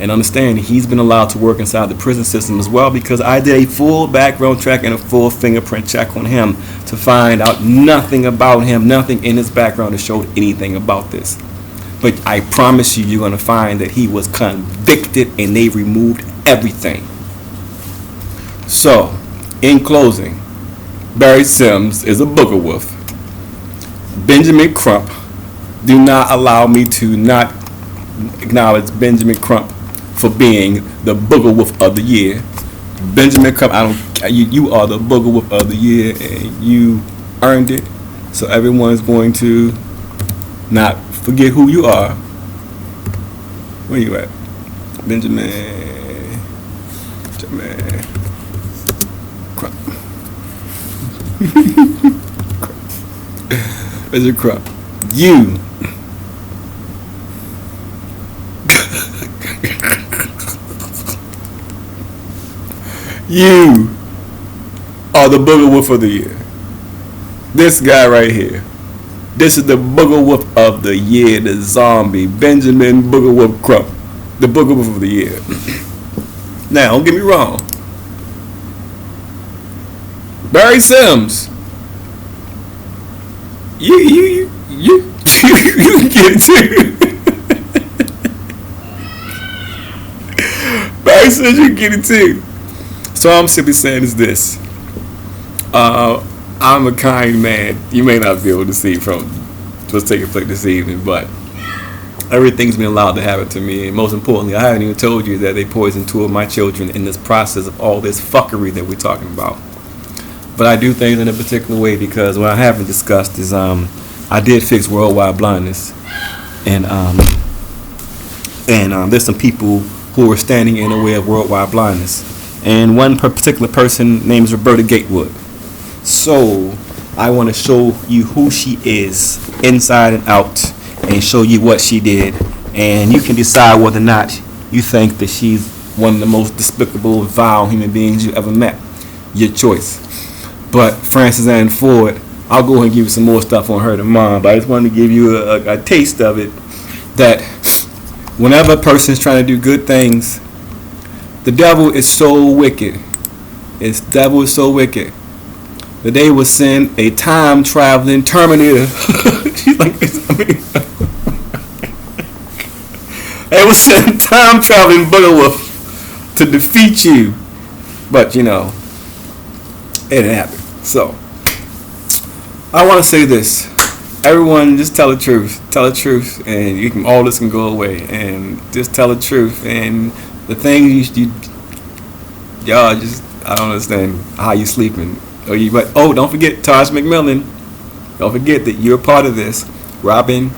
And understand, he's been allowed to work inside the prison system as well, because I did a full background check and a full fingerprint check on him to find out nothing about him, nothing in his background that showed anything about this. But I promise you, you're going to find that he was convicted and they removed everything. So, in closing, Barry Sims is a booger wolf. Benjamin Crump, do not allow me to not acknowledge Benjamin Crump for being the booger wolf of the year. Benjamin Crump, you are the booger wolf of the year, and you earned it. So everyone's going to not forget who you are. Where you at? Benjamin Crump. Benjamin Crump. You are the booger wolf of the year. This guy right here. This is the booger wolf of the year, the zombie, Benjamin Booger Wolf Crump, the booger wolf of the year. Now, don't get me wrong. Barry Sims, you get it too. Barry Sims, you get it too. So all I'm simply saying is this. I'm a kind man. You may not be able to see from what's taking place this evening, but everything's been allowed to happen to me. And most importantly, I haven't even told you that they poisoned 2 of my children in this process of all this fuckery that we're talking about. But I do things in a particular way, because what I haven't discussed is I did fix worldwide blindness, and there's some people who are standing in the way of worldwide blindness, and one particular person named Roberta Gatewood. So I want to show you who she is inside and out, and show you what she did, and you can decide whether or not you think that she's one of the most despicable, vile human beings you ever met. Your choice. But Frances Ann Ford, I'll go ahead and give you some more stuff on her tomorrow, but I just wanted to give you a taste of it, that whenever a person is trying to do good things, the devil is so wicked. The devil is so wicked. That they will send a time-traveling Terminator. She's like, they will send a time-traveling booger wolf to defeat you. But, you know, it didn't happen. So, I want to say this. Everyone, just tell the truth. Tell the truth, and all this can go away. And just tell the truth. And the things y'all just, I don't understand how you sleeping. But don't forget Taj McMillan. Don't forget that you're part of this. Robin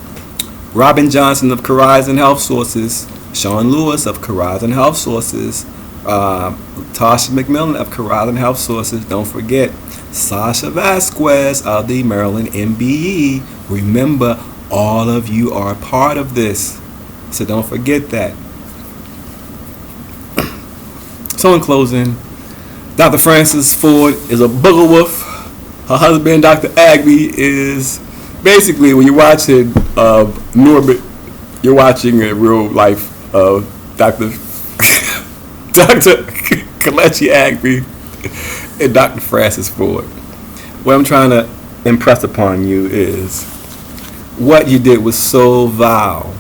Johnson of Horizon Health Sources, Sean Lewis of Horizon Health Sources, Tasha McMillan of Horizon Health Sources. Don't forget Sasha Vasquez of the Maryland MBE. Remember, all of you are a part of this, so don't forget that. So in closing, Dr. Frances Ford is a booger wolf. Her husband, Dr. Agby, is basically, when you're watching Norbit, you're watching a real life of Dr. Dr. Kelechi Agby and Dr. Frances Ford. What I'm trying to impress upon you is what you did was so vile.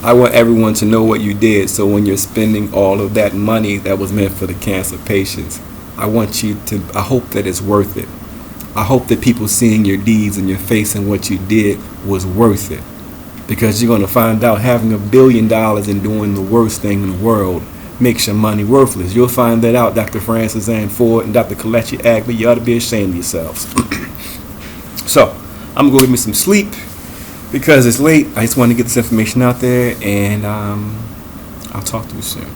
I want everyone to know what you did, so when you're spending all of that money that was meant for the cancer patients, I hope that it's worth it. I hope that people seeing your deeds and your face and what you did was worth it. Because you're going to find out having $1 billion and doing the worst thing in the world makes your money worthless. You'll find that out, Dr. Frances Ann Ford and Dr. Kelechi Agby. You ought to be ashamed of yourselves. So, I'm going to go get me some sleep because it's late. I just want to get this information out there, and I'll talk to you soon.